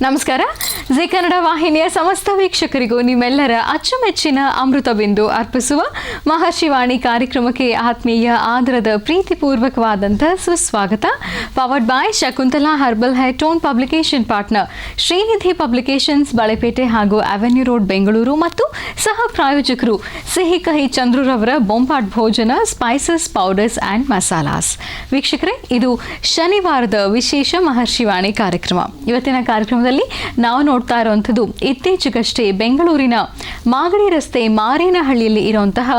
ನಮಸ್ಕಾರ. ಜಿ ಕನ್ನಡ ವಾಹಿನಿಯ ಸಮಸ್ತ ವೀಕ್ಷಕರಿಗೂ ನಿಮ್ಮೆಲ್ಲರ ಅಚ್ಚುಮೆಚ್ಚಿನ ಅಮೃತ ಬಿಂದು ಅರ್ಪಿಸುವ ಮಹರ್ಷಿವಾಣಿ ಕಾರ್ಯಕ್ರಮಕ್ಕೆ ಆತ್ಮೀಯ ಆದರದ ಪ್ರೀತಿಪೂರ್ವಕವಾದಂಥ ಸುಸ್ವಾಗತ. Powered by Shakuntala herbal hair tone publication partner Srinidhi publications Balepete ಹಾಗೂ ಅವೆನ್ಯೂ ರೋಡ್ ಬೆಂಗಳೂರು ಮತ್ತು ಸಹ ಪ್ರಾಯೋಜಕರು ಸಿಹಿ ಕಹಿ ಚಂದ್ರರವರ ಬೊಂಬಾಟ್ ಭೋಜನ ಸ್ಪೈಸಸ್ ಪೌಡರ್ಸ್ ಆ್ಯಂಡ್ ಮಸಾಲಾಸ್. ವೀಕ್ಷಕರೇ, ಇದು ಶನಿವಾರದ ವಿಶೇಷ ಮಹರ್ಷಿವಾಣಿ ಕಾರ್ಯಕ್ರಮ. ಇವತ್ತಿನ ಕಾರ್ಯಕ್ರಮದಲ್ಲಿ ನಾವು ನೋಡ್ತಾ ಇರುವಂಥದ್ದು ಇತ್ತೀಚೆಗಷ್ಟೇ ಬೆಂಗಳೂರಿನ ಮಾಗಡಿ ರಸ್ತೆ ಮಾರೇನಹಳ್ಳಿಯಲ್ಲಿ ಇರುವಂತಹ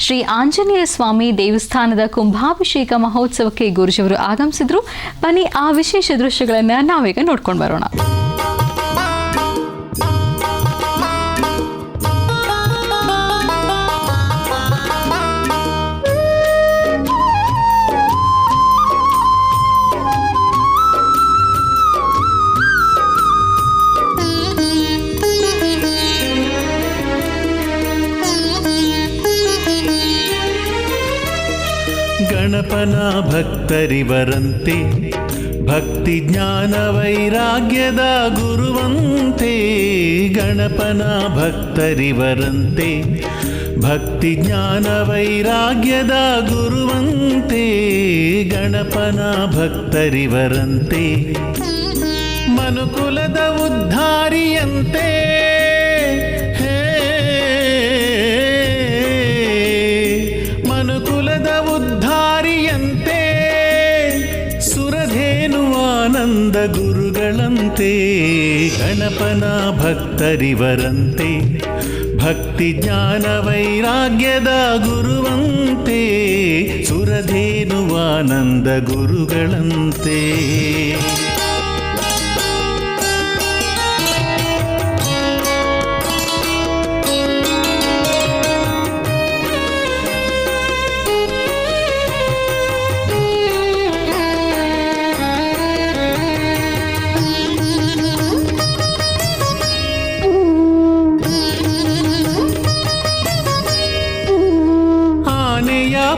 ಶ್ರೀ ಆಂಜನೇಯ ಸ್ವಾಮಿ ದೇವಸ್ಥಾನದ ಕುಂಭಾಭಿಷೇಕ ಮಹೋತ್ಸವಕ್ಕೆ ಗುರುಜಿಯವರು ಆಗಮಿಸಿದ್ರು. ಬನ್ನಿ ಆ ವಿಶೇಷ ದೃಶ್ಯಗಳನ್ನು ನಾವೀಗ ನೋಡ್ಕೊಂಡು ಬರೋಣ. ಗಣಪನ ಭಕ್ತರಿವರಂತೆ, ಭಕ್ತಿ ಜ್ಞಾನ ವೈರಾಗ್ಯದ ಗುರುವಂತೆ. ಗಣಪನ ಭಕ್ತರಿವರಂತೆ, ಭಕ್ತಿ ಜ್ಞಾನ ವೈರಾಗ್ಯದ ಗುರುವಂತೆ. ಗಣಪನ ಭಕ್ತರಿವರಂತೆ, ಮನುಕುಲದ ಉದ್ಧಾರಿಯಂತೆ. ಮನುಕುಲದ ಉದ್ಧಾರಿಯಂತೆ, ಸುರಧೇನು ಆನಂದ ಗುರುಗಳಂತೆ. ಗಣಪನ ಭಕ್ತರಿವರಂತೆ, ಭಕ್ತಿ ಜ್ಞಾನ ವೈರಾಗ್ಯದ ಗುರುವಂತೆ. ಸುರಧೇನು ಆನಂದ ಗುರುಗಳಂತೆ.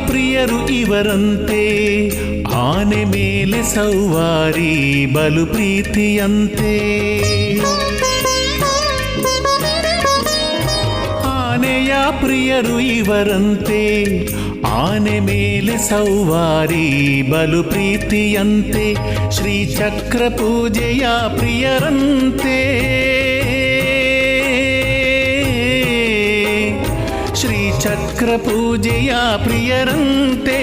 ಪ್ರಿಯರು ಇವರಂತೆ, ಆನೆ ಮೇಲೆ ಸೌವಾರಿ ಬಲು ಪ್ರೀತಿಯಂತೆ. ಆನೆಯ ಪ್ರಿಯರು ಇವರಂತೆ, ಆನೆ ಮೇಲೆ ಸೌವಾರಿ ಬಲು ಪ್ರೀತಿಯಂತೆ. ಶ್ರೀಚಕ್ರ ಪೂಜೆಯ ಪ್ರಿಯರಂತೆ, ಚಕ್ರ ಪೂಜೆಯ ಪ್ರಿಯರಂತೆ.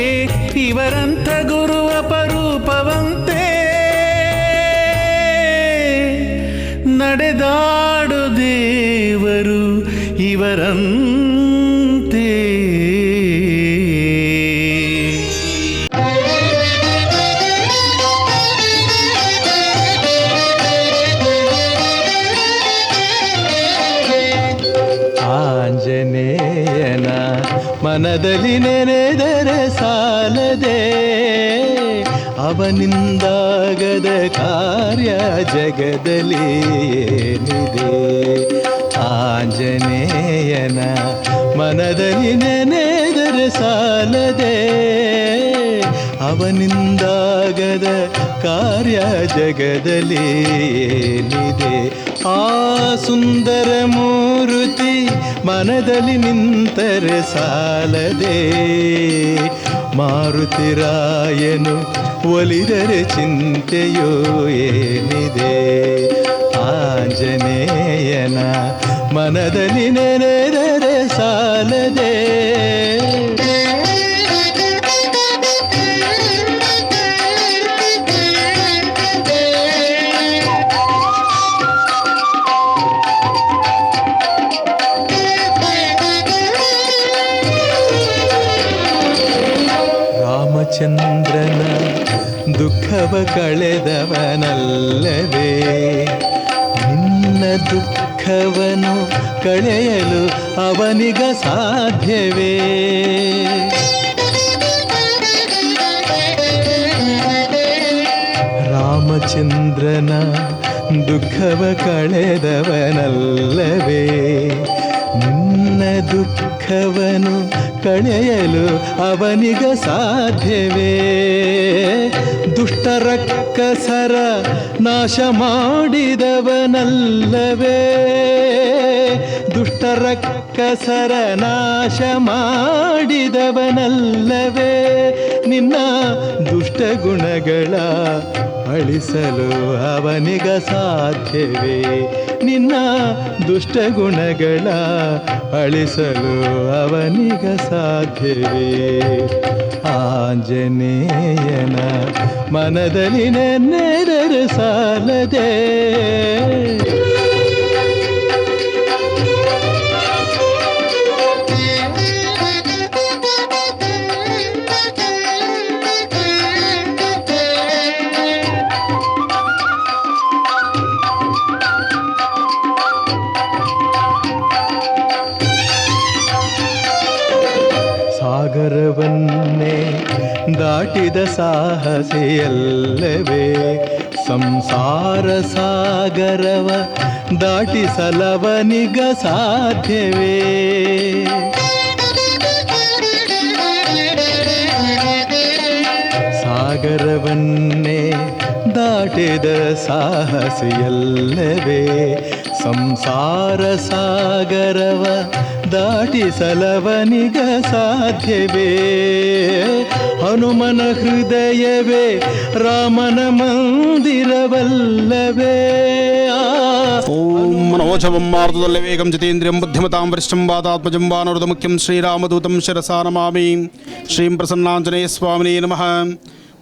ಇವರಂಥ ಗುರುವ ಪರೂಪವಂತೆ, ನಡೆದಾಡು ದೇವರು ಇವರಂತೆ. ಆಂಜನೇಯನ ಮನದಲ್ಲಿ ನೆನೆದರೆ ಸಾಲದೆ, ಅವನಿಂದಾಗದ ಕಾರ್ಯ ಜಗದಲ್ಲಿ ಏನಿದೆ. ಆಂಜನೇಯನ ಮನದಲ್ಲಿ ನೆನೆದರೆ ಸಾಲದೆ, ಅವನಿಂದಾಗದ ಕಾರ್ಯ ಜಗದಲ್ಲಿ ಏನಿದೆ. ಆ ಸುಂದರ ಮೂರ್ತಿ ಮನದಲ್ಲಿ ನಿಂತರೆ ಸಾಲದೆ, ಮಾರುತಿರಾಯನು ಒಲಿದರೆ ಚಿಂತೆಯೋ ಏನಿದೆ. ಆಂಜನೇಯನ ಮನದಲ್ಲಿ ನೆನೆದರೆ ಸಾಲದೆ. ರಾಮಚಂದ್ರನ ದುಃಖವ ಕಳೆದವನಲ್ಲವೇ, ನಿನ್ನ ದುಃಖವನ್ನು ಕಳೆಯಲು ಅವನಿಗ ಸಾಧ್ಯವೇ. ರಾಮಚಂದ್ರನ ದುಃಖವ ಕಳೆದವನಲ್ಲವೇ, ನಿನ್ನ ನಿನ್ನ ದುಃಖವನು ಕಳೆಯಲು ಅವನಿಗ ಸಾಧ್ಯವೇ? ದುಷ್ಟರಕ್ಕಸರ ನಾಶ ಮಾಡಿದವನಲ್ಲವೇ? ದುಷ್ಟರಕ್ಕಸರ ನಾಶ ಮಾಡಿದವನಲ್ಲವೇ? ನಿನ್ನ ದುಷ್ಟ ಗುಣಗಳ ಅಳಿಸಲು ಅವನಿಗ ಸಾಧ್ಯವೇ? ನಿನ್ನ ದುಷ್ಟ ಗುಣಗಳ ಅಳಿಸಲು ಅವನಿಗ ಸಾಧ್ಯವೇ? ಆಂಜನೇಯನ ಮನದಲ್ಲಿ ನೆನೆದರೆ ಸಾಲದೆ. ಸಾಗರವನ್ನೇ ದಾಟಿದ ಸಾಹಸಿಯಲ್ಲವೇ? ಸಂಸಾರ ಸಾಗರವ ದಾಟಿಸಲವನಿಗ ಸಾಧ್ಯವೇ? ಸಾಗರವನ್ನೇ ದಾಟಿದ ಸಾಹಸಿಯಲ್ಲವೇ? ಸಂಸಾರ ಸಾಗರವ ದಾಟಿಸಲವನಿಗ ಸಾಧ್ಯವೇ? ಹನುಮನ ಹೃದಯವೇ ರಾಮನ ಮಂದಿರವಲ್ಲವೇ? ಓಂ ಮನೋಜವಂ ಮಾರುತದಲ್ಲೇ ವೇಗಂ ಜಿತೇಂದ್ರಿಯಂ ಬುದ್ಧಿಮತಾಂ ವರಿಷ್ಠಂ ವಾತಾತ್ಮಜಂ ವಾನರದ ಮುಖ್ಯಂ ಶ್ರೀರಾಮದೂತಂ ಶಿರಸಾ ನಮಾಮಿ. ಶ್ರೀಂ ಪ್ರಸನ್ನಾಂಜನೇಯ ಸ್ವಾಮಿನೇ ನಮಃ.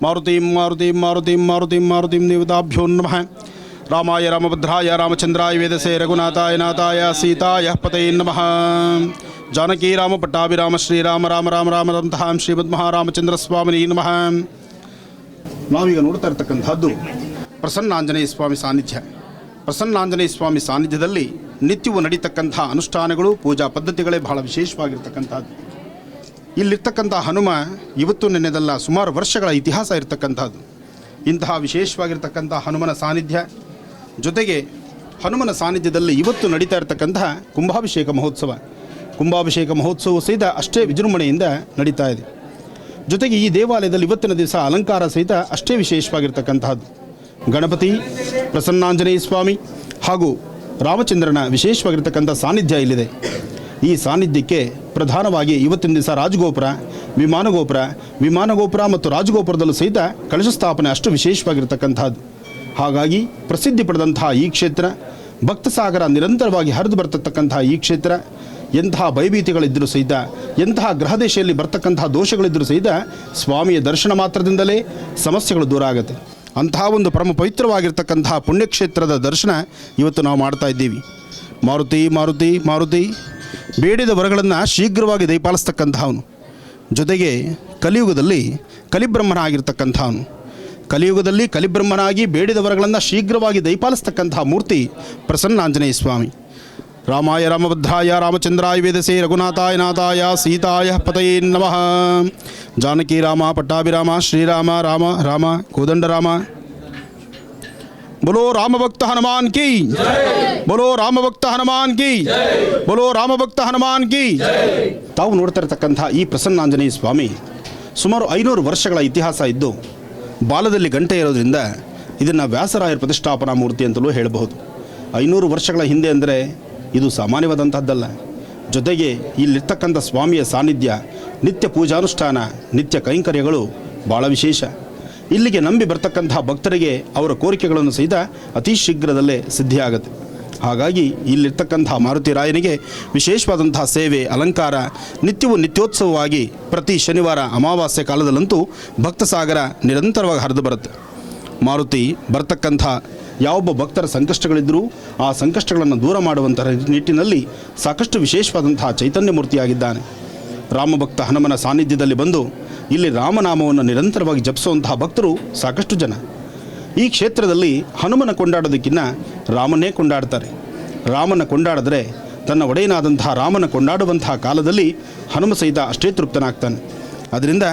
ಮಾರುತಿಂ ಮಾರುತಿಂ ಮಾರುತಿಂ ಮಾರುತಿಂ ಮಾರುತಿಂ ದೇವತಾಭ್ಯೋ ನಮಃ. ರಾಮಾಯ ರಾಮಭದ್ರಾಯ ರಾಮಚಂದ್ರಾಯ ವೇದಸೇ ರಘುನಾಥಾಯ ನಾಥಾಯ ಸೀತಾಯ ಪತಯೇ ನಮಃ. ಜಾನಕಿ ರಾಮ ಪಟ್ಟಾಭಿರಾಮ ಶ್ರೀರಾಮ ರಾಮ ರಾಮ ರಾಮರಂತಹ ಶ್ರೀಮದ್ ಮಹಾರಾಮಚಂದ್ರ ಸ್ವಾಮಿನೇ ನಮಃ. ನಾವೀಗ ನೋಡ್ತಾ ಇರ್ತಕ್ಕಂಥದ್ದು ಪ್ರಸನ್ನಾಂಜನೇಯ ಸ್ವಾಮಿ ಸಾನ್ನಿಧ್ಯ. ಪ್ರಸನ್ನಾಂಜನೇಯ ಸ್ವಾಮಿ ಸಾನ್ನಿಧ್ಯದಲ್ಲಿ ನಿತ್ಯವೂ ನಡೀತಕ್ಕಂಥ ಅನುಷ್ಠಾನಗಳು, ಪೂಜಾ ಪದ್ಧತಿಗಳೇ ಬಹಳ ವಿಶೇಷವಾಗಿರ್ತಕ್ಕಂಥದ್ದು. ಇಲ್ಲಿರ್ತಕ್ಕಂಥ ಹನುಮ ಇವತ್ತು ನೆನೆದಲ್ಲ, ಸುಮಾರು ವರ್ಷಗಳ ಇತಿಹಾಸ ಇರತಕ್ಕಂಥದ್ದು. ಇಂತಹ ವಿಶೇಷವಾಗಿರ್ತಕ್ಕಂಥ ಹನುಮನ ಸಾನ್ನಿಧ್ಯ ಜೊತೆಗೆ ಹನುಮನ ಸಾನ್ನಿಧ್ಯದಲ್ಲಿ ಇವತ್ತು ನಡೀತಾ ಇರತಕ್ಕಂತಹ ಕುಂಭಾಭಿಷೇಕ ಮಹೋತ್ಸವ. ಕುಂಭಾಭಿಷೇಕ ಮಹೋತ್ಸವ ಸಹಿತ ಅಷ್ಟೇ ವಿಜೃಂಭಣೆಯಿಂದ ನಡೀತಾ ಇದೆ. ಜೊತೆಗೆ ಈ ದೇವಾಲಯದಲ್ಲಿ ಇವತ್ತಿನ ದಿವಸ ಅಲಂಕಾರ ಸಹಿತ ಅಷ್ಟೇ ವಿಶೇಷವಾಗಿರ್ತಕ್ಕಂತಹದ್ದು. ಗಣಪತಿ, ಪ್ರಸನ್ನಾಂಜನೇಯ ಸ್ವಾಮಿ ಹಾಗೂ ರಾಮಚಂದ್ರನ ವಿಶೇಷವಾಗಿರ್ತಕ್ಕಂಥ ಸಾನ್ನಿಧ್ಯ ಇಲ್ಲಿದೆ. ಈ ಸಾನ್ನಿಧ್ಯಕ್ಕೆ ಪ್ರಧಾನವಾಗಿ ಇವತ್ತಿನ ದಿವಸ ರಾಜಗೋಪುರ, ವಿಮಾನಗೋಪುರ ಮತ್ತು ರಾಜಗೋಪುರದಲ್ಲೂ ಸಹಿತ ಕಳಶ ಸ್ಥಾಪನೆ ಅಷ್ಟು ವಿಶೇಷವಾಗಿರ್ತಕ್ಕಂಥದ್ದು. ಹಾಗಾಗಿ ಪ್ರಸಿದ್ಧಿ ಪಡೆದಂತಹ ಈ ಕ್ಷೇತ್ರ, ಭಕ್ತ ಸಾಗರ ನಿರಂತರವಾಗಿ ಹರಿದು ಬರ್ತಕ್ಕಂತಹ ಈ ಕ್ಷೇತ್ರ, ಎಂತಹ ಭಯಭೀತಿಗಳಿದ್ದರೂ ಸಹಿತ, ಎಂತಹ ಗ್ರಹದೇಶೆಯಲ್ಲಿ ಬರ್ತಕ್ಕಂತಹ ದೋಷಗಳಿದ್ದರೂ ಸಹಿತ ಸ್ವಾಮಿಯ ದರ್ಶನ ಮಾತ್ರದಿಂದಲೇ ಸಮಸ್ಯೆಗಳು ದೂರ ಆಗುತ್ತೆ. ಅಂತಹ ಒಂದು ಪರಮ ಪವಿತ್ರವಾಗಿರ್ತಕ್ಕಂತಹ ಪುಣ್ಯಕ್ಷೇತ್ರದ ದರ್ಶನ ಇವತ್ತು ನಾವು ಮಾಡ್ತಾ ಇದ್ದೀವಿ. ಮಾರುತಿ ಮಾರುತಿ ಮಾರುತಿ ಬೇಡಿದ ವರಗಳನ್ನು ಶೀಘ್ರವಾಗಿ ದಯಪಾಲಿಸ್ತಕ್ಕಂಥವನು. ಜೊತೆಗೆ ಕಲಿಯುಗದಲ್ಲಿ ಕಲಿಬ್ರಹ್ಮನ ಆಗಿರ್ತಕ್ಕಂಥವನು. ಕಲಿಯುಗದಲ್ಲಿ ಕಲಿಬ್ರಹ್ಮನಾಗಿ ಬೇಡಿದ ವರಗಳನ್ನು ಶೀಘ್ರವಾಗಿ ದಯಪಾಲಿಸ್ತಕ್ಕಂತಹ ಮೂರ್ತಿ ಪ್ರಸನ್ನಾಂಜನೇಯ ಸ್ವಾಮಿ. ರಾಮಾಯ ರಾಮಭದ್ರಾಯ ರಾಮಚಂದ್ರಾಯ ವೇದಸೇ ರಘುನಾಥಾಯ ನಾಥಾಯ ಸೀತಾಯ ಪತಯೇ ನಮಃ. ಜಾನಕಿ ರಾಮ ಪಟ್ಟಾಭಿರಾಮ ಶ್ರೀರಾಮ ರಾಮ ರಾಮ ಕೋದಂಡರಾಮ. बोलो राम भक्त हनुमान की, बोलो राम भक्त हनुमान की, बोलो राम भक्त हनुमान की. ತಾವು ನೋಡ್ತಾ ಇರತಕ್ಕಂಥ ಈ ಪ್ರಸನ್ನಾಂಜನೇಯ ಸ್ವಾಮಿ ಸುಮಾರು 500 ವರ್ಷಗಳ ಇತಿಹಾಸ ಇದ್ದು, ಬಾಲದಲ್ಲಿ ಗಂಟೆ ಇರೋದ್ರಿಂದ ಇದನ್ನು ವ್ಯಾಸರಾಯರ ಪ್ರತಿಷ್ಠಾಪನಾ ಮೂರ್ತಿ ಅಂತಲೂ ಹೇಳಬಹುದು. 500 ವರ್ಷಗಳ ಹಿಂದೆ ಅಂದರೆ ಇದು ಸಾಮಾನ್ಯವಾದಂಥದ್ದಲ್ಲ. ಜೊತೆಗೆ ಇಲ್ಲಿರ್ತಕ್ಕಂಥ ಸ್ವಾಮಿಯ ಸಾನ್ನಿಧ್ಯ, ನಿತ್ಯ ಪೂಜಾನುಷ್ಠಾನ, ನಿತ್ಯ ಕೈಂಕರ್ಯಗಳು ಭಾಳ ವಿಶೇಷ. ಇಲ್ಲಿಗೆ ನಂಬಿ ಬರ್ತಕ್ಕಂತಹ ಭಕ್ತರಿಗೆ ಅವರ ಕೋರಿಕೆಗಳನ್ನು ಸಹಿತ ಅತಿ ಶೀಘ್ರದಲ್ಲೇ ಸಿದ್ಧಿಯಾಗುತ್ತೆ. ಹಾಗಾಗಿ ಇಲ್ಲಿರ್ತಕ್ಕಂಥ ಮಾರುತಿ ರಾಯನಿಗೆ ವಿಶೇಷವಾದಂತಹ ಸೇವೆ, ಅಲಂಕಾರ ನಿತ್ಯವೂ ನಿತ್ಯೋತ್ಸವವಾಗಿ ಪ್ರತಿ ಶನಿವಾರ ಅಮಾವಾಸ್ಯೆ ಕಾಲದಲ್ಲಂತೂ ಭಕ್ತ ಸಾಗರ ನಿರಂತರವಾಗಿ ಹರಿದು ಬರುತ್ತೆ. ಮಾರುತಿ ಬರ್ತಕ್ಕಂಥ ಯಾವೊಬ್ಬ ಭಕ್ತರ ಸಂಕಷ್ಟಗಳಿದ್ದರೂ ಆ ಸಂಕಷ್ಟಗಳನ್ನು ದೂರ ಮಾಡುವಂತಹ ನಿಟ್ಟಿನಲ್ಲಿ ಸಾಕಷ್ಟು ವಿಶೇಷವಾದಂತಹ ಚೈತನ್ಯ ಮೂರ್ತಿಯಾಗಿದ್ದಾನೆ. ರಾಮಭಕ್ತ ಹನುಮನ ಸಾನ್ನಿಧ್ಯದಲ್ಲಿ ಬಂದು ಇಲ್ಲಿ ರಾಮನಾಮವನ್ನು ನಿರಂತರವಾಗಿ ಜಪಿಸುವಂತಹ ಭಕ್ತರು ಸಾಕಷ್ಟು ಜನ. ಈ ಕ್ಷೇತ್ರದಲ್ಲಿ ಹನುಮನ ಕೊಂಡಾಡೋದಕ್ಕಿಂತ ರಾಮನ್ನೇ ಕೊಂಡಾಡ್ತಾರೆ. ರಾಮನ ಕೊಂಡಾಡಿದ್ರೆ ತನ್ನ ಒಡೆಯನಾದಂತಹ ರಾಮನ ಕೊಂಡಾಡುವಂತಹ ಕಾಲದಲ್ಲಿ ಹನುಮ ಸಹಿತ ಅಷ್ಟೇ ತೃಪ್ತನಾಗ್ತಾನೆ. ಅದರಿಂದ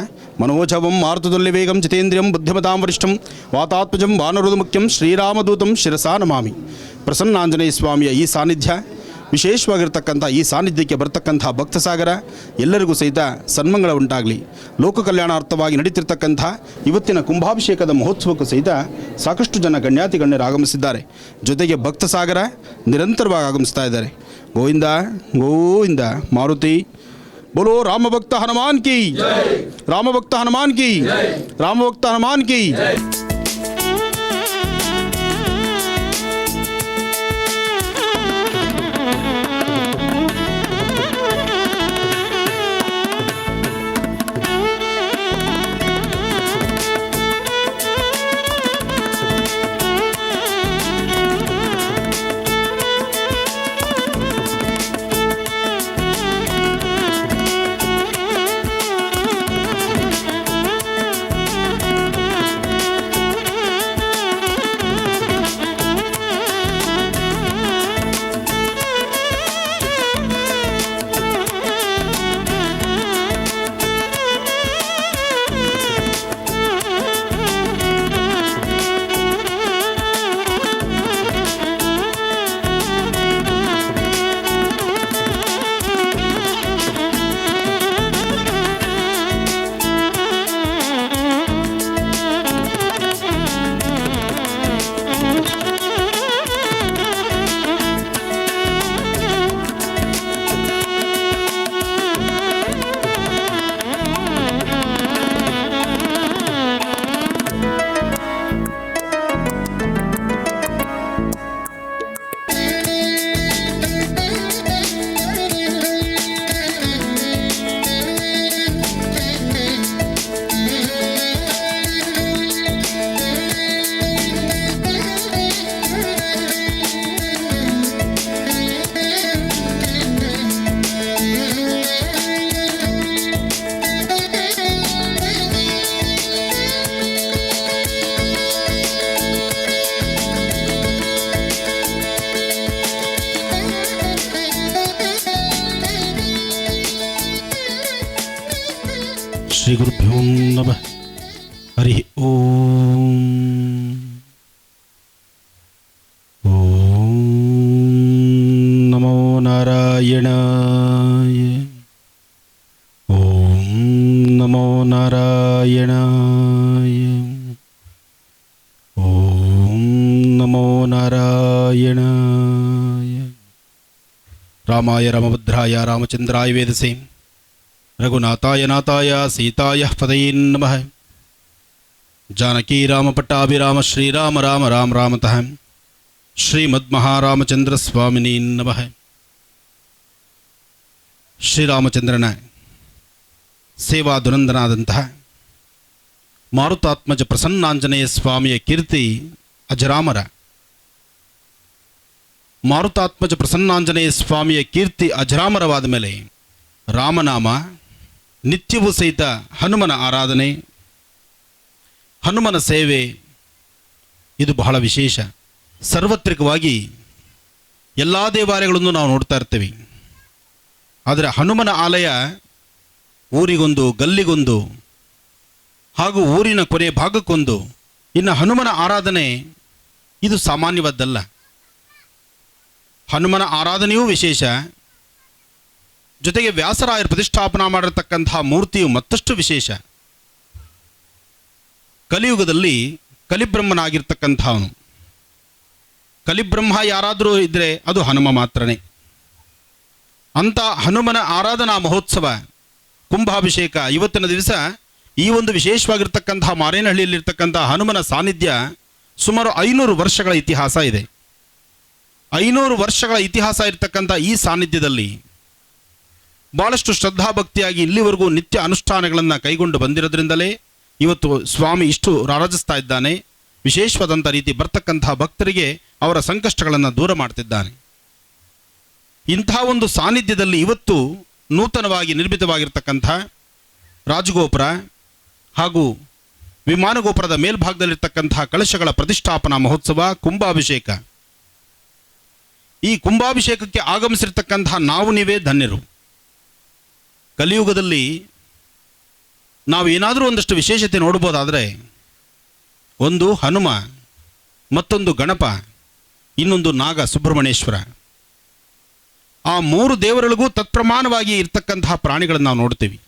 ಮನೋಜವಂ ಮಾರುತದಲ್ಲಿ ವೇಗಂ ಜಿತೇಂದ್ರಿಯಂ ಬುದ್ಧಿಮತಾಂ ವರಿಷ್ಠಂ ವಾತಾತ್ಮಜಂ ವಾನರದ ಮುಖ್ಯಂ ಶ್ರೀರಾಮದೂತಂ ಶಿರಸಾ ನಮಾಮಿ. ಪ್ರಸನ್ನಾಂಜನೇಯ ಸ್ವಾಮಿಯ ಈ ಸಾನ್ನಿಧ್ಯ ವಿಶೇಷವಾಗಿರ್ತಕ್ಕಂಥ ಈ ಸಾನ್ನಿಧ್ಯಕ್ಕೆ ಬರ್ತಕ್ಕಂಥ ಭಕ್ತ ಸಾಗರ ಎಲ್ಲರಿಗೂ ಸಹಿತ ಸನ್ಮಂಗಳ ಉಂಟಾಗಲಿ. ಲೋಕ ಕಲ್ಯಾಣಾರ್ಥವಾಗಿ ನಡೀತಿರ್ತಕ್ಕಂಥ ಇವತ್ತಿನ ಕುಂಭಾಭಿಷೇಕದ ಮಹೋತ್ಸವಕ್ಕೂ ಸಹಿತ ಸಾಕಷ್ಟು ಜನ ಗಣ್ಯಾತಿ ಗಣ್ಯರು ಆಗಮಿಸಿದ್ದಾರೆ. ಜೊತೆಗೆ ಭಕ್ತ ಸಾಗರ ನಿರಂತರವಾಗಿ ಆಗಮಿಸ್ತಾ ಇದ್ದಾರೆ. ಗೋವಿಂದ ಗೋವಿಂದ ಮಾರುತಿ. बोलो राम भक्त हनुमान की, राम भक्त हनुमान की, राम भक्त हनुमान की. ಶ್ರೀ ಗುರುಭ್ಯೋ ನಮಃ. ಹರಿ ಓಂ. ಓಂ ನಮೋ ನಾರಾಯಣಾಯ. ಓಂ ನಮೋ ನಾರಾಯಣಾಯ. ಓಂ ನಮೋ ನಾರಾಯಣಾಯ. ರಾಮಾಯ ರಾಮಭದ್ರಾಯ ರಾಮಚಂದ್ರಾಯ ವೇದಸೇ ರಘುನಾಥಾಯ ನಾಥಾಯ ಸೀತಾಯ ಪದಯೇ ನಮಃ. ಜಾನಕಿ ರಾಮ ಪಟ್ಟಾಭಿರಾಮ ಶ್ರೀರಾಮ ರಾಮ ರಾಮ ರಾಮತಃ ಶ್ರೀಮದ್ಮಹಾರಾಮಚಂದ್ರ ಸ್ವಾಮಿನೇ ನಮಃ. ಶ್ರೀರಾಮಚಂದ್ರನ ಸೇವಾ ದುರಂದನಾದಂತಹ ಮಾರುತಾತ್ಮಜ ಪ್ರಸನ್ನಾಂಜನೇಯ ಸ್ವಾಮಿಯ ಕೀರ್ತಿ ಅಜರಾಮರ. ಮಾರುತಾತ್ಮಜ ಪ್ರಸನ್ನಾಂಜನೇಯ ಸ್ವಾಮಿಯ ಕೀರ್ತಿ ಅಜರಾಮರವಾದ ಮೇಲೆ ರಾಮನಾಮ ನಿತ್ಯವೂ ಸಹಿತ ಹನುಮನ ಆರಾಧನೆ, ಹನುಮನ ಸೇವೆ ಇದು ಬಹಳ ವಿಶೇಷ. ಸಾರ್ವತ್ರಿಕವಾಗಿ ಎಲ್ಲ ದೇವಾಲಯಗಳನ್ನು ನಾವು ನೋಡ್ತಾ ಇರ್ತೀವಿ. ಆದರೆ ಹನುಮನ ಆಲಯ ಊರಿಗೊಂದು, ಗಲ್ಲಿಗೊಂದು, ಹಾಗೂ ಊರಿನ ಕೊನೆ ಭಾಗಕ್ಕೊಂದು. ಇನ್ನು ಹನುಮನ ಆರಾಧನೆ ಇದು ಸಾಮಾನ್ಯವಾದ್ದಲ್ಲ. ಹನುಮನ ಆರಾಧನೆಯೂ ವಿಶೇಷ. ಜೊತೆಗೆ ವ್ಯಾಸರಾಯರು ಪ್ರತಿಷ್ಠಾಪನಾ ಮಾಡಿರತಕ್ಕಂತಹ ಮೂರ್ತಿಯು ಮತ್ತಷ್ಟು ವಿಶೇಷ. ಕಲಿಯುಗದಲ್ಲಿ ಕಲಿಬ್ರಹ್ಮನಾಗಿರ್ತಕ್ಕಂಥವನು. ಕಲಿಬ್ರಹ್ಮ ಯಾರಾದರೂ ಇದ್ದರೆ ಅದು ಹನುಮ ಮಾತ್ರನೇ. ಅಂಥ ಹನುಮನ ಆರಾಧನಾ ಮಹೋತ್ಸವ ಕುಂಭಾಭಿಷೇಕ ಇವತ್ತಿನ ದಿವಸ ಈ ಒಂದು ವಿಶೇಷವಾಗಿರ್ತಕ್ಕಂತಹ ಮಾರೇನಹಳ್ಳಿಯಲ್ಲಿರ್ತಕ್ಕಂಥ ಹನುಮನ ಸಾನ್ನಿಧ್ಯ ಸುಮಾರು 500 ವರ್ಷಗಳ ಇತಿಹಾಸ ಇದೆ. 500 ವರ್ಷಗಳ ಇತಿಹಾಸ ಇರತಕ್ಕಂಥ ಈ ಸಾನ್ನಿಧ್ಯದಲ್ಲಿ ಭಾಳಷ್ಟು ಶ್ರದ್ಧಾಭಕ್ತಿಯಾಗಿ ಇಲ್ಲಿವರೆಗೂ ನಿತ್ಯ ಅನುಷ್ಠಾನಗಳನ್ನು ಕೈಗೊಂಡು ಬಂದಿರೋದ್ರಿಂದಲೇ ಇವತ್ತು ಸ್ವಾಮಿ ಇಷ್ಟು ರಾರಾಜಿಸ್ತಾ ಇದ್ದಾನೆ. ವಿಶೇಷವಾದಂಥ ರೀತಿ ಬರ್ತಕ್ಕಂತಹ ಭಕ್ತರಿಗೆ ಅವರ ಸಂಕಷ್ಟಗಳನ್ನು ದೂರ ಮಾಡ್ತಿದ್ದಾನೆ. ಇಂಥ ಒಂದು ಸಾನ್ನಿಧ್ಯದಲ್ಲಿ ಇವತ್ತು ನೂತನವಾಗಿ ನಿರ್ಮಿತವಾಗಿರ್ತಕ್ಕಂಥ ರಾಜಗೋಪುರ ಹಾಗೂ ವಿಮಾನಗೋಪುರದ ಮೇಲ್ಭಾಗದಲ್ಲಿರ್ತಕ್ಕಂತಹ ಕಳಶಗಳ ಪ್ರತಿಷ್ಠಾಪನಾ ಮಹೋತ್ಸವ ಕುಂಭಾಭಿಷೇಕ. ಈ ಕುಂಭಾಭಿಷೇಕಕ್ಕೆ ಆಗಮಿಸಿರ್ತಕ್ಕಂತಹ ನಾವು ನೀವೇ ಧನ್ಯರು. ಕಲಿಯುಗದಲ್ಲಿ ನಾವು ಏನಾದರೂ ಒಂದಷ್ಟು ವಿಶೇಷತೆ ನೋಡ್ಬೋದಾದರೆ ಒಂದು ಹನುಮ, ಮತ್ತೊಂದು ಗಣಪ, ಇನ್ನೊಂದು ನಾಗ ಸುಬ್ರಹ್ಮಣ್ಯೇಶ್ವರ. ಆ 3 ದೇವರುಗಳಿಗೂ ತತ್ಪ್ರಮಾಣವಾಗಿ ಇರ್ತಕ್ಕಂತಹ ಪ್ರಾಣಿಗಳನ್ನು ನಾವು ನೋಡ್ತೀವಿ.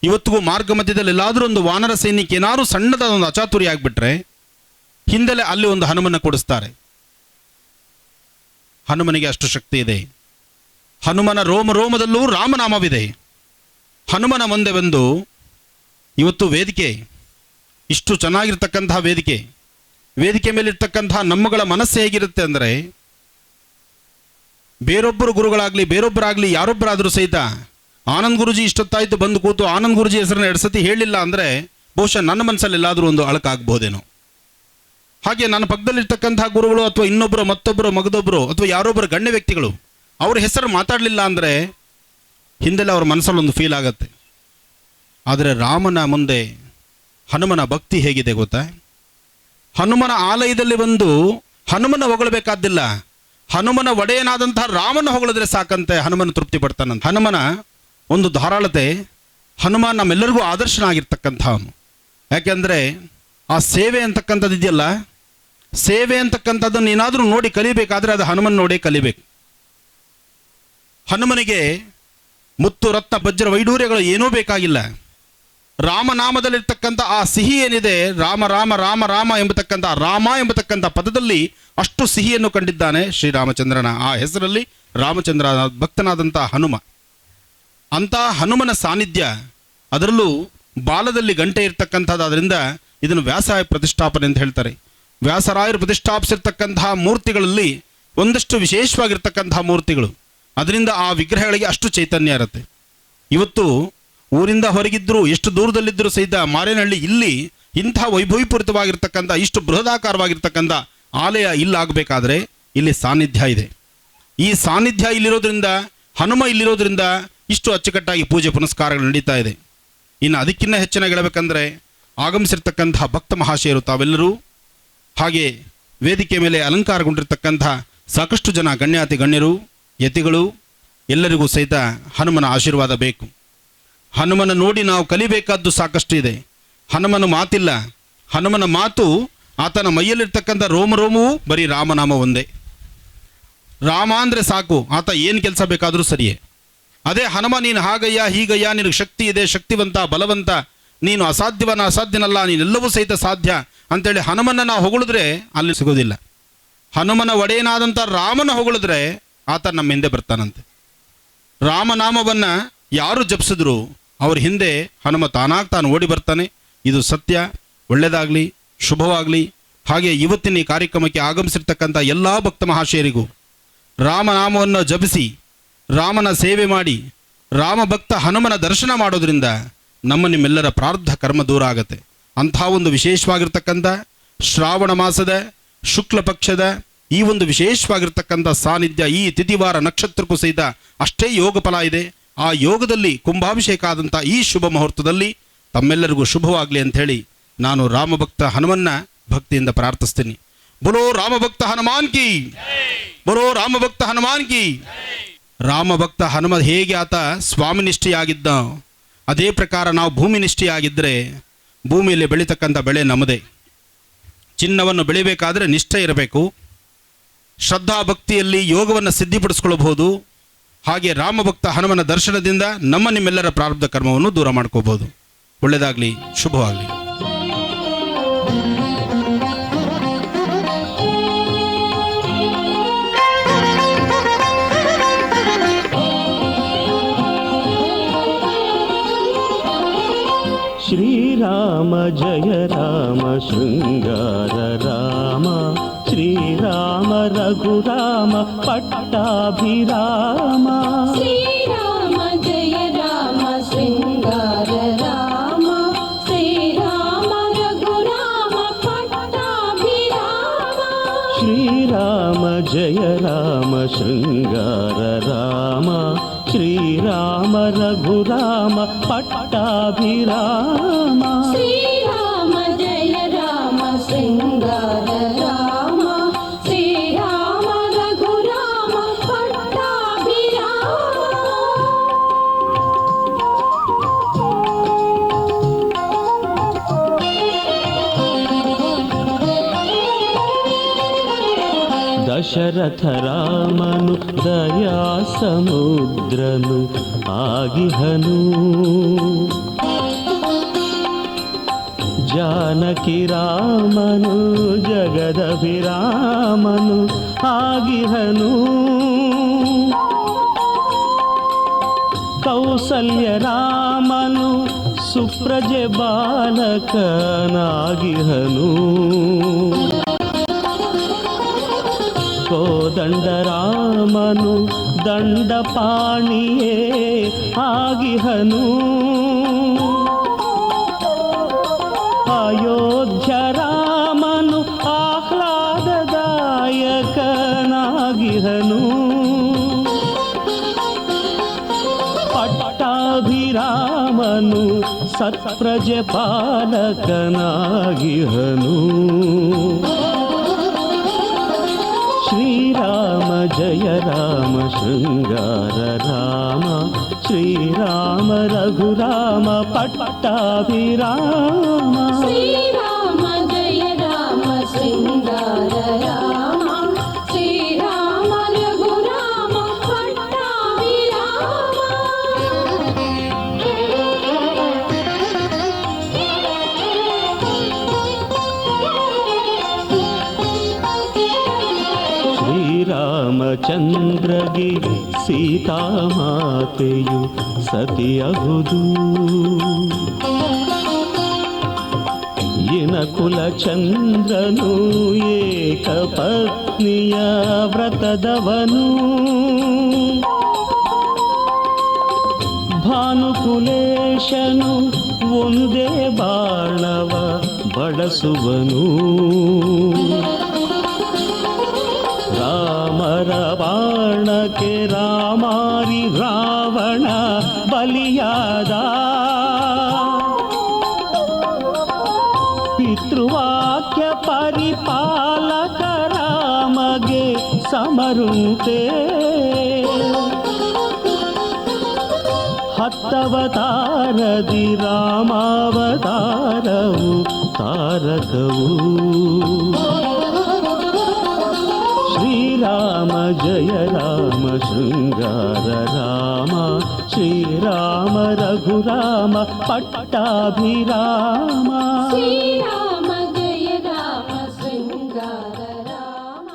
ಇವತ್ತಿಗೂ ಮಾರ್ಗ ಮಧ್ಯದಲ್ಲಿ ಎಲ್ಲಾದರೂ ಒಂದು ವಾನರ ಸೈನಿಕ ಏನಾದರೂ ಸಣ್ಣದಾದ ಒಂದು ಅಚಾತುರ್ಯ ಆಗಿಬಿಟ್ರೆ ಹಿಂದೆಲೆ ಅಲ್ಲಿ ಒಂದು ಹನುಮನ ಕೊಡಿಸ್ತಾರೆ. ಹನುಮನಿಗೆ ಅಷ್ಟು ಶಕ್ತಿ ಇದೆ. ಹನುಮನ ರೋಮ ರೋಮದಲ್ಲೂ ರಾಮನಾಮವಿದೆ. ಹನುಮನ ಮುಂದೆ ಬಂದು ಇವತ್ತು ವೇದಿಕೆ, ಇಷ್ಟು ಚೆನ್ನಾಗಿರ್ತಕ್ಕಂತಹ ವೇದಿಕೆ ಮೇಲಿರ್ತಕ್ಕಂತಹ ನಮ್ಮಗಳ ಮನಸ್ಸು ಹೇಗಿರುತ್ತೆ ಅಂದರೆ, ಬೇರೊಬ್ಬರು ಗುರುಗಳಾಗಲಿ ಬೇರೊಬ್ಬರಾಗಲಿ ಯಾರೊಬ್ಬರಾದರೂ ಸಹಿತ ಆನಂದ್ ಗುರುಜಿ ಇಷ್ಟೊತ್ತಾಯಿತು ಬಂದು ಕೂತು ಆನಂದ್ ಗುರುಜಿ ಹೆಸರನ್ನ 2 ಸತಿ ಹೇಳಿಲ್ಲ ಅಂದರೆ ಬಹುಶಃ ನನ್ನ ಮನಸ್ಸಲ್ಲಿ ಎಲ್ಲಾದರೂ ಒಂದು ಅಳಕಾಗ್ಬೋದೇನೋ. ಹಾಗೆ ನನ್ನ ಪಕ್ಕದಲ್ಲಿರ್ತಕ್ಕಂತಹ ಗುರುಗಳು ಅಥವಾ ಇನ್ನೊಬ್ಬರು ಮತ್ತೊಬ್ಬರು ಮಗದೊಬ್ಬರು ಅಥವಾ ಯಾರೊಬ್ಬರು ಗಣ್ಯ ವ್ಯಕ್ತಿಗಳು ಅವ್ರ ಹೆಸರು ಮಾತಾಡಲಿಲ್ಲ ಅಂದರೆ ಹಿಂದೆಲ್ಲ ಅವ್ರ ಮನಸ್ಸಲ್ಲಿ ಒಂದು ಫೀಲ್ ಆಗುತ್ತೆ. ಆದರೆ ರಾಮನ ಮುಂದೆ ಹನುಮನ ಭಕ್ತಿ ಹೇಗಿದೆ ಗೊತ್ತಾ? ಹನುಮನ ಆಲಯದಲ್ಲಿ ಬಂದು ಹನುಮನ ಹೊಗಳಬೇಕಾದ್ದಿಲ್ಲ, ಹನುಮನ ಒಡೆಯನಾದಂತಹ ರಾಮನ ಹೊಗಳಿದ್ರೆ ಸಾಕಂತೆ ಹನುಮನ ತೃಪ್ತಿ ಪಡ್ತಾನಂತ. ಹನುಮನ ಒಂದು ಧಾರಾಳತೆ, ಹನುಮ ನಮ್ಮೆಲ್ಲರಿಗೂ ಆದರ್ಶನಾಗಿರ್ತಕ್ಕಂಥವನು. ಯಾಕೆಂದರೆ ಆ ಸೇವೆ ಅಂತಕ್ಕಂಥದ್ದು ಇದೆಯಲ್ಲ, ಸೇವೆ ಅಂತಕ್ಕಂಥದ್ದನ್ನು ಏನಾದರೂ ನೋಡಿ ಕಲಿಬೇಕಾದ್ರೆ ಅದು ಹನುಮನ್ ನೋಡೇ ಕಲಿಬೇಕು. ಹನುಮನಿಗೆ ಮುತ್ತು ರತ್ನ ವಜ್ರ ವೈಡೂರ್ಯಗಳು ಏನೂ ಬೇಕಾಗಿಲ್ಲ. ರಾಮನಾಮದಲ್ಲಿರ್ತಕ್ಕಂಥ ಆ ಸಿಹಿ ಏನಿದೆ, ರಾಮ ರಾಮ ರಾಮ ರಾಮ ಎಂಬತಕ್ಕಂಥ ರಾಮ ಎಂಬತಕ್ಕಂಥ ಪದದಲ್ಲಿ ಅಷ್ಟು ಸಿಹಿಯನ್ನು ಕಂಡಿದ್ದಾನೆ ಶ್ರೀರಾಮಚಂದ್ರನ ಆ ಹೆಸರಲ್ಲಿ. ರಾಮಚಂದ್ರ ಭಕ್ತನಾದಂಥ ಹನುಮ, ಅಂಥ ಹನುಮನ ಸಾನ್ನಿಧ್ಯ, ಅದರಲ್ಲೂ ಬಾಲದಲ್ಲಿ ಗಂಟೆ ಇರ್ತಕ್ಕಂಥದ್ದಾದ್ರಿಂದ ಇದನ್ನು ವ್ಯಾಸರಾಯ ಪ್ರತಿಷ್ಠಾಪನೆ ಅಂತ ಹೇಳ್ತಾರೆ. ವ್ಯಾಸರಾಯರು ಪ್ರತಿಷ್ಠಾಪಿಸಿರ್ತಕ್ಕಂತಹ ಮೂರ್ತಿಗಳಲ್ಲಿ ಒಂದಷ್ಟು ವಿಶೇಷವಾಗಿರ್ತಕ್ಕಂತಹ ಮೂರ್ತಿಗಳು, ಅದರಿಂದ ಆ ವಿಗ್ರಹಗಳಿಗೆ ಅಷ್ಟು ಚೈತನ್ಯ ಇರುತ್ತೆ. ಇವತ್ತು ಊರಿಂದ ಹೊರಗಿದ್ದರೂ ಎಷ್ಟು ದೂರದಲ್ಲಿದ್ದರೂ ಸಹಿತ ಮಾರೇನಹಳ್ಳಿ ಇಲ್ಲಿ ಇಂಥ ವೈಭವೀಪೂರಿತವಾಗಿರ್ತಕ್ಕಂಥ ಇಷ್ಟು ಬೃಹದಾಕಾರವಾಗಿರ್ತಕ್ಕಂಥ ಆಲಯ ಇಲ್ಲಾಗಬೇಕಾದ್ರೆ ಇಲ್ಲಿ ಸಾನ್ನಿಧ್ಯ ಇದೆ. ಈ ಸಾನ್ನಿಧ್ಯ ಇಲ್ಲಿರೋದ್ರಿಂದ, ಹನುಮ ಇಲ್ಲಿರೋದ್ರಿಂದ ಇಷ್ಟು ಅಚ್ಚುಕಟ್ಟಾಗಿ ಪೂಜೆ ಪುನಸ್ಕಾರಗಳು ನಡೀತಾ ಇದೆ. ಇನ್ನು ಅದಕ್ಕಿಂತ ಹೆಚ್ಚಿನ ಹೇಳಬೇಕಂದ್ರೆ ಆಗಮಿಸಿರ್ತಕ್ಕಂತಹ ಭಕ್ತ ಮಹಾಶಯರು ತಾವೆಲ್ಲರೂ, ಹಾಗೆ ವೇದಿಕೆ ಮೇಲೆ ಅಲಂಕಾರಗೊಂಡಿರ್ತಕ್ಕಂಥ ಸಾಕಷ್ಟು ಜನ ಗಣ್ಯಾತಿ ಗಣ್ಯರು ಯತಿಗಳು ಎಲ್ಲರಿಗೂ ಸಹಿತ ಹನುಮನ ಆಶೀರ್ವಾದ ಬೇಕು. ಹನುಮನ ನೋಡಿ ನಾವು ಕಲಿಬೇಕಾದ್ದು ಸಾಕಷ್ಟು ಇದೆ. ಹನುಮನ ಮಾತಿಲ್ಲ, ಹನುಮನ ಮಾತು ಆತನ ಮೈಯಲ್ಲಿರ್ತಕ್ಕಂಥ ರೋಮವೂ ಬರೀ ರಾಮನಾಮ ಒಂದೇ. ರಾಮ ಅಂದರೆ ಸಾಕು, ಆತ ಏನು ಕೆಲಸ ಬೇಕಾದರೂ ಸರಿಯೇ. ಅದೇ ಹನುಮ ನೀನು ಹಾಗಯ್ಯ ಹೀಗಯ್ಯ, ನಿನಗೆ ಶಕ್ತಿ ಇದೆ, ಶಕ್ತಿವಂತ ಬಲವಂತ, ನೀನು ಅಸಾಧ್ಯನಲ್ಲ, ನೀನೆಲ್ಲವೂ ಸಹಿತ ಸಾಧ್ಯ ಅಂತೇಳಿ ಹನುಮನ ನಾವು ಹೊಗಳಿದ್ರೆ ಅಲ್ಲಿ ಸಿಗೋದಿಲ್ಲ. ಹನುಮನ ಒಡೆಯನಾದಂಥ ರಾಮನ ಹೊಗಳಿದ್ರೆ ಆತ ನಮ್ಮ ಹಿಂದೆ ಬರ್ತಾನಂತೆ. ರಾಮನಾಮವನ್ನು ಯಾರು ಜಪಿಸಿದ್ರು ಅವ್ರ ಹಿಂದೆ ಹನುಮ ತಾನಾಗಿ ಓಡಿ ಬರ್ತಾನೆ. ಇದು ಸತ್ಯ. ಒಳ್ಳೆಯದಾಗಲಿ, ಶುಭವಾಗಲಿ. ಹಾಗೆ ಇವತ್ತಿನ ಈ ಕಾರ್ಯಕ್ರಮಕ್ಕೆ ಆಗಮಿಸಿರ್ತಕ್ಕಂಥ ಎಲ್ಲ ಭಕ್ತ ಮಹಾಶಯರಿಗೂ ರಾಮನಾಮವನ್ನು ಜಪಿಸಿ ರಾಮನ ಸೇವೆ ಮಾಡಿ ರಾಮಭಕ್ತ ಹನುಮನ ದರ್ಶನ ಮಾಡೋದ್ರಿಂದ ನಿಮ್ಮೆಲ್ಲರ ಪ್ರಾರಬ್ಧ ಕರ್ಮ ದೂರ ಆಗುತ್ತೆ. ಅಂಥ ಒಂದು ವಿಶೇಷವಾಗಿರ್ತಕ್ಕಂಥ ಶ್ರಾವಣ ಮಾಸದ ಶುಕ್ಲ ಪಕ್ಷದ ಈ ಒಂದು ವಿಶೇಷವಾಗಿರ್ತಕ್ಕಂಥ ಸಾನ್ನಿಧ್ಯ, ಈ ತಿಥಿವಾರ ನಕ್ಷತ್ರಕ್ಕೂ ಸಹಿತ ಅಷ್ಟೇ ಯೋಗ ಫಲ ಇದೆ. ಆ ಯೋಗದಲ್ಲಿ ಕುಂಭಾಭಿಷೇಕ ಆದಂಥ ಈ ಶುಭ ಮುಹೂರ್ತದಲ್ಲಿ ತಮ್ಮೆಲ್ಲರಿಗೂ ಶುಭವಾಗಲಿ ಅಂಥೇಳಿ ನಾನು ರಾಮಭಕ್ತ ಹನುಮನ್ನ ಭಕ್ತಿಯಿಂದ ಪ್ರಾರ್ಥಿಸ್ತೀನಿ. ಬೋಲೋ ರಾಮಭಕ್ತ ಹನುಮಾನ್ ಕಿ, ಬೋಲೋ ರಾಮಭಕ್ತ ಹನುಮಾನ್ ಕಿ. ರಾಮಭಕ್ತ ಹನುಮ ಹೇಗೆ ಆತ ಸ್ವಾಮಿ ನಿಷ್ಠೆಯಾಗಿದ್ದ, ಅದೇ ಪ್ರಕಾರ ನಾವು ಭೂಮಿ ನಿಷ್ಠೆಯಾಗಿದ್ದರೆ ಭೂಮಿಯಲ್ಲಿ ಬೆಳೀತಕ್ಕಂಥ ಬೆಳೆ ನಮ್ಮದೇ. ಚಿನ್ನವನ್ನು ಬೆಳಿಬೇಕಾದ್ರೆ ನಿಷ್ಠೆ ಇರಬೇಕು. ಶ್ರದ್ಧಾ ಭಕ್ತಿಯಲ್ಲಿ ಯೋಗವನ್ನು ಸಿದ್ಧಿಪಡಿಸ್ಕೊಳ್ಬಹುದು. ಹಾಗೆ ರಾಮಭಕ್ತ ಹನುಮನ ದರ್ಶನದಿಂದ ನಿಮ್ಮೆಲ್ಲರ ಪ್ರಾರಬ್ಧ ಕರ್ಮವನ್ನು ದೂರ ಮಾಡ್ಕೋಬಹುದು. ಒಳ್ಳೆಯದಾಗಲಿ, ಶುಭವಾಗಲಿ. ಶ್ರೀರಾಮ ಜಯ ರಾಮ ಶೃಂಗಾರ ರಾಮ, ಶ್ರೀರಾಮ ರಘುರಾಮ ಪಟ್ಟಾಭಿರಾಮ. ಶ್ರೀರಾಮ ಜಯ ರಾಮ ಶೃಂಗಾರ ರಾಮ, ಶ್ರೀರಾಮ ರಘುರಾಮ ಪಟ್ಟಾಭಿರಾಮ. ಶ್ರೀರಾಮ ಜಯ ರಾಮ ಶೃಂಗಾರ ರಾಮ, ಶ್ರೀರಾಮ ರಘುರಾಮ ಪಟ್ಟಾಭಿರಾಮ. ಶ್ರೀರಾಮ ಜಯ ರಾಮ ಶೃಂಗಾರ ರಾಮ, ಶ್ರೀರಾಮ ರಘುರಾಮ ಪಟ್ಟಾಭಿರಾಮ. ದಶರಥ ರಾಮನು ದಯಾ ಸಮುದ್ರನು ಆಗಿಹನು. ಜಾನಕಿ ರಾಮನು ಜಗದಭಿರಾಮನು ಆಗಿಹನು. ಕೌಸಲ್ಯ ರಾಮನು ಸುಪ್ರಜೆ ಬಾಲಕನಾಗಿಹನು. ಕೋದಂಡ ರಾಮನು ದಂಡಪಾಣಿಯೇ ಆಗಿಹನು. ಅಯೋಧ್ಯ ರಾಮನು ಆಹ್ಲಾದದಾಯಕನಾಗಿಹನು. ಪಟ್ಟಾಭಿರಾಮನು ಸತ್ಪ್ರಜೆ ಪಾಲಕನಾಗಿಹನು. ಶ್ರೀರಾಮ ಜಯ ರಾಮ ಶೃಂಗಾರ ರಾಮ, ಶ್ರೀರಾಮ ರಘುರಾಮ ಪಟ್ಟಾಭಿರಾಮ. ಶ್ರೀರಾಮ ಜಯ ರಾಮ ಶೃಂಗಾರ ರಾಮ, ಶ್ರೀರಾಮ ರಘುರಾಮ ಪಟ್ಟಾಭಿರಾಮ. ಶ್ರೀರಾಮಚಂದ್ರಗೆ ಸೀತಾಮಾತೆಯು ಸತಿಯಹುದು. ಇನಕುಲ ಚಂದ್ರನು ಏಕಪತ್ನಿಯ ವ್ರತದವನು. ಭಾನುಕುಲೇಶನು ಒಂದೇ ಬಾಣವ ಬಳಸುವನು. ರಾಮರ ಬಾಣಕ್ಕೆ ರಾಮಾರಿ ರಾವಣ ಬಲಿಯಾದ. ಪಿತೃವಾಕ್ಯ ಪರಿಪಾಲಕ ರಾಮಗೆ ಸಮರುಂತೆ. ಹತ್ತವತಾರದಿ ರಾಮಾವತಾರವು ತಾರಕವು. ಶ್ರೀರಾಮ ಜಯ ರಾಮ ಶೃಂಗಾರ ರಾಮ, ಶ್ರೀರಾಮ ರಘುರಾಮ ಪಟ್ಟಾಭಿರಾಮ. ಶ್ರೀರಾಮ ಜಯ ರಾಮ ಶೃಂಗಾರ ರಾಮ.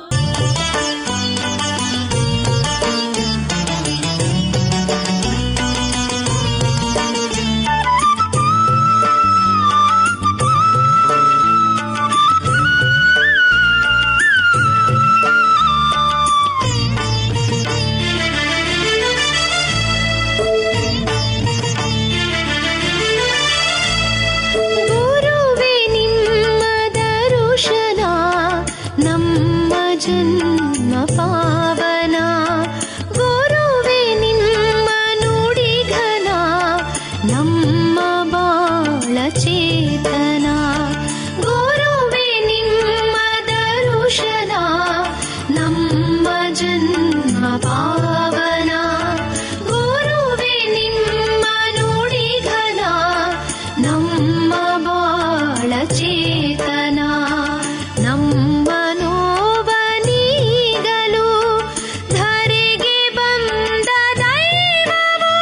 ಗುರುವೇ ನಿಮ್ಮ ದರುಶನ ನಮ್ಮ ಜನ್ಮ ಪಾವನ. ಗುರುವೇ ನಿಮ್ಮ ನುಡಿಘನ ನಮ್ಮ ಬಾಳ ಚೇತನ. ಗುರುವೇ ನಿಮ್ಮ ದರುಶನ ನಮ್ಮ ಜನ್ಮ ಪಾವನ. ಗುರುವೇ ನಿಮ್ಮ ನುಡಿಘನ ನಮ್ಮ ಬಾಳ ಚೇತನ. ನಮ್ಮ ನೋವ ನೀಗಲು ಧರೆಗೆ ಬಂದ ದೈವವು.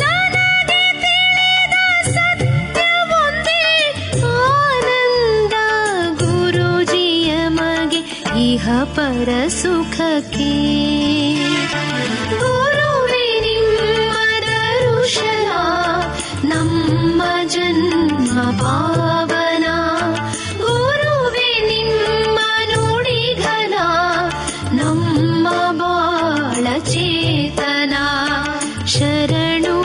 ನನಗೆ ತಿಳಿದ ಸತ್ಯ ಒಂದೇ ಆನಂದ. ಗುರುಜಿಯ ಮಗೆ ಇಹ ಪರ ಸುಖಕ್ಕೆ. ಗುರುವೇ ನಿಮ್ಮ ದರುಶನ ನಮ್ಮ ಜನ್ಮ ಪಾವನ. ಗುರುವೇ ನಿಮ್ಮ ನುಡಿಘನ ನಮ್ಮ ಬಾಳ ಚೇತನ. ಶರಣು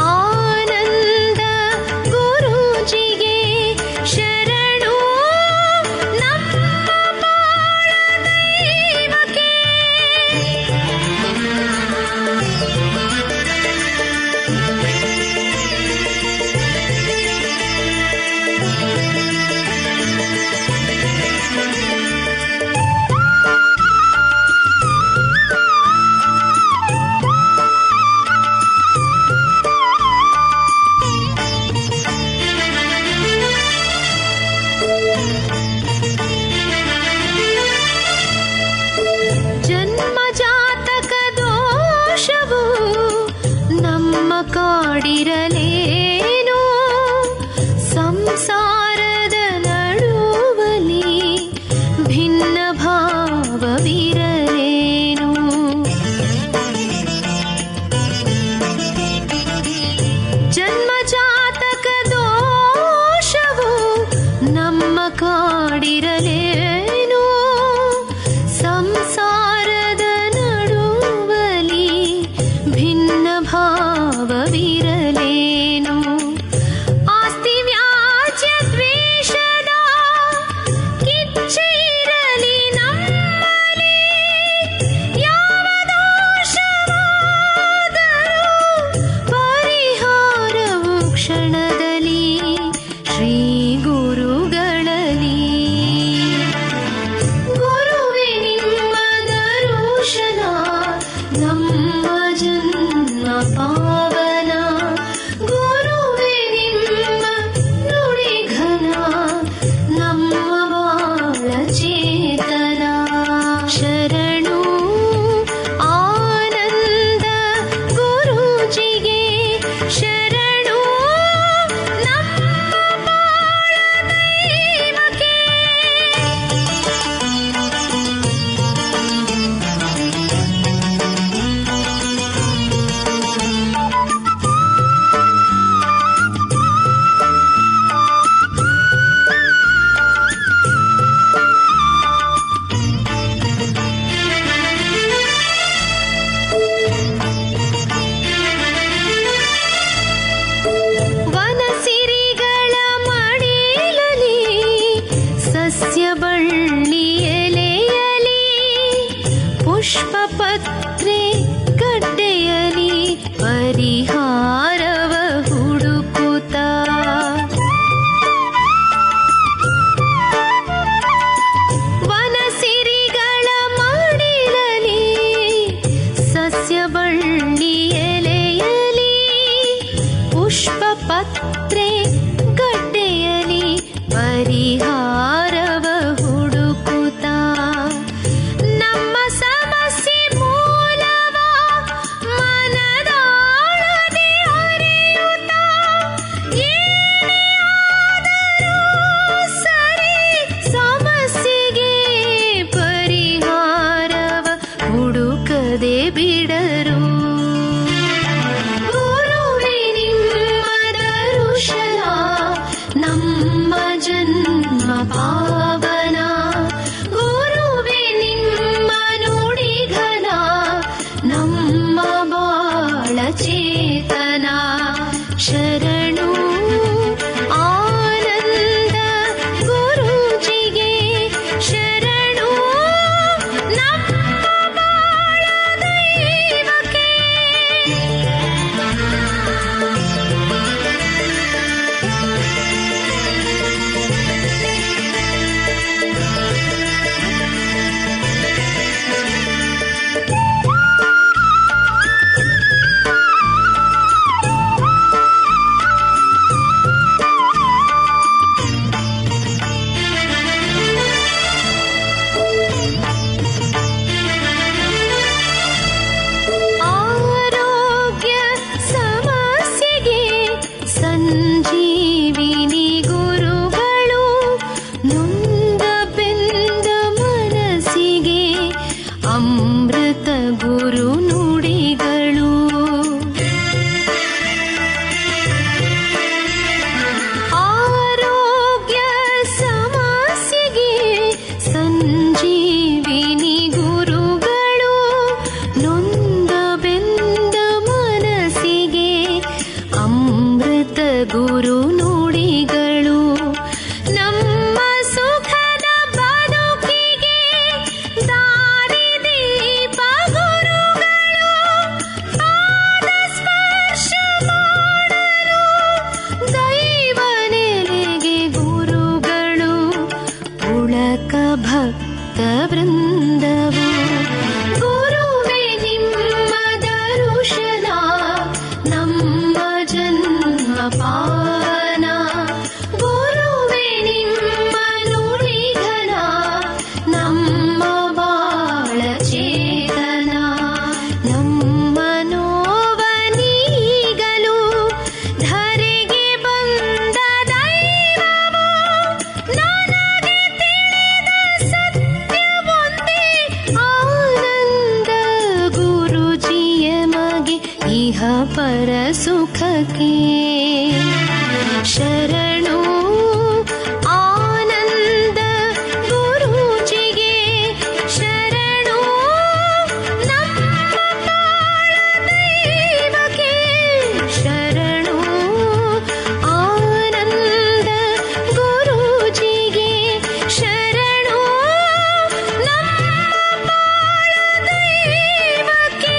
ಆನಂದ ಗುರುಜಿಗೆ ಶರಣು ನಮ್ಮ ಬಾಳ ದೈವಕ್ಕೆ. ನಮ್ಮ ಕಾಡಿರಲೇನು ಸಂಸಾರದ ನಡುವಲಿ ಭಿನ್ನ ಭಾವವಿರಲೇನು ಜನ್ಮ ಜಾತಕ ದೋಷವು ನಮ್ಮ ಕಾಡಿರಲೇನು ಸಂಸಾರದ ನಡುವಲಿ ಭಿನ್ನ ಭಾವವಿರಲೇನು ಆಸ್ತಿ ವ್ಯಾಜ್ಯ ದ್ವೇಷದ ಕಿಚ್ಚೈರಲಿ ನಮ್ಮಲ್ಲಿ ಯಾವ ದೋಷವಾದರೂ ಪರಿಹಾರವು ಕ್ಷಣದಲ್ಲಿ ಶ್ರೀ ಗುರುಗಳಲ್ಲಿ ಗುರುವೇ ನಿಮ್ಮ ದರ್ಶನ ನಮ್ಮ ಜನ್ಮ ಪಾವನ ಗುರುವೇ ನಿಮ್ಮ ನುಡಿಘನ ನಮ್ಮ ಬಾಳ ಚೇತನ ಶರಣು ಆನಂದ ಗುರೂಜಿಗೆ ಶರಣು ನಮ್ಮ ಬಾಳ ದೈವಕ್ಕೆ ವನಸಿರಿಗಳ ಮಡಿಲಲಿ ಸಸ್ಯ ಬಳ್ಳಿ ಎಲೆಯಲಿ ಪುಷ್ಪ ಪತ್ರೆ ಗಡ್ಡೆಯಲಿ ಪರಿಹಾರವ ಹುಡುಕುತ್ತ ವನಸಿರಿಗಳ ಮಡಿಲಲಿ ಸಸ್ಯ ಬಳ್ಳಿ ಎಲೆಯಲಿ ಪುಷ್ಪ ಪತ್ರೆ ಗಡ್ಡೆಯಲಿ ಪರಿಹಾರವ ಹುಡುಕುತ್ತ ನಮ್ಮ ಸಮಸ್ಯೆ ಮೂಲವ ಮನದಾಳದೆ ಅರಿಯುತ್ತ ಏನೇ ಆದರೂ ಸರಿ ಸಮಸ್ಯೆಗೆ ಪರಿಹಾರವ ಹುಡುಕದೆ ಬಿಡರು ಗುರುವೇ ನಿಮ್ಮ ದರ್ಶನ ನಮ್ಮ ಜನ್ಮ ಪಾವನ ಗುರುವೇ ನಿಮ್ಮ ನುಡಿಘನ ನಮ್ಮ ಬಾಳ ಚೇತನ ಶರಣು ಆನಂದ ಗುರೂಜಿಗೆ ಶರಣು ನಮ್ಮ ಬಾಳ ದೈವಕ್ಕೆ ಆರೋಗ್ಯ ಸಮಸ್ಯೆಗೆ ಸಂಜೀವಿನಿ ಗುರುಗಳು ನೊಂದ ಬೆಂದ ಮನಸ್ಸಿಗೆ ಅಮೃತ ಗುರು ನುಡಿಗಳು ಆರೋಗ್ಯ ಸಮಸ್ಯೆಗೆ ಸಂಜೀವಿನಿ ಗುರುಗಳು ನೊಂದ ಬೆಂದ ಮನಸ್ಸಿಗೆ ಅಮೃತ ಗುರು ನುಡಿಗಳು ನಮ್ಮ ಸುಖದ ಬದುಕಿಗೆ ದಾರಿದೀಪ ಗುರುಗಳು ಪಾದ ಸ್ಪರ್ಶ ಮಾಡಲು ದೈವ ನೆಲೆಗೆ ಗುರುಗಳು ಪುಳಕ ಭಕ್ತ ವೃಂದವು ಗುರುವೇ ನಿಮ್ಮ ದರ್ಶನ ನಮ್ಮ ಜನ್ಮ ಪಾವನ पर सुखके ಶರಣು ಆನಂದ ಗುರೂಜಿಗೆ ಶರಣು ನಮ್ಮ ದೈವಕ್ಕೆ ಶರಣು ಆನಂದ ಗುರೂಜಿಗೆ ಶರಣು ನಮ್ಮ ದೈವಕ್ಕೆ.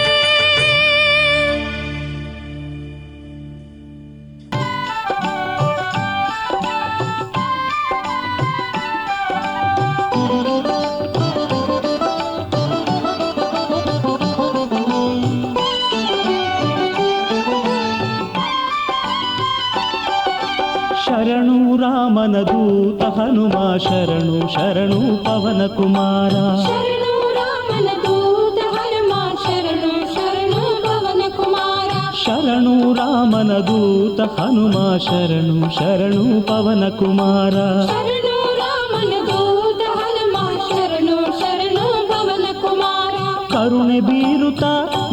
ಶರಣು ರಾಮನ ದೂತ ಹನುಮ ಶರಣು ಶರಣು ಪವನ ಕುಮಾರ ಶರಣು ರಾಮನ ದೂತ ಹನುಮ ಶರಣು ಶರಣು ಪವನ ಕುಮಾರ ಶರಣು ರಾಮನ ದೂತ ಹನುಮ ಶರಣು ಶರಣು ಪವನ ಕುಮಾರ ಶರಣು ರಾಮನ ದೂತ ಹನುಮ ಶರಣು ಶರಣು ಪವನ ಕುಮಾರ ಕರುಣೆ ಬೀರುತ್ತ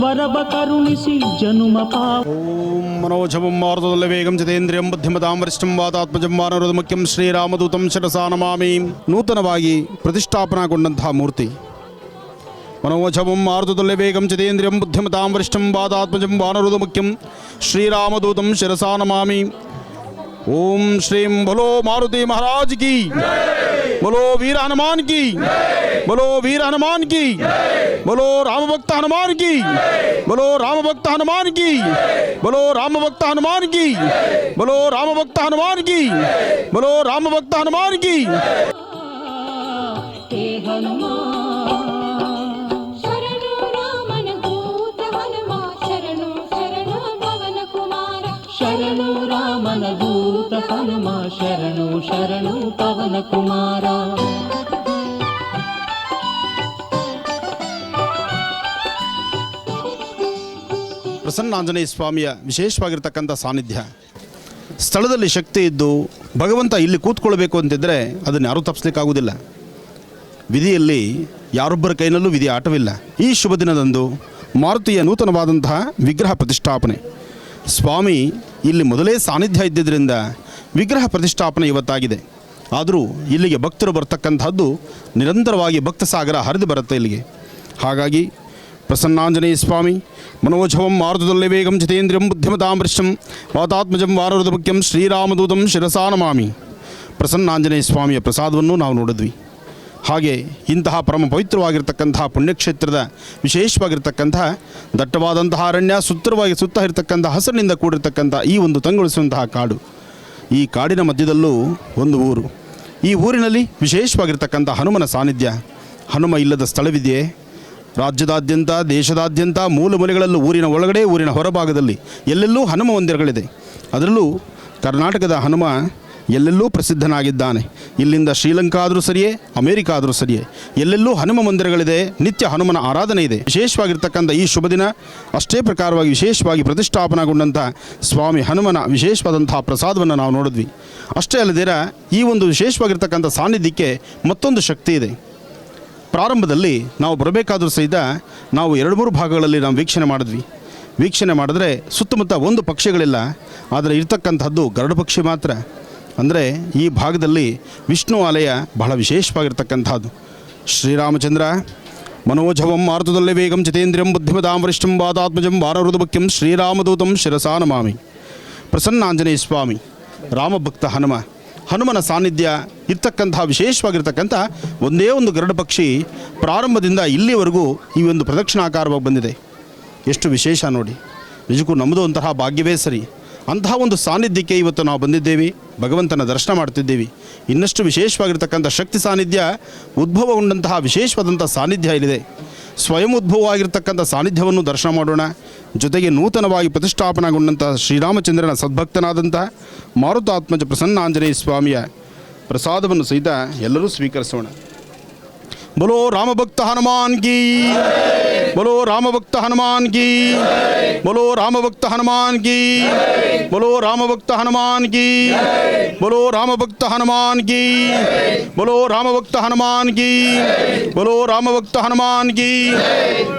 ವರಬ ಕರುಣಿಸಿ ಜನುಮ ಪಾವ ಓಂ ಮನೋಜವಂ ಮಾರುತದಲ್ಲಿ ವೇಗಂ ಜಿತೇಂದ್ರಿಯಂ ಬುದ್ಧಿಮತಾಂ ವರಿಷ್ಠಂ ವಾತಾತ್ಮಜಂ ವಾನರೋಧ ಮುಖ್ಯಂ ಶ್ರೀರಾಮದೂತಂ ಶಿರಸಾ ನಮಾಮಿ. ನೂತನವಾಗಿ ಪ್ರತಿಷ್ಠಾಪನಾಗೊಂಡಂತಹ ಮೂರ್ತಿ ಮನೋಜವಂ ಮಾರುತದಲ್ಲಿ ವೇಗಂ ಜಿತೇಂದ್ರಿಯಂ ಬುದ್ಧಿಮತಾಂ ವರಿಷ್ಠಂ ವಾತಾತ್ಮಜಂ ವಾನರೋಧ ಮುಖ್ಯಂ ಶ್ರೀರಾಮದೂತಂ ಶಿರಸಾ ನಮಾಮಿ. ಓಂ ಶ್ರೀಂ ಭಲೋ ಮಾರುತಿ ಮಹಾರಾಜ್ ಕಿ, बोलो वीर हनुमान की, बोलो वीर हनुमान की, बोलो राम भक्त हनुमान की, बोलो राम भक्त हनुमान की, बोलो राम भक्त हनुमान की, बोलो राम भक्त हनुमान की, बोलो राम भक्त हनुमान की. ಹೇ ಹನುಮ ಶರಣು ರಾಮನ ದೂತ ಹನುಮ ಶರಣು ಶರಣು ಪವನ ಕುಮಾರ ಶರಣು ರಾಮನ ದೂತ ಹನುಮ ಶರಣು ಶರಣು ಪವನ ಕುಮಾರ. ಪ್ರಸನ್ನಾಂಜನೇಯ ಸ್ವಾಮಿಯ ವಿಶೇಷವಾಗಿರ್ತಕ್ಕಂಥ ಸಾನ್ನಿಧ್ಯ, ಸ್ಥಳದಲ್ಲಿ ಶಕ್ತಿ ಇದ್ದು ಭಗವಂತ ಇಲ್ಲಿ ಕೂತ್ಕೊಳ್ಬೇಕು ಅಂತಿದ್ದರೆ ಅದನ್ನು ಯಾರೂ ತಪ್ಪಿಸ್ಲಿಕ್ಕಾಗುವುದಿಲ್ಲ. ವಿಧಿಯಲ್ಲಿ ಯಾರೊಬ್ಬರ ಕೈನಲ್ಲೂ ವಿಧಿ ಆಟವಿಲ್ಲ. ಈ ಶುಭ ದಿನದಂದು ಮಾರುತಿಯ ನೂತನವಾದಂತಹ ವಿಗ್ರಹ ಪ್ರತಿಷ್ಠಾಪನೆ, ಸ್ವಾಮಿ ಇಲ್ಲಿ ಮೊದಲೇ ಸಾನ್ನಿಧ್ಯ ಇದ್ದಿದ್ದರಿಂದ ವಿಗ್ರಹ ಪ್ರತಿಷ್ಠಾಪನೆ ಇವತ್ತಾಗಿದೆ. ಆದರೂ ಇಲ್ಲಿಗೆ ಭಕ್ತರು ಬರ್ತಕ್ಕಂಥದ್ದು ನಿರಂತರವಾಗಿ ಭಕ್ತ ಸಾಗರ ಹರಿದು ಬರುತ್ತೆ ಇಲ್ಲಿಗೆ. ಹಾಗಾಗಿ ಪ್ರಸನ್ನಾಂಜನೇಯ ಸ್ವಾಮಿ ಮನೋಜವಂ ಮಾರುತದಲ್ಲಿ ವೇಗಂ ಜಿತೇಂದ್ರಿಯಂ ಬುದ್ಧಿಮತಾಂ ವರಿಷ್ಠಂ ವಾತಾತ್ಮಜಂ ವಾನರೋಧ ಮುಖ್ಯಂ ಶ್ರೀರಾಮದೂತಂ ಶಿರಸಾ ನಮಾಮಿ. ಪ್ರಸನ್ನಾಂಜನೇಯ ಸ್ವಾಮಿಯ ಪ್ರಸಾದವನ್ನು ನಾವು ನೋಡಿದ್ವಿ. ಹಾಗೆ ಇಂತಹ ಪರಮ ಪವಿತ್ರವಾಗಿರ್ತಕ್ಕಂತಹ ಪುಣ್ಯಕ್ಷೇತ್ರದ ವಿಶೇಷವಾಗಿರ್ತಕ್ಕಂತಹ ದಟ್ಟವಾದಂತಹ ಅರಣ್ಯ, ಸುತ್ತ ಇರತಕ್ಕಂಥ ಹಸಿರಿನಿಂದ ಕೂಡಿರ್ತಕ್ಕಂಥ ಈ ಒಂದು ತಂಗೊಳಿಸುವಂತಹ ಕಾಡು, ಈ ಕಾಡಿನ ಮಧ್ಯದಲ್ಲೂ ಒಂದು ಊರು. ಈ ಊರಿನಲ್ಲಿ ವಿಶೇಷವಾಗಿರ್ತಕ್ಕಂಥ ಹನುಮನ ಸಾನ್ನಿಧ್ಯ. ಹನುಮ ಇಲ್ಲದ ಸ್ಥಳವಿದೆಯೇ? ರಾಜ್ಯದಾದ್ಯಂತ, ದೇಶದಾದ್ಯಂತ, ಮೂಲ ಮೂಲೆಗಳಲ್ಲೂ, ಊರಿನ ಒಳಗಡೆ, ಊರಿನ ಹೊರಭಾಗದಲ್ಲಿ ಎಲ್ಲೆಲ್ಲೂ ಹನುಮ ಮಂದಿರಗಳಿದೆ. ಅದರಲ್ಲೂ ಕರ್ನಾಟಕದ ಹನುಮ ಎಲ್ಲೆಲ್ಲೂ ಪ್ರಸಿದ್ಧನಾಗಿದ್ದಾನೆ. ಇಲ್ಲಿಂದ ಶ್ರೀಲಂಕಾ ಆದರೂ ಸರಿಯೇ, ಅಮೇರಿಕಾ ಆದರೂ ಸರಿಯೇ, ಎಲ್ಲೆಲ್ಲೂ ಹನುಮ ಮಂದಿರಗಳಿದೆ. ನಿತ್ಯ ಹನುಮನ ಆರಾಧನೆ ಇದೆ. ವಿಶೇಷವಾಗಿರ್ತಕ್ಕಂಥ ಈ ಶುಭ ದಿನ ಅಷ್ಟೇ ಪ್ರಕಾರವಾಗಿ ವಿಶೇಷವಾಗಿ ಪ್ರತಿಷ್ಠಾಪನಾಗೊಂಡಂಥ ಸ್ವಾಮಿ ಹನುಮನ ವಿಶೇಷವಾದಂತಹ ಪ್ರಸಾದವನ್ನು ನಾವು ನೋಡಿದ್ವಿ. ಅಷ್ಟೇ ಅಲ್ಲದಿರ ಈ ಒಂದು ವಿಶೇಷವಾಗಿರ್ತಕ್ಕಂಥ ಸಾನ್ನಿಧ್ಯಕ್ಕೆ ಮತ್ತೊಂದು ಶಕ್ತಿ ಇದೆ. ಪ್ರಾರಂಭದಲ್ಲಿ ನಾವು ಬರಬೇಕಾದರೂ ಸಹಿತ ನಾವು 2-3 ಭಾಗಗಳಲ್ಲಿ ನಾವು ವೀಕ್ಷಣೆ ಮಾಡಿದ್ರೆ ಸುತ್ತಮುತ್ತ ಒಂದು ಪಕ್ಷಿಗಳಿಲ್ಲ, ಆದರೆ ಇರ್ತಕ್ಕಂಥದ್ದು ಗರುಡ ಪಕ್ಷಿ ಮಾತ್ರ. ಅಂದರೆ ಈ ಭಾಗದಲ್ಲಿ ವಿಷ್ಣು ಆಲಯ ಬಹಳ ವಿಶೇಷವಾಗಿರ್ತಕ್ಕಂಥದ್ದು. ಶ್ರೀರಾಮಚಂದ್ರ ಮನೋಜವಂ ಮಾರುತದಲ್ಲಿ ವೇಗಂ ಜಿತೇಂದ್ರಿಯಂ ಬುದ್ಧಿಮತಾಂ ವರಿಷ್ಠಂ ವಾತಾತ್ಮಜಂ ವಾನರೋಧ ಮುಖ್ಯಂ ಶ್ರೀರಾಮದೂತಂ ಶಿರಸಾ ನಮಾಮಿ. ಪ್ರಸನ್ನಾಂಜನೇಯ ಸ್ವಾಮಿ ರಾಮಭಕ್ತ ಹನುಮನ ಸಾನ್ನಿಧ್ಯ ಇರ್ತಕ್ಕಂತಹ ವಿಶೇಷವಾಗಿರ್ತಕ್ಕಂಥ ಒಂದೇ ಒಂದು ಗರುಡ ಪಕ್ಷಿ ಪ್ರಾರಂಭದಿಂದ ಇಲ್ಲಿವರೆಗೂ ಈ ಒಂದು ಪ್ರದಕ್ಷಿಣಾಕಾರವಾಗಿ ಬಂದಿದೆ. ಎಷ್ಟು ವಿಶೇಷ ನೋಡಿ. ನಿಜಕ್ಕೂ ನಮ್ಮದು ಅಂತಹ ಭಾಗ್ಯವೇ ಸರಿ. ಅಂತಹ ಒಂದು ಸಾನ್ನಿಧ್ಯಕ್ಕೆ ಇವತ್ತು ನಾವು ಬಂದಿದ್ದೇವೆ, ಭಗವಂತನ ದರ್ಶನ ಮಾಡ್ತಿದ್ದೇವೆ. ಇನ್ನಷ್ಟು ವಿಶೇಷವಾಗಿರ್ತಕ್ಕಂಥ ಶಕ್ತಿ ಸಾನ್ನಿಧ್ಯ ಉದ್ಭವಗೊಂಡಂತಹ ವಿಶೇಷವಾದಂಥ ಸಾನ್ನಿಧ್ಯ ಇಲ್ಲಿದೆ. ಸ್ವಯಂ ಉದ್ಭವವಾಗಿರ್ತಕ್ಕಂಥ ಸಾನ್ನಿಧ್ಯವನ್ನು ದರ್ಶನ ಮಾಡೋಣ. ಜೊತೆಗೆ ನೂತನವಾಗಿ ಪ್ರತಿಷ್ಠಾಪನಾಗೊಂಡಂಥ ಶ್ರೀರಾಮಚಂದ್ರನ ಸದ್ಭಕ್ತನಾದಂಥ ಮಾರುತಾತ್ಮಜ ಪ್ರಸನ್ನಾಂಜನೇಯ ಸ್ವಾಮಿಯ ಪ್ರಸಾದವನ್ನು ಸಹಿತ ಎಲ್ಲರೂ ಸ್ವೀಕರಿಸೋಣ. बोलो राम भक्त हनुमान की, बोलो राम भक्त हनुमान की, बोलो राम भक्त हनुमान की. बोलो राम भक्त हनुमान की, बोलो राम भक्त हनुमान की, बोलो राम भक्त हनुमान की, बोलो राम भक्त हनुमान की,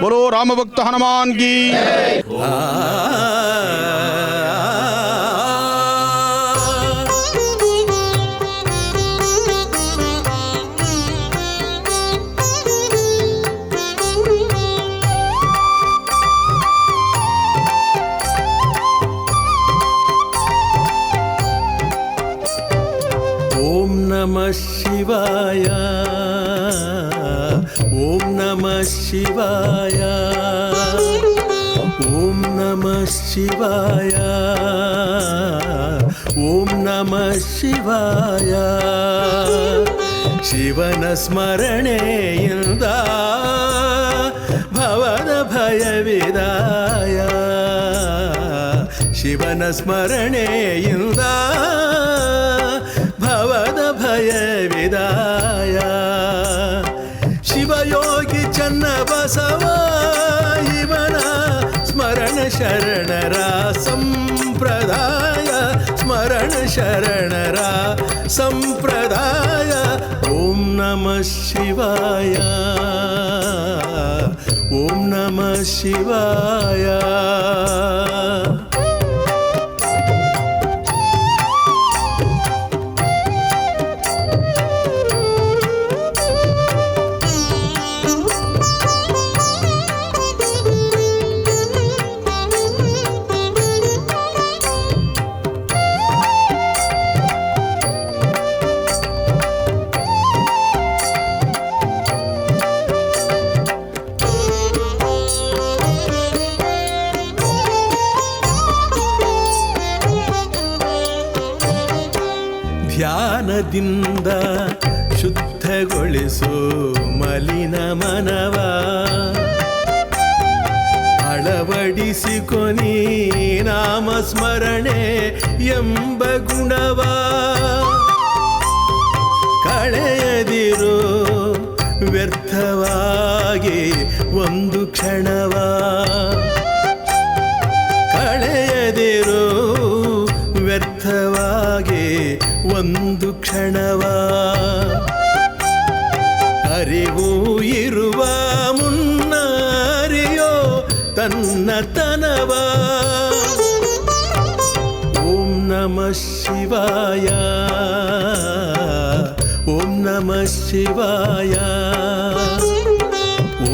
बोलो राम भक्त हनुमान की। ಓಂ ನಮಃ ಶಿವಾಯ, ಓಂ ನಮಃ ಶಿವಾಯ, ಓಂ ನಮಃ ಶಿವಾಯ, ಓಂ ನಮಃ ಶಿವಾಯ. ಶಿವನ ಸ್ಮರಣೆಯಿಂದ ಭವದ ಭಯವಿದಾಯ, ಶಿವನ ಸ್ಮರಣೆಯಿಂದ ಭವದ ಭಯವಿದಾಯ. ಶಿವಯೋಗಿ ಚನ್ನಬಸವ ಇವನ ಸ್ಮರಣ ಶರಣರ ಸಂಪ್ರದಾಯ, ಸ್ಮರಣ ಶರಣರ ಸಂಪ್ರದಾಯ. ಓಂ ನಮಃ ಶಿವಾಯ, ಓಂ ನಮಃ ಶಿವಾಯ. ಧ್ಯಾನದಿಂದ ಶುದ್ಧಗೊಳಿಸು ಮಲಿನ ಮನವ, ಅಳವಡಿಸಿಕೊನಿ ನಾಮ ಸ್ಮರಣೆ ಎಂಬ ಗುಣವ. ಕಳೆಯದಿರು ವ್ಯರ್ಥವಾಗಿ ಒಂದು ಕ್ಷಣವ, ಕಳೆಯದಿರು ವ್ಯರ್ಥವಾಗಿ ಒಂದು ಕ್ಷಣವ. ಅರಿವು ಇರುವ ಮುನ್ನ ಅರಿಯೋ ತನ್ನತನವ. ಓಂ ನಮಃ ಶಿವಾಯ, ಓಂ ನಮಃ ಶಿವಾಯ,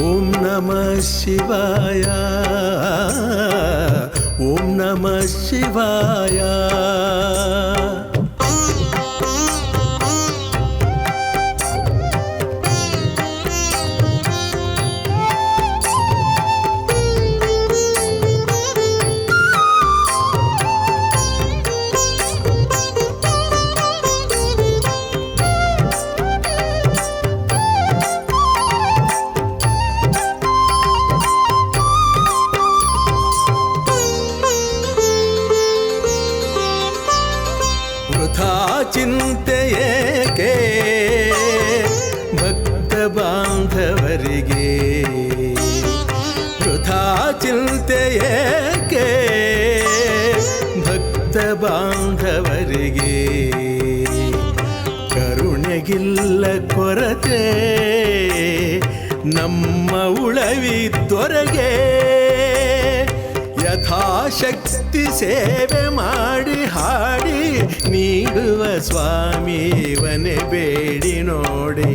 ಓಂ ನಮಃ ಶಿವಾಯ, ಓಂ ನಮಃ ಶಿವಾಯ. ಚಿಂತೆಯೇಕೆ ಭಕ್ತ ಬಾಂಧವರಿಗೆ, ವೃಥಾ ಚಿಂತೆಯೇಕೆ ಭಕ್ತ ಬಾಂಧವರಿಗೆ. ಕರುಣೆಗಿಲ್ಲ ಕೊರತೆ ನಮ್ಮ ಉಳವಿದ್ದೊರಗೆ, ಯಥಾಶಕ್ತಿ ಸೇವೆ ಮಾಡಿ ಹಾಡಿ ನೀಡುವ ಸ್ವಾಮಿವನೆ ಬೇಡಿ ನೋಡಿ.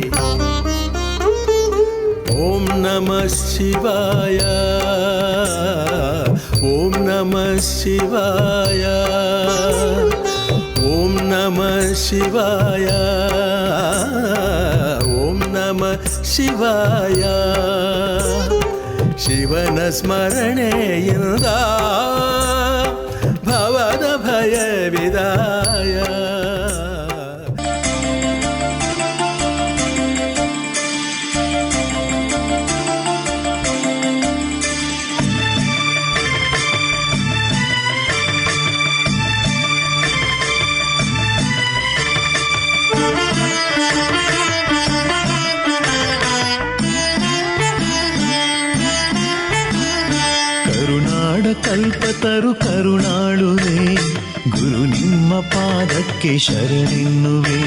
ಓಂ ನಮಃ ಶಿವಾಯ, ಓಂ ನಮಃ ಶಿವಾಯ, ಓಂ ನಮಃ ಶಿವಾಯ, ಓಂ ನಮಃ ಶಿವಾಯ. ಶಿವನ ಸ್ಮರಣೆಯಿಂದ ಭವದ ಭಯವಿದಾಯ. ಕಲ್ಪತರು ಕರುಣಾಳುವೆ ಪಾದಕ್ಕೆ ಶರಣೆನ್ನುವೆ.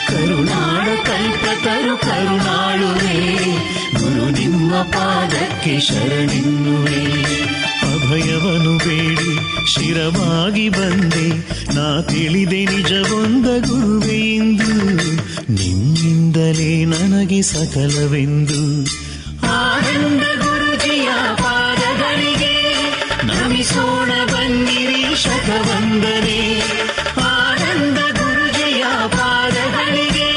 ಕರುಣಾಳ ಕಲ್ಪತರು ಕರುಣಾಳುವೆ, ಗುರು ನಿಮ್ಮ ಪಾದಕ್ಕೆ ಶರಣೆನ್ನುವೆ. ಅಭಯವನು ಬೇಡಿ ಶಿರವಾಗಿ ಬಂದೆ, ನಾ ತಿಳಿದೆ ನಿಜವೊಂದ ಗುರುವೆ ಎಂದು. ನಿಮ್ಮಿಂದಲೇ ನನಗೆ ಸಕಲವೆಂದು. ಆನಂದ ಗುರುಜಿಯ ಪಾದಗಳಿಗೆ ನಮಿಸೋಣ ಬನ್ನಿರಿ ಶತವಂದನೆ. ಆನಂದ ಗುರುಜಿಯ ಪಾದಗಳಿಗೆ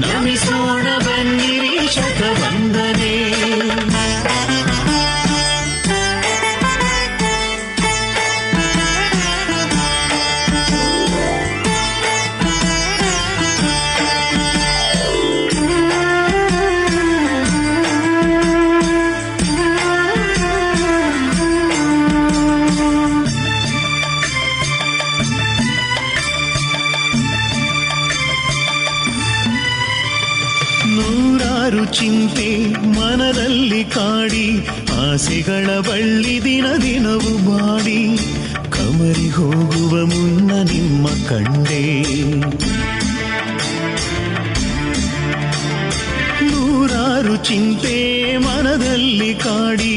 ನಮಿಸೋಣ ಬನ್ನಿರಿ ಶತವಂದನೆ. ನೂರಾರು ಚಿಂತೆ ಮನದಲ್ಲಿ ಕಾಡಿ, ಆಸೆಗಳ ಬಳ್ಳಿ ದಿನ ದಿನವೂ ಬಾಡಿ, ಕಮರಿ ಹೋಗುವ ಮುನ್ನ ನಿಮ್ಮ ಕಂಡೆ. ನೂರಾರು ಚಿಂತೆ ಮನದಲ್ಲಿ ಕಾಡಿ,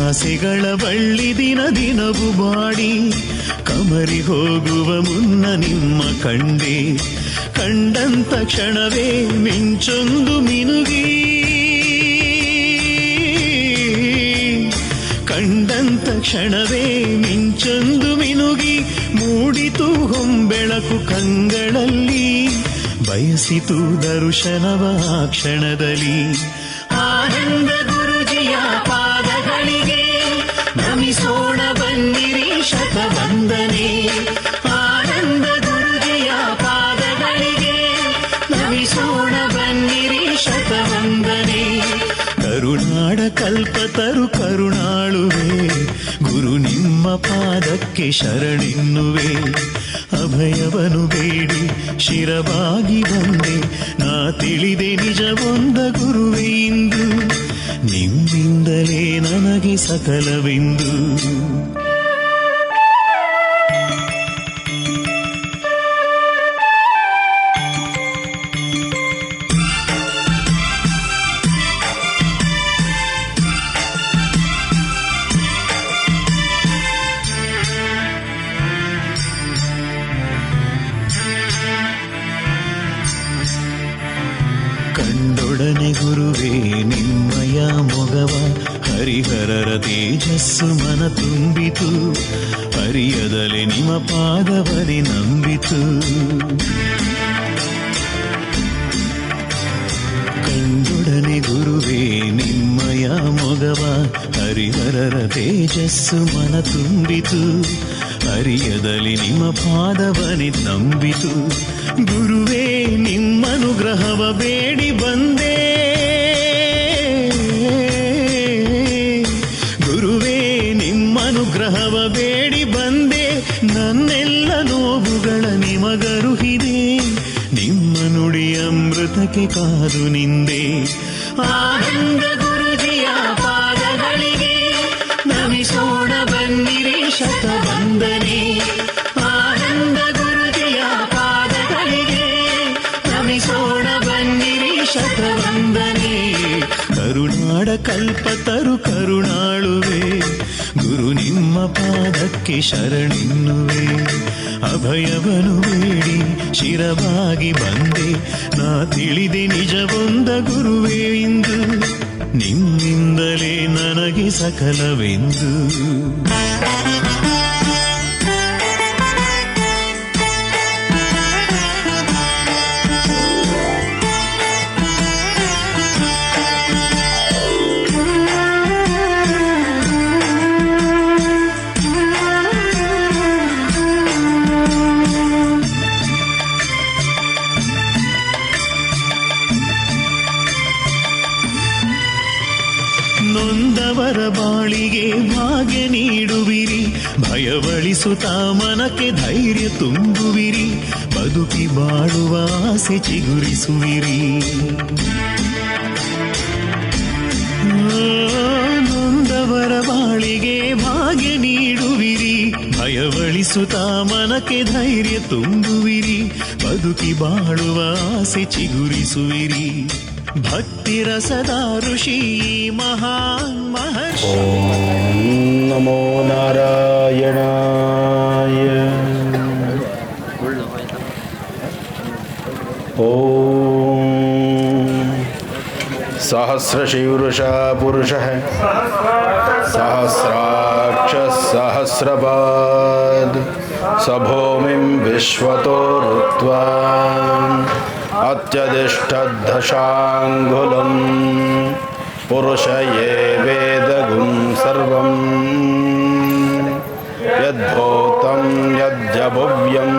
ಆಸೆಗಳ ಬಳ್ಳಿ ದಿನ ದಿನವೂ ಬಾಡಿ, ಕಮರಿ ಹೋಗುವ ಮುನ್ನ ನಿಮ್ಮ ಕಂಡೆ. ಕಂಡಂತ ಕ್ಷಣವೇ ಮಿಂಚೊಂದು ಮಿನುಗಿ, ಕಂಡಂತ ಕ್ಷಣವೇ ಮಿಂಚೊಂದು ಮಿನುಗಿ, ಮೂಡಿತು ಹೊಂಬೆಳಕು ಕಂಗಳಲ್ಲಿ, ಬಯಸಿತು ದರ್ಶನವ ಕ್ಷಣದಲ್ಲಿ. ಆನಂದ ಗುರುಜಿಯ ಪಾದಗಳಿಗೆ ನಮಿಸೋಣ ಬನ್ನಿರಿ ಶತವಂದನೆ. ಆನಂದ ಗುರುಜಿಯ ಪಾದಗಳಿಗೆ ನಮಿಸೋಣ ಬನ್ನಿರಿ ಶತವಂದನೆ. ಕರುಣಾಡ ಕಲ್ಪತರು ಕರುಣಾಳುವೆ, ಗುರು ನಿಮ್ಮ ಪಾದಕ್ಕೆ ಶರಣೆನ್ನುವೆ. ಅಭಯವನು ಬೇಡಿ ಶಿರವಾಗಿ ಬಂದೆ, ನಾ ತಿಳಿದೆ ನಿಜವೊಂದ ಗುರುವೆ ಇಂದು. ನಿಮ್ಮಿಂದಲೇ ನನಗೆ ಸಕಲವೆಂದು. ಕಂಡೊಡನೆ ಗುರುವೇ ನಿಮ್ಮಯ ಮೊಗವ, ಹರಿಹರರ ತೇಜಸ್ಸು ಮನ ತುಂಬಿತು, ಹರಿಯದಲೆ ನಿಮ್ಮ ಪಾದವನೆ ನಂಬಿತು. ಕಂಡೊಡನೆ ಗುರುವೇ ನಿಮ್ಮಯ ಮೊಗವ, ಹರಿಹರರ ತೇಜಸ್ಸು ಮನ ತುಂಬಿತು, ಹರಿಯದಲಿ ನಿಮ್ಮ ಪಾದವನೆ ನಂಬಿತು. ಗುರುವೇ ನಿಮ್ಮನುಗ್ರಹವ ಬೇಡಿ ಬಂದೆ, ಗುರುವೇ ನಿಮ್ಮನುಗ್ರಹವ ಬೇಡಿ ಬಂದೆ, ನನ್ನೆಲ್ಲ ನೋವುಗಳ ನಿಮಗರುಹಿದೆ, ನಿಮ್ಮ ನುಡಿ ಅಮೃತಕ್ಕೆ ಕಾದು ನಿಂದೆ. ಆನಂದ ಗುರುಜಿಯ ಪಾದಗಳಿಗೆ ನಮಿಸೋಣ ಬನ್ನಿರಿ ಶತವಂದನೆ. ಆನಂದ ಗುರುಜಿಯ ಪಾದಗಳಿಗೆ ನಮಿಸೋಣ ಬನ್ನಿರಿ ಶತವಂದನೆ. ಕರುಣಾಡ ಕಲ್ಪತರು ಕರುಣಾಳುವೆ, ಗುರು ನಿಮ್ಮ ಪಾದಕ್ಕೆ ಶರಣೆನ್ನುವೆ. ಅಭಯವನು ಬೇಡಿ ಶಿರವಾಗಿ ಬಂದೆ, ನಾ ತಿಳಿದೆ ನಿಜವೊಂದ ಗುರುವೇ ಇಂದು. ನಿಮ್ಮಿಂದಲೇ ನನಗೆ ಸಕಲವೆಂದು. ನೊಂದವರ ಬಾಳಿಗೆ ಭಾಗ್ಯ ನೀಡುವಿರಿ, ಭಯವಳಿಸುತ್ತ ಮನಕ್ಕೆ ಧೈರ್ಯ ತುಂಬುವಿರಿ, ಬದುಕಿ ಬಾಳುವ ಆಸೆ ಚಿಗುರಿಸುವಿರಿ. ನೊಂದವರ ಬಾಳಿಗೆ ಭಾಗ್ಯ ನೀಡುವಿರಿ, ಭಯವಳಿಸುತ್ತ ಮನಕ್ಕೆ ಧೈರ್ಯ ತುಂಬುವಿರಿ, ಬದುಕಿ ಬಾಳುವ ಆಸೆ ಚಿಗುರಿಸುವಿರಿ. ಭಕ್ತಿ ರಸದ ಋಷಿ ಮಹಾನ್ ಮಹರ್ಷಿ. ನಮೋ ನಾರಾಯಣಾಯ. ಓಂ ಸಹಸ್ರಶೀರ್ಷ ಪುರುಷಃ ಸಹಸ್ರಾಕ್ಷ ಸಹಸ್ರಪಾದ್ ಸಭೂಮಿಂ ವಿಶ್ವತೋ ಋತ್ವಾ ಅತ್ಯಧಿಷ್ಠದಶಾಂಗುಲಂ ಪುರುಷ ಯೇ ವೇದಗುಂ ಸರ್ವಂ ಯದ್ಭೂತಂ ಯದ್ಯಭುವ್ಯಂ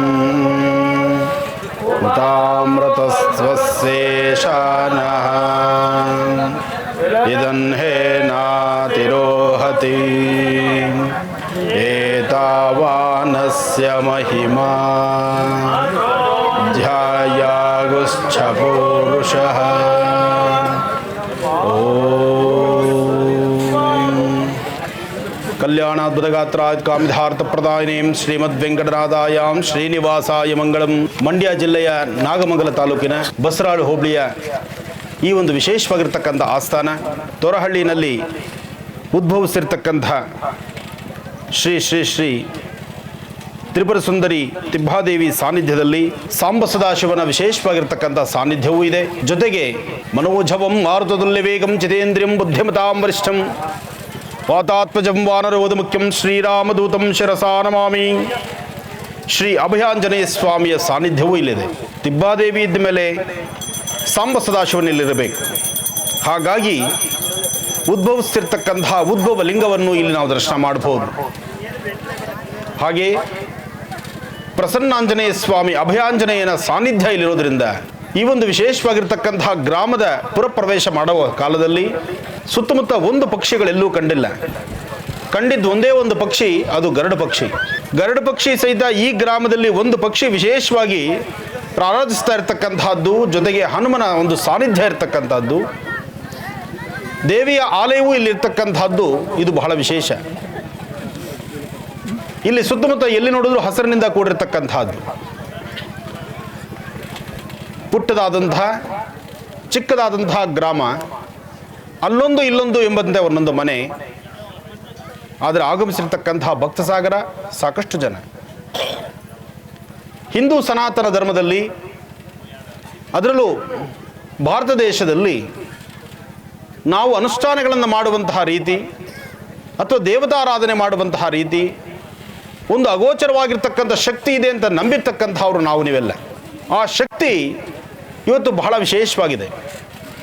ಉತಾಮೃತಸ್ವಸ್ಯೇಷಾನಃ ಇದನ್ಹೇನಾತಿರೋಹತಿ ಏತಾವಾನಸ್ಯ ಮಹಿಮಾ ಧ್ಯಾಯಾಗುಶ್ಚ ಪೂರುಷಃ. ಕಲ್ಯಾಣಾದ್ಭುತಗಾತ್ರಾಯ ಕಾಮಿಧಾರ್ಥಪ್ರದಾಯಿನೀಂ ಶ್ರೀಮದ್ವೆಂಕಟನಾಥಾಯಾಂ ಶ್ರೀನಿವಾಸಾಯ ಮಂಗಳಂ. ಮಂಡ್ಯ ಜಿಲ್ಲೆಯ ನಾಗಮಂಗಲ ತಾಲೂಕಿನ ಬಸರಾಳು ಹೋಬಳಿಯ ಈ ಒಂದು ವಿಶೇಷವಾಗಿರ್ತಕ್ಕಂಥ ಆಸ್ಥಾನ ತೋರಹಳ್ಳಿನಲ್ಲಿ ಉದ್ಭವಿಸಿರ್ತಕ್ಕಂಥ ಶ್ರೀ ಶ್ರೀ ಶ್ರೀ ತ್ರಿಪುರ ಸುಂದರಿ ತಿಬ್ಬಾದೇವಿ ಸಾನ್ನಿಧ್ಯದಲ್ಲಿ ಸಾಂಬ ಸದಾಶಿವನ ವಿಶೇಷವಾಗಿರ್ತಕ್ಕಂಥ ಸಾನ್ನಿಧ್ಯವೂ ಇದೆ. ಜೊತೆಗೆ ಮನೋಜವಂ ಮಾರುತದುಲ್ಯ ವೇಗಂ ಚಿತೇಂದ್ರಿಯಂ ಬುದ್ಧಿಮತಾಂ ವರಿಷ್ಠಂ ವಾತಾತ್ಮಜಂ ವಾನರೋಧ ಮುಖ್ಯಂ ಶ್ರೀರಾಮದೂತಂ ಶಿರಸಾ ನಮಾಮಿ. ಶ್ರೀ ಅಭಯಾಂಜನೇಯ ಸ್ವಾಮಿಯ ಸಾನ್ನಿಧ್ಯವೂ ಇಲ್ಲಿದೆ. ತಿಬ್ಬಾದೇವಿ ಇದ್ದ ಮೇಲೆ ಸಾಂಬ ಸದಾಶಿವನಲ್ಲಿರಬೇಕು. ಹಾಗಾಗಿ ಉದ್ಭವಿಸ್ತಿರ್ತಕ್ಕಂತಹ ಉದ್ಭವ ಲಿಂಗವನ್ನು ಇಲ್ಲಿ ನಾವು ದರ್ಶನ ಮಾಡಬಹುದು. ಹಾಗೆ ಪ್ರಸನ್ನಾಂಜನೇಯ ಸ್ವಾಮಿ ಅಭಯಾಂಜನೇಯನ ಸಾನ್ನಿಧ್ಯ ಇಲ್ಲಿರೋದ್ರಿಂದ ಈ ಒಂದು ವಿಶೇಷವಾಗಿರ್ತಕ್ಕಂತಹ ಗ್ರಾಮದ ಪುರಪ್ರವೇಶ ಮಾಡುವ ಕಾಲದಲ್ಲಿ ಸುತ್ತಮುತ್ತ ಒಂದು ಪಕ್ಷಿಗಳೆಲ್ಲೂ ಕಂಡಿಲ್ಲ. ಕಂಡಿದ್ದು ಒಂದೇ ಒಂದು ಪಕ್ಷಿ, ಅದು ಗರುಡ ಪಕ್ಷಿ. ಗರುಡ ಪಕ್ಷಿ ಸಹಿತ ಈ ಗ್ರಾಮದಲ್ಲಿ ಒಂದು ಪಕ್ಷಿ ವಿಶೇಷವಾಗಿ ಪ್ರಾರಾಧಿಸ್ತಾ ಇರತಕ್ಕಂತಹದ್ದು, ಜೊತೆಗೆ ಹನುಮನ ಒಂದು ಸಾನ್ನಿಧ್ಯ ಇರತಕ್ಕಂಥದ್ದು, ದೇವಿಯ ಆಲಯವೂ ಇಲ್ಲಿರ್ತಕ್ಕಂಥದ್ದು, ಇದು ಬಹಳ ವಿಶೇಷ. ಇಲ್ಲಿ ಸುತ್ತಮುತ್ತ ಎಲ್ಲಿ ನೋಡಿದ್ರು ಹಸಿರಿನಿಂದ ಕೂಡಿರ್ತಕ್ಕಂಥದ್ದು. ಪುಟ್ಟದಾದಂತಹ ಚಿಕ್ಕದಾದಂತಹ ಗ್ರಾಮ, ಅಲ್ಲೊಂದು ಇಲ್ಲೊಂದು ಎಂಬಂತೆ ಒಂದೊಂದು ಮನೆ. ಆದರೆ ಆಗಮಿಸಿರ್ತಕ್ಕಂತಹ ಭಕ್ತಸಾಗರ ಸಾಕಷ್ಟು ಜನ. ಹಿಂದೂ ಸನಾತನ ಧರ್ಮದಲ್ಲಿ, ಅದರಲ್ಲೂ ಭಾರತ ದೇಶದಲ್ಲಿ ನಾವು ಅನುಷ್ಠಾನಗಳನ್ನು ಮಾಡುವಂತಹ ರೀತಿ ಅಥವಾ ದೇವತಾರಾಧನೆ ಮಾಡುವಂತಹ ರೀತಿ, ಒಂದು ಅಗೋಚರವಾಗಿರ್ತಕ್ಕಂಥ ಶಕ್ತಿ ಇದೆ ಅಂತ ನಂಬಿರ್ತಕ್ಕಂಥವ್ರು ನಾವು ನೀವೆಲ್ಲ. ಆ ಶಕ್ತಿ ಇವತ್ತು ಬಹಳ ವಿಶೇಷವಾಗಿದೆ.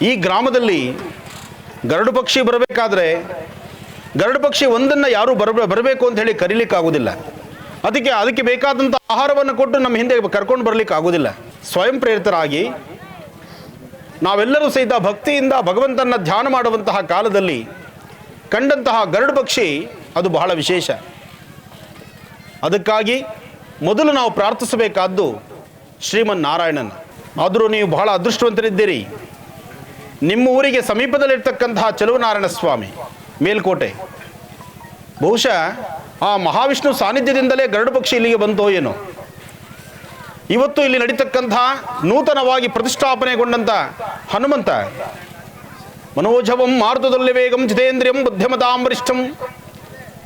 ಈ ಗ್ರಾಮದಲ್ಲಿ ಗರುಡು ಪಕ್ಷಿ ಬರಬೇಕಾದ್ರೆ ಗರುಡು ಪಕ್ಷಿ ಒಂದನ್ನು ಯಾರೂ ಬರಬೇಕು ಅಂತ ಹೇಳಿ ಕರೀಲಿಕ್ಕಾಗೋದಿಲ್ಲ. ಅದಕ್ಕೆ ಬೇಕಾದಂಥ ಆಹಾರವನ್ನು ಕೊಟ್ಟು ನಮ್ಮ ಹಿಂದೆ ಕರ್ಕೊಂಡು ಬರಲಿಕ್ಕೆ ಆಗೋದಿಲ್ಲ. ಸ್ವಯಂ ಪ್ರೇರಿತರಾಗಿ ನಾವೆಲ್ಲರೂ ಸಹಿತ ಭಕ್ತಿಯಿಂದ ಭಗವಂತನ ಧ್ಯಾನ ಮಾಡುವಂತಹ ಕಾಲದಲ್ಲಿ ಕಂಡಂತಹ ಗರುಡು ಪಕ್ಷಿ ಅದು ಬಹಳ ವಿಶೇಷ. ಅದಕ್ಕಾಗಿ ಮೊದಲು ನಾವು ಪ್ರಾರ್ಥಿಸಬೇಕಾದ್ದು ಶ್ರೀಮನ್ನಾರಾಯಣನ. ಆದರೂ ನೀವು ಬಹಳ ಅದೃಷ್ಟವಂತರಿದ್ದೀರಿ. ನಿಮ್ಮ ಊರಿಗೆ ಸಮೀಪದಲ್ಲಿರ್ತಕ್ಕಂತಹ ಚೆಲುವನಾರಾಯಣ ಸ್ವಾಮಿ ಮೇಲ್ಕೋಟೆ, ಬಹುಶಃ ಆ ಮಹಾವಿಷ್ಣು ಸಾನ್ನಿಧ್ಯದಿಂದಲೇ ಗರುಡು ಪಕ್ಷಿ ಇಲ್ಲಿಗೆ ಬಂತೋ ಏನೋ. ಇವತ್ತು ಇಲ್ಲಿ ನಡೀತಕ್ಕಂತಹ ನೂತನವಾಗಿ ಪ್ರತಿಷ್ಠಾಪನೆಗೊಂಡಂಥ ಹನುಮಂತ, ಮನೋಜವಂ ಮಾರುತದುಲ್ಯ ವೇಗಂ ಜಿತೇಂದ್ರಿಯಂ ಬುದ್ಧಿಮತಾಂ ವರಿಷ್ಠಂ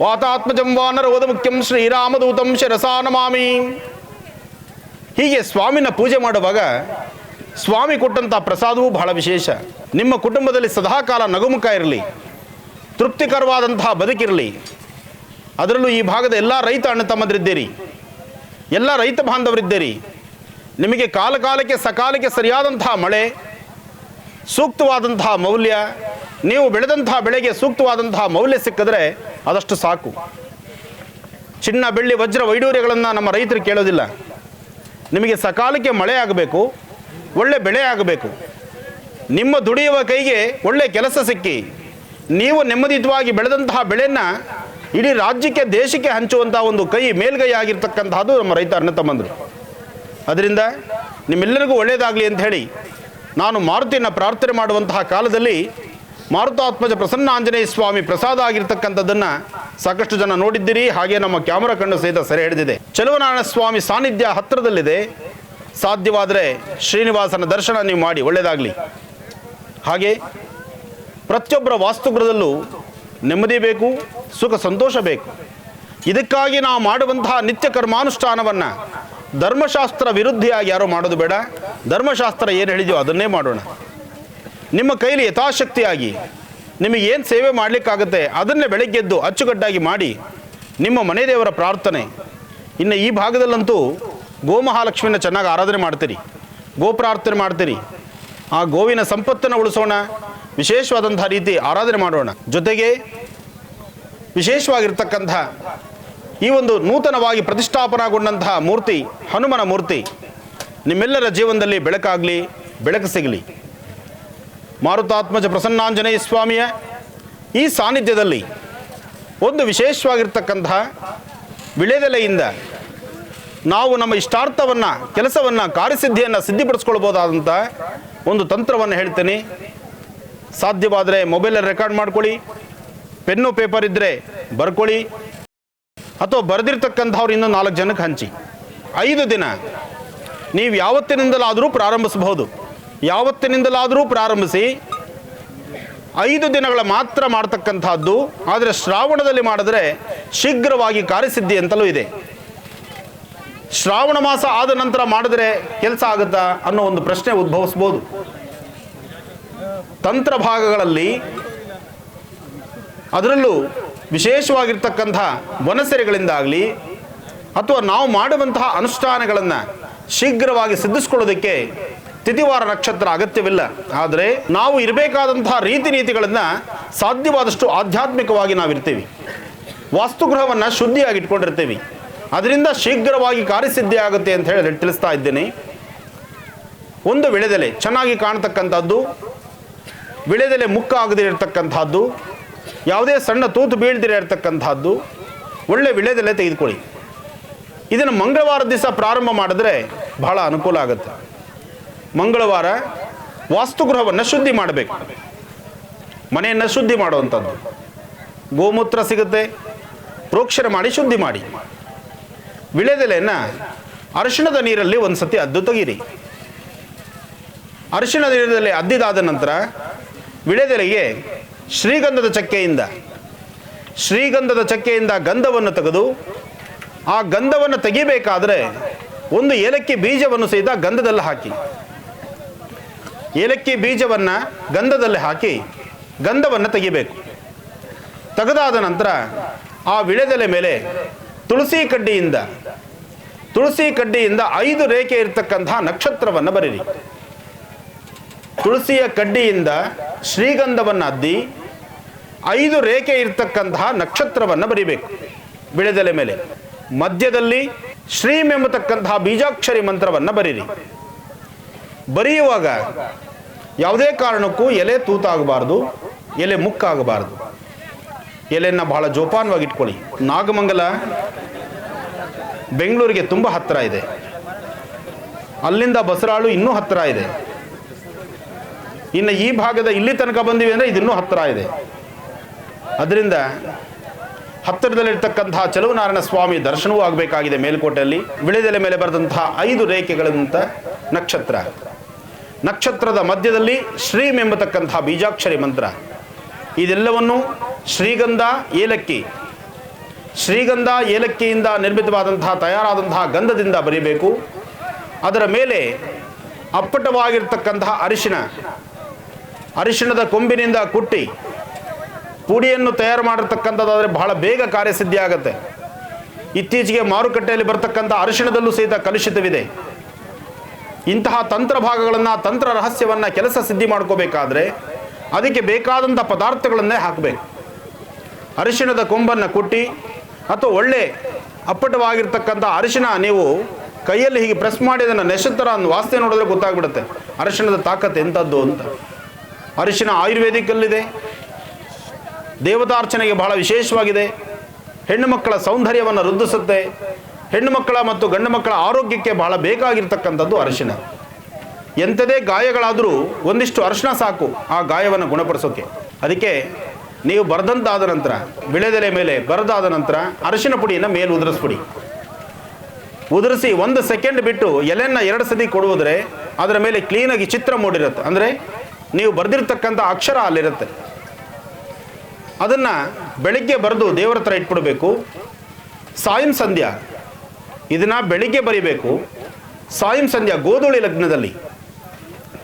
ವಾತಾತ್ಮಜಂ ವಾನರೋಧ ಮುಖ್ಯಂ ಶ್ರೀರಾಮದೂತಂ ಶಿರಸಾ ನಮಾಮಿ. ಹೀಗೆ ಸ್ವಾಮಿನ ಪೂಜೆ ಮಾಡುವಾಗ ಸ್ವಾಮಿ ಕೊಟ್ಟಂಥ ಪ್ರಸಾದವೂ ಬಹಳ ವಿಶೇಷ. ನಿಮ್ಮ ಕುಟುಂಬದಲ್ಲಿ ಸದಾಕಾಲ ನಗುಮುಖ ಇರಲಿ, ತೃಪ್ತಿಕರವಾದಂತಹ ಬದುಕಿರಲಿ. ಅದರಲ್ಲೂ ಈ ಭಾಗದ ಎಲ್ಲ ರೈತ ಅಣ್ಣ ತಮ್ಮದರಿದ್ದೀರಿ, ಎಲ್ಲ ರೈತ ಬಾಂಧವರಿದ್ದೀರಿ. ನಿಮಗೆ ಕಾಲಕಾಲಕ್ಕೆ ಸಕಾಲಕ್ಕೆ ಸರಿಯಾದಂತಹ ಮಳೆ, ಸೂಕ್ತವಾದಂತಹ ಮೌಲ್ಯ, ನೀವು ಬೆಳೆದಂತಹ ಬೆಳೆಗೆ ಸೂಕ್ತವಾದಂತಹ ಮೌಲ್ಯ ಸಿಕ್ಕಿದ್ರೆ ಅದಷ್ಟು ಸಾಕು. ಚಿನ್ನ ಬೆಳ್ಳಿ ವಜ್ರ ವೈಡೂರ್ಯಗಳನ್ನು ನಮ್ಮ ರೈತರು ಕೇಳೋದಿಲ್ಲ. ನಿಮಗೆ ಸಕಾಲಕ್ಕೆ ಮಳೆ ಆಗಬೇಕು, ಒಳ್ಳೆ ಬೆಳೆ ಆಗಬೇಕು. ನಿಮ್ಮ ದುಡಿಯುವ ಕೈಗೆ ಒಳ್ಳೆ ಕೆಲಸ ಸಿಕ್ಕಿ ನೀವು ನೆಮ್ಮದಿಯುತವಾಗಿ ಬೆಳೆದಂತಹ ಬೆಳೆಯನ್ನು ಇಡೀ ರಾಜ್ಯಕ್ಕೆ ದೇಶಕ್ಕೆ ಹಂಚುವಂಥ ಒಂದು ಮೇಲ್ಗೈ ಆಗಿರ್ತಕ್ಕಂತಹದ್ದು ನಮ್ಮ ರೈತ ಅಣ್ಣ ತಮ್ಮಂದರು. ಅದರಿಂದ ನಿಮ್ಮೆಲ್ಲರಿಗೂ ಒಳ್ಳೆಯದಾಗಲಿ ಅಂತ ಹೇಳಿ ನಾನು ಮಾರುತಿಯನ್ನು ಪ್ರಾರ್ಥನೆ ಮಾಡುವಂತಹ ಕಾಲದಲ್ಲಿ ಮಾರುತಾತ್ಮಜ ಪ್ರಸನ್ನಾಂಜನೇಯ ಸ್ವಾಮಿ ಪ್ರಸಾದ ಆಗಿರ್ತಕ್ಕಂಥದ್ದನ್ನು ಸಾಕಷ್ಟು ಜನ ನೋಡಿದ್ದೀರಿ. ಹಾಗೆ ನಮ್ಮ ಕ್ಯಾಮರಾ ಕಣ್ಣು ಸಹಿತ ಸೆರೆ ಹಿಡಿದಿದೆ. ಚೆಲುವನಾರಾಯಣ ಸ್ವಾಮಿ ಸಾನ್ನಿಧ್ಯ ಹತ್ತಿರದಲ್ಲಿದೆ. ಸಾಧ್ಯವಾದರೆ ಶ್ರೀನಿವಾಸನ ದರ್ಶನ ನೀವು ಮಾಡಿ, ಒಳ್ಳೆಯದಾಗಲಿ. ಹಾಗೆ ಪ್ರತಿಯೊಬ್ಬರ ವಾಸ್ತುಗೃಹದಲ್ಲೂ ನೆಮ್ಮದಿ ಬೇಕು, ಸುಖ ಸಂತೋಷ ಬೇಕು. ಇದಕ್ಕಾಗಿ ನಾವು ಮಾಡುವಂತಹ ನಿತ್ಯ ಕರ್ಮಾನುಷ್ಠಾನವನ್ನು ಧರ್ಮಶಾಸ್ತ್ರ ವಿರುದ್ಧಿಯಾಗಿ ಯಾರೋ ಮಾಡೋದು ಬೇಡ. ಧರ್ಮಶಾಸ್ತ್ರ ಏನು ಹೇಳಿದೆಯೋ ಅದನ್ನೇ ಮಾಡೋಣ. ನಿಮ್ಮ ಕೈಲಿ ಯಥಾಶಕ್ತಿಯಾಗಿ ನಿಮಗೆ ಏನು ಸೇವೆ ಮಾಡಲಿಕ್ಕಾಗುತ್ತೆ ಅದನ್ನೇ ಬೆಳಗ್ಗೆದ್ದು ಅಚ್ಚುಕಟ್ಟಾಗಿ ಮಾಡಿ. ನಿಮ್ಮ ಮನೆ ದೇವರ ಪ್ರಾರ್ಥನೆ. ಇನ್ನು ಈ ಭಾಗದಲ್ಲಂತೂ ಗೋಮಹಾಲಕ್ಷ್ಮಿನ ಚೆನ್ನಾಗಿ ಆರಾಧನೆ ಮಾಡ್ತೀರಿ, ಗೋಪ್ರಾರ್ಥನೆ ಮಾಡ್ತೀರಿ. ಆ ಗೋವಿನ ಸಂಪತ್ತನ್ನು ಉಳಿಸೋಣ, ವಿಶೇಷವಾದಂಥ ರೀತಿ ಆರಾಧನೆ ಮಾಡೋಣ. ಜೊತೆಗೆ ವಿಶೇಷವಾಗಿರ್ತಕ್ಕಂಥ ಈ ಒಂದು ನೂತನವಾಗಿ ಪ್ರತಿಷ್ಠಾಪನಾಗೊಂಡಂತಹ ಮೂರ್ತಿ ಹನುಮನ ಮೂರ್ತಿ ನಿಮ್ಮೆಲ್ಲರ ಜೀವನದಲ್ಲಿ ಬೆಳಕಾಗಲಿ, ಬೆಳಕು ಸಿಗಲಿ. ಮಾರುತಾತ್ಮಜ ಪ್ರಸನ್ನಾಂಜನೇಯ ಸ್ವಾಮಿಯ ಈ ಸಾನ್ನಿಧ್ಯದಲ್ಲಿ ಒಂದು ವಿಶೇಷವಾಗಿರ್ತಕ್ಕಂತಹ ವಿಳೆದೆಲೆಯಿಂದ ನಾವು ನಮ್ಮ ಇಷ್ಟಾರ್ಥವನ್ನು, ಕೆಲಸವನ್ನು, ಕಾರ್ಯಸಿದ್ಧಿಯನ್ನು ಸಿದ್ಧಿಪಡಿಸ್ಕೊಳ್ಬೋದಾದಂಥ ಒಂದು ತಂತ್ರವನ್ನು ಹೇಳ್ತೇನೆ. ಸಾಧ್ಯವಾದರೆ ಮೊಬೈಲಲ್ಲಿ ರೆಕಾರ್ಡ್ ಮಾಡ್ಕೊಳ್ಳಿ, ಪೆನ್ನು ಪೇಪರ್ ಇದ್ದರೆ ಬರ್ಕೊಳ್ಳಿ, ಅಥವಾ ಬರೆದಿರ್ತಕ್ಕಂಥವ್ರು ಇನ್ನೂ 4 ಜನಕ್ಕೆ ಹಂಚಿ. 5 ದಿನ ನೀವು ಯಾವತ್ತಿನಿಂದಲಾದರೂ ಪ್ರಾರಂಭಿಸಬಹುದು. ಯಾವತ್ತಿನಿಂದಲಾದರೂ ಪ್ರಾರಂಭಿಸಿ. 5 ದಿನಗಳ ಮಾತ್ರ ಮಾಡ್ತಕ್ಕಂಥದ್ದು. ಆದರೆ ಶ್ರಾವಣದಲ್ಲಿ ಮಾಡಿದ್ರೆ ಶೀಘ್ರವಾಗಿ ಕಾರ್ಯಸಿದ್ಧಿ ಅಂತಲೂ ಇದೆ. ಶ್ರಾವಣ ಮಾಸ ಆದ ನಂತರ ಮಾಡಿದ್ರೆ ಕೆಲಸ ಆಗುತ್ತಾ ಅನ್ನೋ ಒಂದು ಪ್ರಶ್ನೆ ಉದ್ಭವಿಸ್ಬೋದು. ತಂತ್ರ ಭಾಗಗಳಲ್ಲಿ ಅದರಲ್ಲೂ ವಿಶೇಷವಾಗಿರ್ತಕ್ಕಂಥ ವನಸೆರೆಗಳಿಂದಾಗಲಿ ಅಥವಾ ನಾವು ಮಾಡುವಂತಹ ಅನುಷ್ಠಾನಗಳನ್ನು ಶೀಘ್ರವಾಗಿ ಸಿದ್ಧಿಸ್ಕೊಳ್ಳೋದಕ್ಕೆ ತಿಥಿವಾರ ನಕ್ಷತ್ರ ಅಗತ್ಯವಿಲ್ಲ. ಆದರೆ ನಾವು ಇರಬೇಕಾದಂತಹ ರೀತಿ ನೀತಿಗಳನ್ನು ಸಾಧ್ಯವಾದಷ್ಟು ಆಧ್ಯಾತ್ಮಿಕವಾಗಿ ನಾವಿರ್ತೀವಿ. ವಾಸ್ತುಗೃಹವನ್ನು ಶುದ್ಧಿಯಾಗಿ ಇಟ್ಕೊಂಡಿರ್ತೀವಿ. ಅದರಿಂದ ಶೀಘ್ರವಾಗಿ ಕಾರ್ಯಸಿದ್ಧಿ ಆಗುತ್ತೆ ಅಂತ ಹೇಳಿ ತಿಳಿಸ್ತಾ ಇದ್ದೇನೆ. ಒಂದು ವಿಳೆದೆಲೆ ಚೆನ್ನಾಗಿ ಕಾಣ್ತಕ್ಕಂಥದ್ದು, ವಿಳೆದೆಲೆ ಮುಕ್ಕಾಗದಿರತಕ್ಕಂಥದ್ದು, ಯಾವುದೇ ಸಣ್ಣ ತೂತು ಬೀಳ್ದಿರ ಇರತಕ್ಕಂಥದ್ದು ಒಳ್ಳೆ ವಿಳೆದೆಲೆ ತೆಗೆದುಕೊಳ್ಳಿ. ಇದನ್ನು ಮಂಗಳವಾರ ದಿವಸ ಪ್ರಾರಂಭ ಮಾಡಿದ್ರೆ ಬಹಳ ಅನುಕೂಲ ಆಗುತ್ತೆ. ಮಂಗಳವಾರ ವಾಸ್ತುಗೃಹವನ್ನು ಶುದ್ಧಿ ಮಾಡಬೇಕು, ಮನೆಯನ್ನು ಶುದ್ಧಿ ಮಾಡುವಂಥದ್ದು. ಗೋಮೂತ್ರ ಸಿಗುತ್ತೆ, ಪ್ರೋಕ್ಷಣೆ ಮಾಡಿ ಶುದ್ಧಿ ಮಾಡಿ. ವಿಳೆದೆಲೆಯನ್ನು ಅರಿಶಿಣದ ನೀರಲ್ಲಿ ಒಂದು ಸತಿ ಅದ್ದು ತೆಗೀರಿ. ಅರಿಶಿಣದ ನೀರಲ್ಲಿ ಅದ್ದಿದಾದ ನಂತರ ವಿಳೆದೆಲೆಗೆ ಶ್ರೀಗಂಧದ ಚಕ್ಕೆಯಿಂದ ಗಂಧವನ್ನು ತೆಗೆದು, ಆ ಗಂಧವನ್ನು ತೆಗಿಬೇಕಾದ್ರೆ ಒಂದು ಏಲಕ್ಕಿ ಬೀಜವನ್ನು ಸಹಿತ ಗಂಧದಲ್ಲಿ ಹಾಕಿ. ಏಲಕ್ಕಿ ಬೀಜವನ್ನು ಗಂಧದಲ್ಲಿ ಹಾಕಿ ಗಂಧವನ್ನು ತೆಗಿಬೇಕು. ತೆಗೆದಾದ ನಂತರ ಆ ವಿಳೆದೆಲೆ ಮೇಲೆ ತುಳಸಿ ಕಡ್ಡಿಯಿಂದ 5 ರೇಖೆ ಇರತಕ್ಕಂತಹ ನಕ್ಷತ್ರವನ್ನು ಬರೀರಿ. ತುಳಸಿಯ ಕಡ್ಡಿಯಿಂದ ಶ್ರೀಗಂಧವನ್ನು ಅದ್ದಿ 5 ರೇಖೆ ಇರತಕ್ಕಂತಹ ನಕ್ಷತ್ರವನ್ನು ಬರೀಬೇಕು ವಿಳೆದೆಲೆ ಮೇಲೆ. ಮಧ್ಯದಲ್ಲಿ ಶ್ರೀಂ ಎಂಬತಕ್ಕಂತಹ ಬೀಜಾಕ್ಷರಿ ಮಂತ್ರವನ್ನು ಬರೀರಿ. ಬರೆಯುವಾಗ ಯಾವುದೇ ಕಾರಣಕ್ಕೂ ಎಲೆ ತೂತಾಗಬಾರ್ದು, ಎಲೆ ಮುಕ್ಕಾಗಬಾರ್ದು. ಎಲೆಯನ್ನು ಬಹಳ ಜೋಪಾನವಾಗಿ ಇಟ್ಕೊಳ್ಳಿ. ನಾಗಮಂಗಲ ಬೆಂಗಳೂರಿಗೆ ತುಂಬ ಹತ್ತಿರ ಇದೆ. ಅಲ್ಲಿಂದ ಬಸರಾಳು ಇನ್ನೂ ಹತ್ತಿರ ಇದೆ. ಇನ್ನು ಈ ಭಾಗದ ಇಲ್ಲಿ ತನಕ ಬಂದಿವೆ ಅಂದರೆ ಇದು ಇನ್ನೂ ಹತ್ತಿರ ಇದೆ. ಅದರಿಂದ ಹತ್ತಿರದಲ್ಲಿರ್ತಕ್ಕಂತಹ ಚೆಲುವನಾರಾಯಣ ಸ್ವಾಮಿ ದರ್ಶನವೂ ಆಗಬೇಕಾಗಿದೆ. ಮೇಲ್ಕೋಟೆಯಲ್ಲಿ ವಿಳೆದೆಲೆ ಮೇಲೆ ಬರೆದಂತಹ 5 ರೇಖೆಗಳಂಥ ನಕ್ಷತ್ರದ ಮಧ್ಯದಲ್ಲಿ ಶ್ರೀಂ ಎಂಬತಕ್ಕಂತಹ ಬೀಜಾಕ್ಷರಿ ಮಂತ್ರ. ಇದೆಲ್ಲವನ್ನು ಶ್ರೀಗಂಧ ಏಲಕ್ಕಿಯಿಂದ ನಿರ್ಮಿತವಾದಂತಹ ತಯಾರಾದಂತಹ ಗಂಧದಿಂದ ಬರೀಬೇಕು. ಅದರ ಮೇಲೆ ಅಪ್ಪಟವಾಗಿರ್ತಕ್ಕಂತಹ ಅರಿಶಿಣದ ಕೊಂಬಿನಿಂದ ಕುಟ್ಟಿ ಪುಡಿಯನ್ನು ತಯಾರು ಮಾಡಿರ್ತಕ್ಕಂಥದ್ದಾದರೆ ಬಹಳ ಬೇಗ ಕಾರ್ಯಸಿದ್ಧಿ ಆಗುತ್ತೆ. ಇತ್ತೀಚೆಗೆ ಮಾರುಕಟ್ಟೆಯಲ್ಲಿ ಬರ್ತಕ್ಕಂಥ ಅರಿಶಿಣದಲ್ಲೂ ಸಹಿತ ಕಲುಷಿತವಿದೆ. ಇಂತಹ ತಂತ್ರ ಭಾಗಗಳನ್ನು, ತಂತ್ರ ರಹಸ್ಯವನ್ನು ಕೆಲಸ ಸಿದ್ಧಿ ಮಾಡ್ಕೋಬೇಕಾದ್ರೆ ಅದಕ್ಕೆ ಬೇಕಾದಂಥ ಪದಾರ್ಥಗಳನ್ನೇ ಹಾಕಬೇಕು. ಅರಿಶಿಣದ ಕೊಂಬನ್ನು ಕುಟ್ಟಿ ಅಥವಾ ಒಳ್ಳೆ ಅಪ್ಪಟವಾಗಿರ್ತಕ್ಕಂಥ ಅರಿಶಿಣ ನೀವು ಕೈಯಲ್ಲಿ ಹೀಗೆ ಪ್ರೆಸ್ ಮಾಡಿ ಅದನ್ನು ನೆಶತ್ತರ ವಾಸನೆ ನೋಡಿದ್ರೆ ಗೊತ್ತಾಗ್ಬಿಡುತ್ತೆ ಅರಿಶಿಣದ ತಾಕತ್ತು ಎಂಥದ್ದು ಅಂತ. ಅರಿಶಿಣ ಆಯುರ್ವೇದಿಕಲ್ಲಿದೆ, ದೇವತಾರ್ಚನೆಗೆ ಬಹಳ ವಿಶೇಷವಾಗಿದೆ. ಹೆಣ್ಣು ಮಕ್ಕಳ ಸೌಂದರ್ಯವನ್ನು ವೃದ್ಧಿಸುತ್ತೆ. ಹೆಣ್ಣು ಮಕ್ಕಳ ಮತ್ತು ಗಂಡು ಮಕ್ಕಳ ಆರೋಗ್ಯಕ್ಕೆ ಬಹಳ ಬೇಕಾಗಿರ್ತಕ್ಕಂಥದ್ದು ಅರಿಶಿಣ. ಎಂಥದೇ ಗಾಯಗಳಾದರೂ ಒಂದಿಷ್ಟು ಅರಿಶಿಣ ಸಾಕು ಆ ಗಾಯವನ್ನು ಗುಣಪಡಿಸೋಕೆ. ಅದಕ್ಕೆ ನೀವು ಬರೆದಂತಾದ ನಂತರ ವಿಳೆದೆಲೆ ಮೇಲೆ ಬರೆದಾದ ನಂತರ ಅರಿಶಿನ ಪುಡಿಯನ್ನು ಮೇಲೆ ಉದುರಿಸ್ಬಿಡಿ. ಉದುರಿಸಿ 1 ಸೆಕೆಂಡ್ ಬಿಟ್ಟು ಎಲೆಯನ್ನು 2 ಸತಿ ಕೊಡುವುದರೆ ಅದರ ಮೇಲೆ ಕ್ಲೀನಾಗಿ ಚಿತ್ರ ಮೂಡಿರುತ್ತೆ. ಅಂದರೆ ನೀವು ಬರೆದಿರ್ತಕ್ಕಂಥ ಅಕ್ಷರ ಅಲ್ಲಿರುತ್ತೆ. ಅದನ್ನು ಬೆಳಿಗ್ಗೆ ಬರೆದು ದೇವರ ಹತ್ರ ಇಟ್ಬಿಡಬೇಕು. ಸಾಯಂ ಸಂಧ್ಯಾ ಇದನ್ನು ಬೆಳಿಗ್ಗೆ ಬರಿಬೇಕು. ಸಾಯಂ ಸಂಧ್ಯಾ ಗೋಧೂಳಿ ಲಗ್ನದಲ್ಲಿ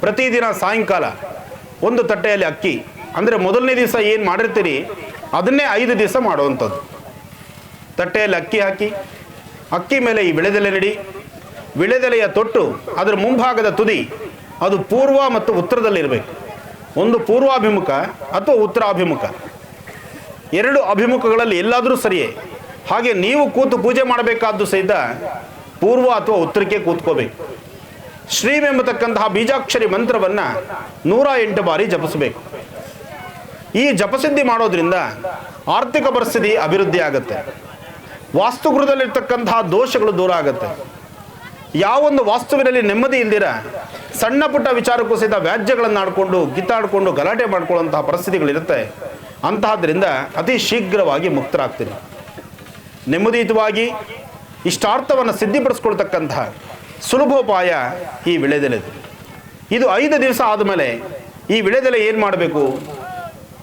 ಪ್ರತಿದಿನ ಸಾಯಂಕಾಲ 1 ತಟ್ಟೆಯಲ್ಲಿ ಅಕ್ಕಿ, ಅಂದರೆ ಮೊದಲನೇ ದಿವಸ ಏನು ಮಾಡಿರ್ತೀರಿ ಅದನ್ನೇ 5 ದಿವಸ ಮಾಡುವಂಥದ್ದು. ತಟ್ಟೆಯಲ್ಲಿ ಅಕ್ಕಿ ಹಾಕಿ, ಅಕ್ಕಿ ಮೇಲೆ ಈ ವಿಳೆದೆಲೆ ನೆಡಿ, ವಿಳೆದೆಲೆಯ ತೊಟ್ಟು ಅದರ ಮುಂಭಾಗದ ತುದಿ ಅದು ಪೂರ್ವ ಮತ್ತು ಉತ್ತರದಲ್ಲಿರಬೇಕು. ಒಂದು ಪೂರ್ವಾಭಿಮುಖ ಅಥವಾ ಉತ್ತರಾಭಿಮುಖ, 2 ಅಭಿಮುಖಗಳಲ್ಲಿ ಎಲ್ಲಾದರೂ ಸರಿಯೇ. ಹಾಗೆ ನೀವು ಕೂತು ಪೂಜೆ ಮಾಡಬೇಕಾದ್ದು ಸಹಿತ ಪೂರ್ವ ಅಥವಾ ಉತ್ತರಕ್ಕೆ ಕೂತ್ಕೋಬೇಕು. ಶ್ರೀಂ ಎಂಬತಕ್ಕಂತಹ ಬೀಜಾಕ್ಷರಿ ಮಂತ್ರವನ್ನು 108 ಬಾರಿ ಜಪಿಸಬೇಕು. ಈ ಜಪಸಿದ್ಧಿ ಮಾಡೋದ್ರಿಂದ ಆರ್ಥಿಕ ಪರಿಸ್ಥಿತಿ ಅಭಿವೃದ್ಧಿ ಆಗುತ್ತೆ. ವಾಸ್ತುಗೃಹದಲ್ಲಿರ್ತಕ್ಕಂತಹ ದೋಷಗಳು ದೂರ ಆಗುತ್ತೆ. ಯಾವೊಂದು ವಾಸ್ತುವಿನಲ್ಲಿ ನೆಮ್ಮದಿ ಇಲ್ದಿರ ಸಣ್ಣ ಪುಟ್ಟ ವಿಚಾರಕ್ಕೂ ಸಹಿತ ವ್ಯಾಜ್ಯಗಳನ್ನು ಆಡಿಕೊಂಡು ಕಿತ್ತಾಡಿಕೊಂಡು ಗಲಾಟೆ ಮಾಡ್ಕೊಳ್ಳುವಂತಹ ಪರಿಸ್ಥಿತಿಗಳಿರುತ್ತೆ. ಅಂತಹದ್ರಿಂದ ಅತಿ ಶೀಘ್ರವಾಗಿ ಮುಕ್ತರಾಗ್ತೀರಿ. ನೆಮ್ಮದಿಯುತವಾಗಿ ಇಷ್ಟಾರ್ಥವನ್ನು ಸಿದ್ಧಿಪಡಿಸ್ಕೊಳ್ತಕ್ಕಂತಹ ಸುಲಭೋಪಾಯ ಈ ವಿಳೆದೆಲೆದು. ಇದು 5 ದಿವಸ ಆದಮೇಲೆ ಈ ವಿಳೆದೆಲೆ ಏನು ಮಾಡಬೇಕು,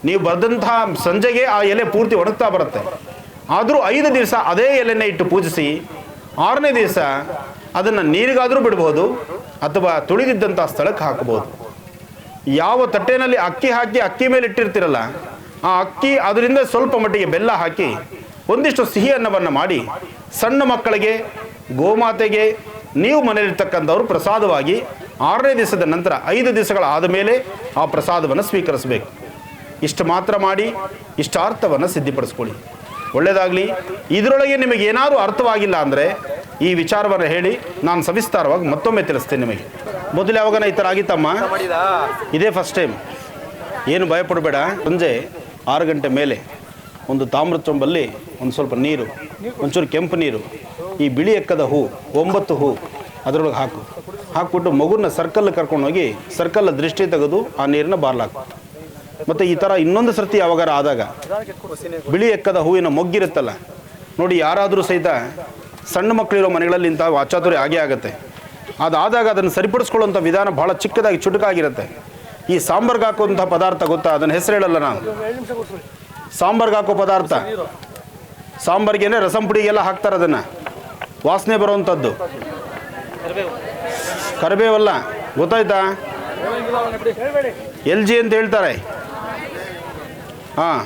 ನೀವು ಬರೆದಂತಹ ಸಂಜೆಗೆ ಆ ಎಲೆ ಪೂರ್ತಿ ಒಣಗ್ತಾ ಬರುತ್ತೆ. ಆದರೂ 5 ದಿವಸ ಅದೇ ಎಲೆನೇ ಇಟ್ಟು ಪೂಜಿಸಿ 6ನೇ ದಿವಸ ಅದನ್ನು ನೀರಿಗಾದರೂ ಬಿಡ್ಬೋದು ಅಥವಾ ತುಳಿದಿದ್ದಂಥ ಸ್ಥಳಕ್ಕೆ ಹಾಕಬಹುದು. ಯಾವ ತಟ್ಟೆನಲ್ಲಿ ಅಕ್ಕಿ ಹಾಕಿ ಅಕ್ಕಿ ಮೇಲೆ ಇಟ್ಟಿರ್ತಿರಲ್ಲ, ಆ ಅಕ್ಕಿ ಅದರಿಂದ ಸ್ವಲ್ಪ ಮಟ್ಟಿಗೆ ಬೆಲ್ಲ ಹಾಕಿ ಒಂದಿಷ್ಟು ಸಿಹಿ ಅನ್ನವನ್ನು ಮಾಡಿ ಸಣ್ಣ ಮಕ್ಕಳಿಗೆ, ಗೋಮಾತೆಗೆ, ನೀವು ಮನೆಯಲ್ಲಿರ್ತಕ್ಕಂಥವ್ರು ಪ್ರಸಾದವಾಗಿ 6ನೇ ದಿವಸದ ನಂತರ 5 ದಿವಸಗಳ ಆದ ಮೇಲೆ ಆ ಪ್ರಸಾದವನ್ನು ಸ್ವೀಕರಿಸಬೇಕು. ಇಷ್ಟು ಮಾತ್ರ ಮಾಡಿ ಇಷ್ಟಾರ್ಥವನ್ನು ಸಿದ್ಧಿಪಡಿಸ್ಕೊಳ್ಳಿ. ಒಳ್ಳೆಯದಾಗಲಿ. ಇದರೊಳಗೆ ನಿಮಗೆ ಏನಾದರೂ ಅರ್ಥವಾಗಿಲ್ಲ ಅಂದರೆ ಈ ವಿಚಾರವನ್ನು ಹೇಳಿ, ನಾನು ಸವಿಸ್ತಾರವಾಗಿ ಮತ್ತೊಮ್ಮೆ ತಿಳಿಸ್ತೇನೆ ನಿಮಗೆ. ಮೊದಲು ಯಾವಾಗನ ಈ ಥರ ಆಗಿತ್ತಮ್ಮ? ಇದೇ ಫಸ್ಟ್ ಟೈಮ್. ಏನು ಭಯಪಡಬೇಡ. ಸಂಜೆ 6 ಗಂಟೆ ಮೇಲೆ ಒಂದು ತಾಮ್ರದ ಚೊಂಬಲ್ಲಿ ಒಂದು ಸ್ವಲ್ಪ ನೀರು, ಒಂಚೂರು ಕೆಂಪು ನೀರು, ಈ ಬಿಳಿ ಎಕ್ಕದ ಹೂ 9 ಹೂ ಅದರೊಳಗೆ ಹಾಕ್ಬಿಟ್ಟು ಮಗುನ ಸರ್ಕಲ್ ಕರ್ಕೊಂಡೋಗಿ ಸರ್ಕಲ್ ದೃಷ್ಟಿ ತೆಗೆದು ಆ ನೀರನ್ನ ಬಾರ್ಲಾಕು. ಮತ್ತು ಈ ಥರ ಇನ್ನೊಂದು ಸರ್ತಿ ಯಾವಾಗಾರ ಆದಾಗ ಬಿಳಿ ಎಕ್ಕದ ಹೂವಿನ ಮೊಗ್ಗಿರುತ್ತಲ್ಲ ನೋಡಿ, ಯಾರಾದರೂ ಸಹಿತ ಸಣ್ಣ ಮಕ್ಕಳಿರೋ ಮನೆಗಳಲ್ಲಿ ಇಂಥ ಅಚಾತುರ್ಯ ಆಗೇ ಆಗುತ್ತೆ. ಅದಾದಾಗ ಅದನ್ನು ಸರಿಪಡಿಸ್ಕೊಳ್ಳುವಂಥ ವಿಧಾನ ಭಾಳ ಚಿಕ್ಕದಾಗಿ ಚುಟುಕಾಗಿರುತ್ತೆ. ಈ ಸಾಂಬಾರ್ಗೆ ಹಾಕುವಂಥ ಪದಾರ್ಥ ಗೊತ್ತಾ? ಅದನ್ನು ಹೆಸರು ಹೇಳಲ್ಲ ನಾನು. ಸಾಂಬಾರ್ಗೆ ಹಾಕೋ ಪದಾರ್ಥ, ಸಾಂಬಾರ್ಗೆ ರಸಂ ಪುಡಿಗೆಲ್ಲ ಹಾಕ್ತಾರೆ, ಅದನ್ನು ವಾಸನೆ ಬರುವಂಥದ್ದು ಕರಿಬೇವಲ್ಲ, ಗೊತ್ತಾಯ್ತಾ? LG ಅಂತ ಹೇಳ್ತಾರೆ. ಹಾಂ,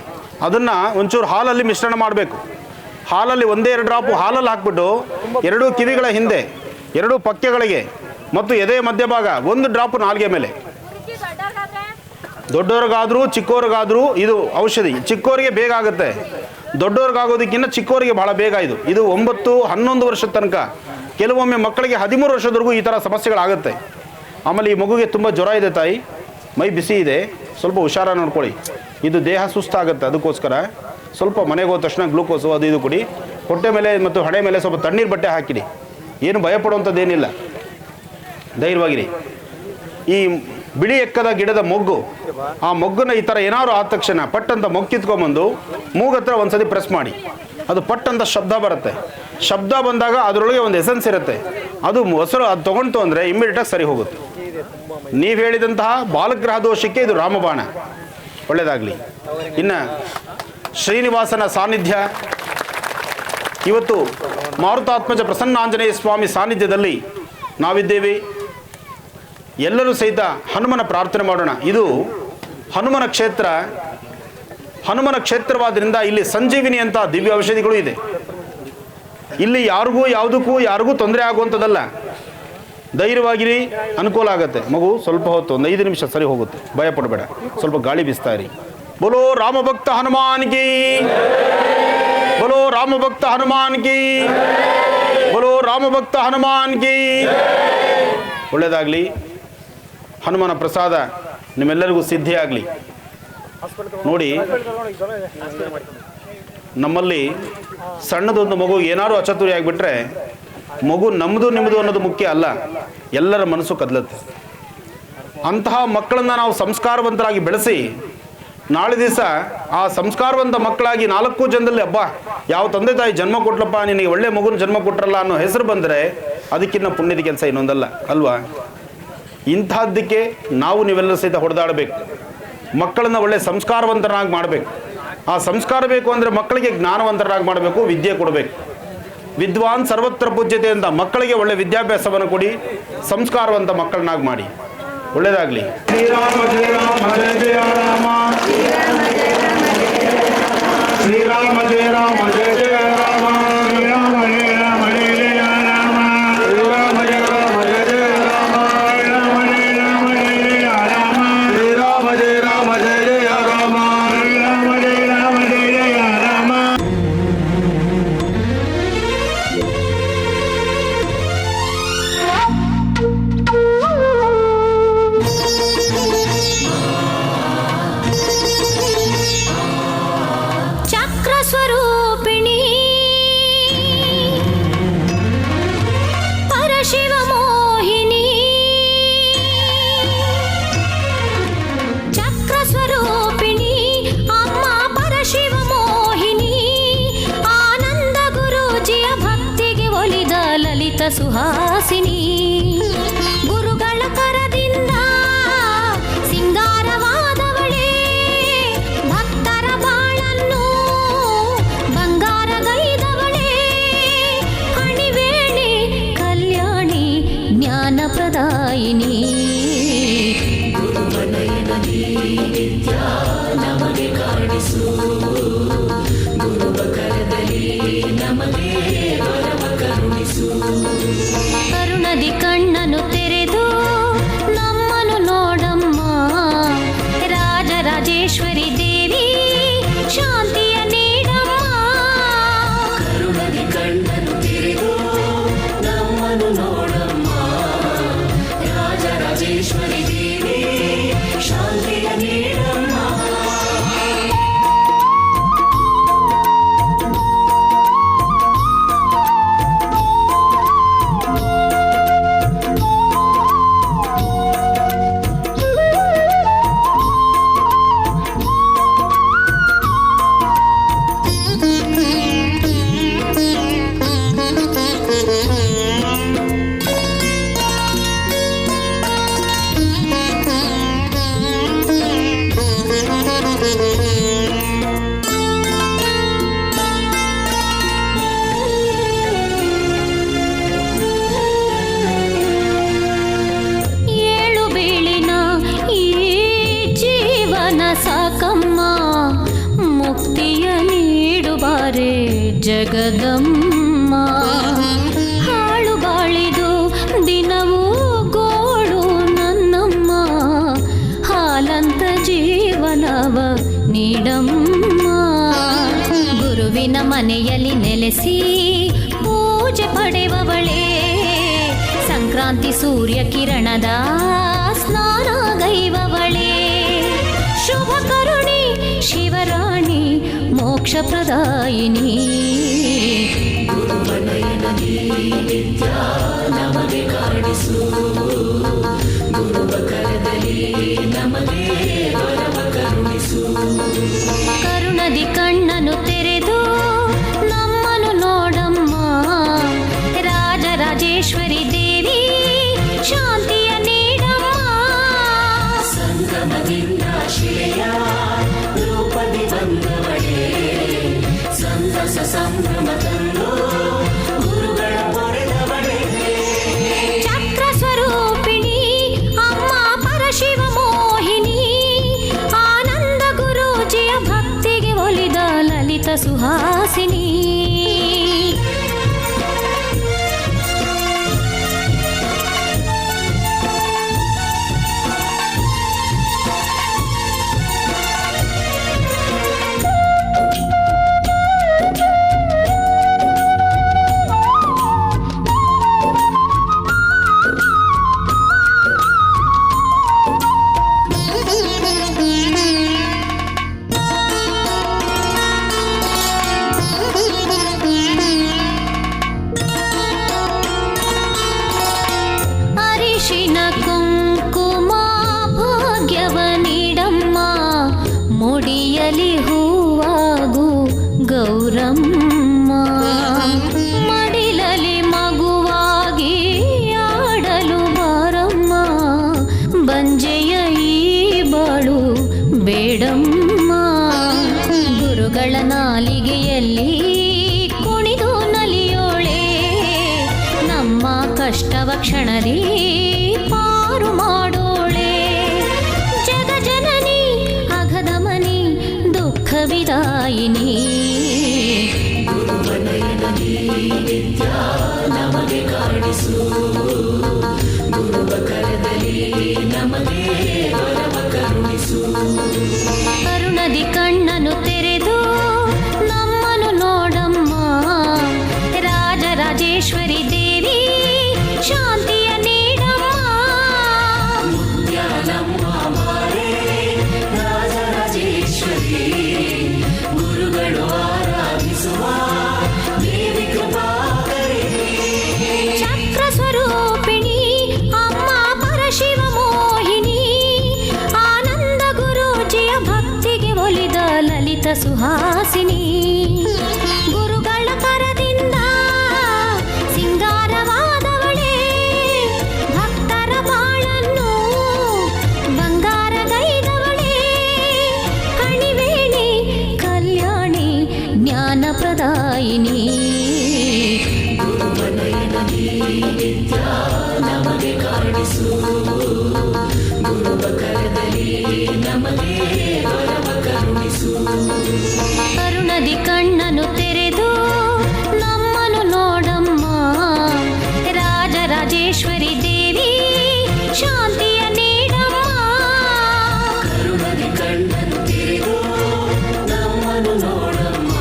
ಅದನ್ನು ಒಂಚೂರು ಹಾಲಲ್ಲಿ ಮಿಶ್ರಣ ಮಾಡಬೇಕು. ಹಾಲಲ್ಲಿ 1-2 ಡ್ರಾಪು ಹಾಲಲ್ಲಿ ಹಾಕ್ಬಿಟ್ಟು 2 ಕಿವಿಗಳ ಹಿಂದೆ, 2 ಪಕ್ಕೆಗಳಿಗೆ ಮತ್ತು ಎದೆ ಮಧ್ಯಭಾಗ 1 ಡ್ರಾಪು ನಾಲ್ಗೆ ಮೇಲೆ. ದೊಡ್ಡವ್ರಿಗಾದರೂ ಚಿಕ್ಕವ್ರಿಗಾದರೂ ಇದು ಔಷಧಿ. ಚಿಕ್ಕವರಿಗೆ ಬೇಗ ಆಗುತ್ತೆ, ದೊಡ್ಡವ್ರಿಗಾಗೋದಕ್ಕಿಂತ ಚಿಕ್ಕವರಿಗೆ ಭಾಳ ಬೇಗ. ಇದು 9-11 ವರ್ಷದ ತನಕ, ಕೆಲವೊಮ್ಮೆ ಮಕ್ಕಳಿಗೆ 13 ವರ್ಷದವರೆಗೂ ಈ ಥರ ಸಮಸ್ಯೆಗಳಾಗುತ್ತೆ. ಆಮೇಲೆ ಈ ಮಗುಗೆ ತುಂಬ ಜ್ವರ ಇದೆ ತಾಯಿ, ಮೈ ಬಿಸಿ ಇದೆ, ಸ್ವಲ್ಪ ಹುಷಾರಾಗಿ ನೋಡ್ಕೊಳ್ಳಿ. ಇದು ದೇಹ ಸುಸ್ತಾಗುತ್ತೆ, ಅದಕ್ಕೋಸ್ಕರ ಸ್ವಲ್ಪ ಮನೆಗೆ ಹೋದ ತಕ್ಷಣ ಗ್ಲೂಕೋಸು ಅದು ಇದು ಕೊಡಿ. ಹೊಟ್ಟೆ ಮೇಲೆ ಮತ್ತು ಹಣೆ ಮೇಲೆ ಸ್ವಲ್ಪ ತಣ್ಣೀರು ಬಟ್ಟೆ ಹಾಕಿಡಿ. ಏನು ಭಯಪಡುವಂಥದ್ದೇನಿಲ್ಲ, ಧೈರ್ಯವಾಗಿರಿ. ಈ ಬಿಳಿ ಎಕ್ಕದ ಗಿಡದ ಮೊಗ್ಗು, ಆ ಮೊಗ್ಗನ್ನ ಈ ಥರ ಏನಾದ್ರು ಆದ ತಕ್ಷಣ ಪಟ್ಟಂತ ಮೊಗ್ಗು ಕಿತ್ಕೊಂಡ್ಬಂದು ಮೂಗತ್ರ ಒಂದ್ಸತಿ ಪ್ರೆಸ್ ಮಾಡಿ, ಅದು ಪಟ್ಟಂತ ಶಬ್ದ ಬರುತ್ತೆ. ಶಬ್ದ ಬಂದಾಗ ಅದರೊಳಗೆ ಒಂದು ಎಸೆನ್ಸ್ ಇರುತ್ತೆ, ಅದು ಮೊಸರು ಅದು ತೊಗೊಂಡು ಅಂದರೆ ಇಮ್ಮಿಡಿಯೇಟಾಗಿ ಸರಿ ಹೋಗುತ್ತೆ. ನೀವು ಹೇಳಿದಂತಹ ಬಾಲಗ್ರಹ ದೋಷಕ್ಕೆ ಇದು ರಾಮಬಾಣ. ಒಳ್ಳೆಯದಾಗಲಿ. ಇನ್ನು ಶ್ರೀನಿವಾಸನ ಸಾನ್ನಿಧ್ಯ, ಇವತ್ತು ಮಾರುತಾತ್ಮಜ ಪ್ರಸನ್ನಾಂಜನೇಯ ಸ್ವಾಮಿ ಸಾನ್ನಿಧ್ಯದಲ್ಲಿ ನಾವಿದ್ದೇವೆ. ಎಲ್ಲರೂ ಸಹಿತ ಹನುಮನ ಪ್ರಾರ್ಥನೆ ಮಾಡೋಣ. ಇದು ಹನುಮನ ಕ್ಷೇತ್ರ. ಹನುಮನ ಕ್ಷೇತ್ರವಾದ್ದರಿಂದ ಇಲ್ಲಿ ಸಂಜೀವಿನಿ ಅಂತ ದಿವ್ಯ ಔಷಧಿಗಳು ಇದೆ. ಇಲ್ಲಿ ಯಾರಿಗೂ ತೊಂದರೆ ಆಗುವಂಥದ್ದಲ್ಲ. ಧೈರ್ಯವಾಗಿರಿ, ಅನುಕೂಲ ಆಗುತ್ತೆ. ಮಗು ಸ್ವಲ್ಪ ಹೊತ್ತು, ಒಂದು 5 ನಿಮಿಷ ಸರಿ ಹೋಗುತ್ತೆ, ಭಯ ಪಡಬೇಡ. ಸ್ವಲ್ಪ ಗಾಳಿ ಬೀಸ್ತಾ ಇರಿ. ಬೋಲೋ ರಾಮಭಕ್ತ ಹನುಮಾನ್ ಕಿ, ಬೋಲೋ ರಾಮಭಕ್ತ ಹನುಮಾನ್ ಕಿ, ಬೋಲೋ ರಾಮಭಕ್ತ ಹನುಮಾನ್ ಕಿ. ಒಳ್ಳೆಯದಾಗಲಿ. ಹನುಮನ ಪ್ರಸಾದ ನಿಮ್ಮೆಲ್ಲರಿಗೂ ಸಿದ್ಧಿಯಾಗಲಿ. ನೋಡಿ, ನಮ್ಮಲ್ಲಿ ಸಣ್ಣದೊಂದು ಮಗು ಏನಾದ್ರು ಅಚಾತುರ್ಯ ಆಗಿಬಿಟ್ರೆ ಮಗು ನಮ್ಮದು ನಿಮ್ಮದು ಅನ್ನೋದು ಮುಖ್ಯ ಅಲ್ಲ, ಎಲ್ಲರ ಮನಸ್ಸು ಕದಲುತ್ತೆ. ಅಂತಹ ಮಕ್ಕಳನ್ನು ನಾವು ಸಂಸ್ಕಾರವಂತರಾಗಿ ಬೆಳೆಸಿ ನಾಳೆ ದಿವಸ ಆ ಸಂಸ್ಕಾರವಂತ ಮಕ್ಕಳಾಗಿ 4 ಜನದಲ್ಲಿ ಹಬ್ಬ ಯಾವ ತಂದೆ ತಾಯಿ ಜನ್ಮ ಕೊಟ್ಲಪ್ಪ, ನಿನಗೆ ಒಳ್ಳೆ ಮಗುನ ಜನ್ಮ ಕೊಟ್ರಲ್ಲ ಅನ್ನೋ ಹೆಸರು ಬಂದರೆ ಅದಕ್ಕಿಂತ ಪುಣ್ಯದ ಕೆಲಸ ಇನ್ನೊಂದಲ್ಲ ಅಲ್ವಾ? ಇಂಥದ್ದಕ್ಕೆ ನಾವು ನೀವೆಲ್ಲ ಸಹಿತ ಹೊಡೆದಾಡಬೇಕು. ಮಕ್ಕಳನ್ನ ಒಳ್ಳೆ ಸಂಸ್ಕಾರವಂತರಾಗಿ ಮಾಡಬೇಕು. ಆ ಸಂಸ್ಕಾರ ಬೇಕು ಅಂದರೆ ಮಕ್ಕಳಿಗೆ ಜ್ಞಾನವಂತರಾಗಿ ಮಾಡಬೇಕು, ವಿದ್ಯೆ ಕೊಡಬೇಕು. ವಿದ್ವಾನ್ ಸರ್ವತ್ರ ಪೂಜ್ಯತೆ ಅಂತ ಮಕ್ಕಳಿಗೆ ಒಳ್ಳೆ ವಿದ್ಯಾಭ್ಯಾಸವನ್ನು ಕೊಡಿ, ಸಂಸ್ಕಾರವಂತ ಮಕ್ಕಳನ್ನಾಗಿ ಮಾಡಿ. ಒಳ್ಳೆಯದಾಗಲಿ. ಶ್ರೀರಾಮ ಜಯ ರಾಮ ಜಯ ಜಯ ರಾಮ, ಶ್ರೀರಾಮ ಜಯ ರಾಮ ಜಯ ಜಯ ರಾಮ, ಶ್ರೀರಾಮ ಜಯ ರಾಮ ಜಯ ಜಯ ರಾಮ, ಶ್ರೀರಾಮ ಜಯ ರಾಮ ಜಯ ಜಯ ರಾಮ, ಶ್ರೀರಾಮ ಜಯ ರಾಮ ಜಯ ಜಯ ರಾಮ, ಶ್ರೀರಾಮ ಜಯ ರಾಮ ಜಯ ಜಯ ರಾಮ, ಶ್ರೀರಾಮ ಜಯ ರಾಮ ಜಯ ಜಯ ರಾಮ. ಚಕ್ರ ಸ್ವರೂಪಿಣಿ ಪರಶಿವ ಮೋಹಿನಿ, ಚಕ್ರ ಸ್ವರೂಪಿಣಿ ಅಮ್ಮ ಪರಶಿವ ಮೋಹಿನಿ, ಆನಂದ ಗುರೂಜಿಯ ಭಕ್ತಿಗೆ ಒಲಿದ ಲಲಿತ ಸುಹಾಸಿನಿ, ಗುರುಗಳ ಕರದಿಂದ ಸಿಂಗಾರವಾದವಳೇ, ಭಕ್ತರ ಬಾಳನ್ನು ಬಂಗಾರಗೈದವಳೇ, ಹಣಿವೇಣಿ ಕಲ್ಯಾಣಿ ಜ್ಞಾನ ಪ್ರದಾಯಿನಿ, ಕರುಣದಿ ಕಣ್ಣನು ತೆರೆದು ನಮ್ಮನು ನೋಡಮ್ಮ, ರಾಜರಾಜೇಶ್ವರಿ ದೇವಿ ಶಾಂತಿಯ ನೀಡಮ್ಮ, ಕರುಣದಿ ಕಣ್ಣನು ತೆರೆದು ನಮ್ಮನು ನೋಡಮ್ಮ, ರಾಜರಾಜೇಶ್ವರಿ ದೇವಿ ಶಾಂತಿಯ ನೀಡಮ್ಮ. ಏಳು ಬೀಳಿನ ಈ ಜೀವನ ಸಾಕಮ್ಮ, ಮುಕ್ತಿಯ ನೀಡುಬಾರೆ ಜಗದಮ್ಮ, ಹಾಳು ಬಾಳಿದು ದಿನವೂ ಗೋಳು ನನ್ನಮ್ಮ, ಹಾಲಂತ ಜೀವನವ ನೀಡಮ್ಮ, ಗುರುವಿನ ಮನೆಯಲ್ಲಿ ನೆಲೆಸಿ ಪೂಜೆ ಪಡೆವವಳೇ, ಸಂಕ್ರಾಂತಿ ಸೂರ್ಯ ಕಿರಣದ ಸ್ನಾನಗೈವವಳೇ, ಶುಭ ಕರುಣಿ ಶಿವರಾಣಿ ಮೋಕ್ಷ ಪ್ರದಾಯಿನಿ, ನಮಗೆ ಕಾಣಿಸು ಗುರುವ ಕರದಲ್ಲಿ ನಮಗೆ ಕರುಣಿಸು, ಕರುಣದಿ ಕಣ್ಣನು ತೆರೆದು ನಮ್ಮನು ನೋಡಮ್ಮ, ರಾಜರಾಜೇಶ್ವರಿ ದೇವಿ ಶಾಂತಿಯ ನೀಡಮ್ಮ, ಸಂಗಮದಿಂದ ಶಿಲೆಯ ರೂಪದಿ ಬಂದವಳೇ, ಸಂತಸ ಸಂಭ್ರಮ ತಂದು ಗುರುಗಳ ಪೊರೆದವಳೇ, ಚಕ್ರ ಸ್ವರೂಪಿಣಿ ಅಮ್ಮ ಪರಶಿವ ಮೋಹಿನಿ, ಆನಂದ ಗುರೂಜಿಯ ಭಕ್ತಿಗೆ ಒಲಿದ ಲಲಿತ ಸುಹಾಸಿನಿ. ಕಷ್ಟವ ಕ್ಷಣದಿ ಪಾರು ಮಾಡೋಳೆ. ಜಗಜನನಿ ಅಘದಮನಿ ದುಃಖ ವಿದಾಯಿನಿ. ಗುರುವನಯನದಿ ನಿತ್ಯ ನಮಗೆ ಕಾಣಿಸು, ಗುರುವ ಕರದಲ್ಲಿ ನಮಗೆ ವರವ ಕರುಣಿಸು. ಕರುಣದಿ ಕಣ್ಣನು ತೆರೆದು ನಮ್ಮನು ನೋಡಮ್ಮ, ರಾಜರಾಜೇಶ್ವರಿ ದೇವಿ ಶಾಂತಿಯ ನೀಡಮ್ಮ. ಮುತ್ಯಾಲಮ್ಮ ಮಾರೇ ರಾಜರಾಜೇಶ್ವರಿ, ಗುರುಗಳು ಆರಾಧಿಸುವ ದೇವಿ ಕೃಪಾಕರಿ. ಚಕ್ರ ಸ್ವರೂಪಿಣಿ ಅಮ್ಮ ಪರಶಿವ ಮೋಹಿನಿ, ಆನಂದ ಗುರೂಜಿಯ ಭಕ್ತಿಗೆ ಒಲಿದ ಲಲಿತ ಸುಹಾಸಿನಿ. ಗುರುಗಳ ಕರದಿಂದ ಸಿಂಗಾರವಾದವಳೇ, ಭಕ್ತರ ಬಾಳನ್ನು ಬಂಗಾರಗೈದವಳೇ. ಹಣಿವೇಣಿ ಕಲ್ಯಾಣಿ ಜ್ಞಾನ ಪ್ರದಾಯಿನಿ. ಗುರುವನಯನದಿ ನಿತ್ಯ ನಮಗೆ ಕಾಣಿಸು, ಗುರುವ ಕರದಲ್ಲಿ ನಮಗೆ ವರವ ಕರುಣಿಸು. ಕರುಣದಿ ಕಣ್ಣನು ತೆರೆದು ನಮ್ಮನು ನೋಡಮ್ಮ, ರಾಜರಾಜೇಶ್ವರಿ ದೇವಿ ಶಾಂತಿಯ ನೀಡಮ್ಮ. ಕರುಣದಿ ಕಣ್ಣನು ತೆರೆದು ನಮ್ಮನು ನೋಡಮ್ಮ,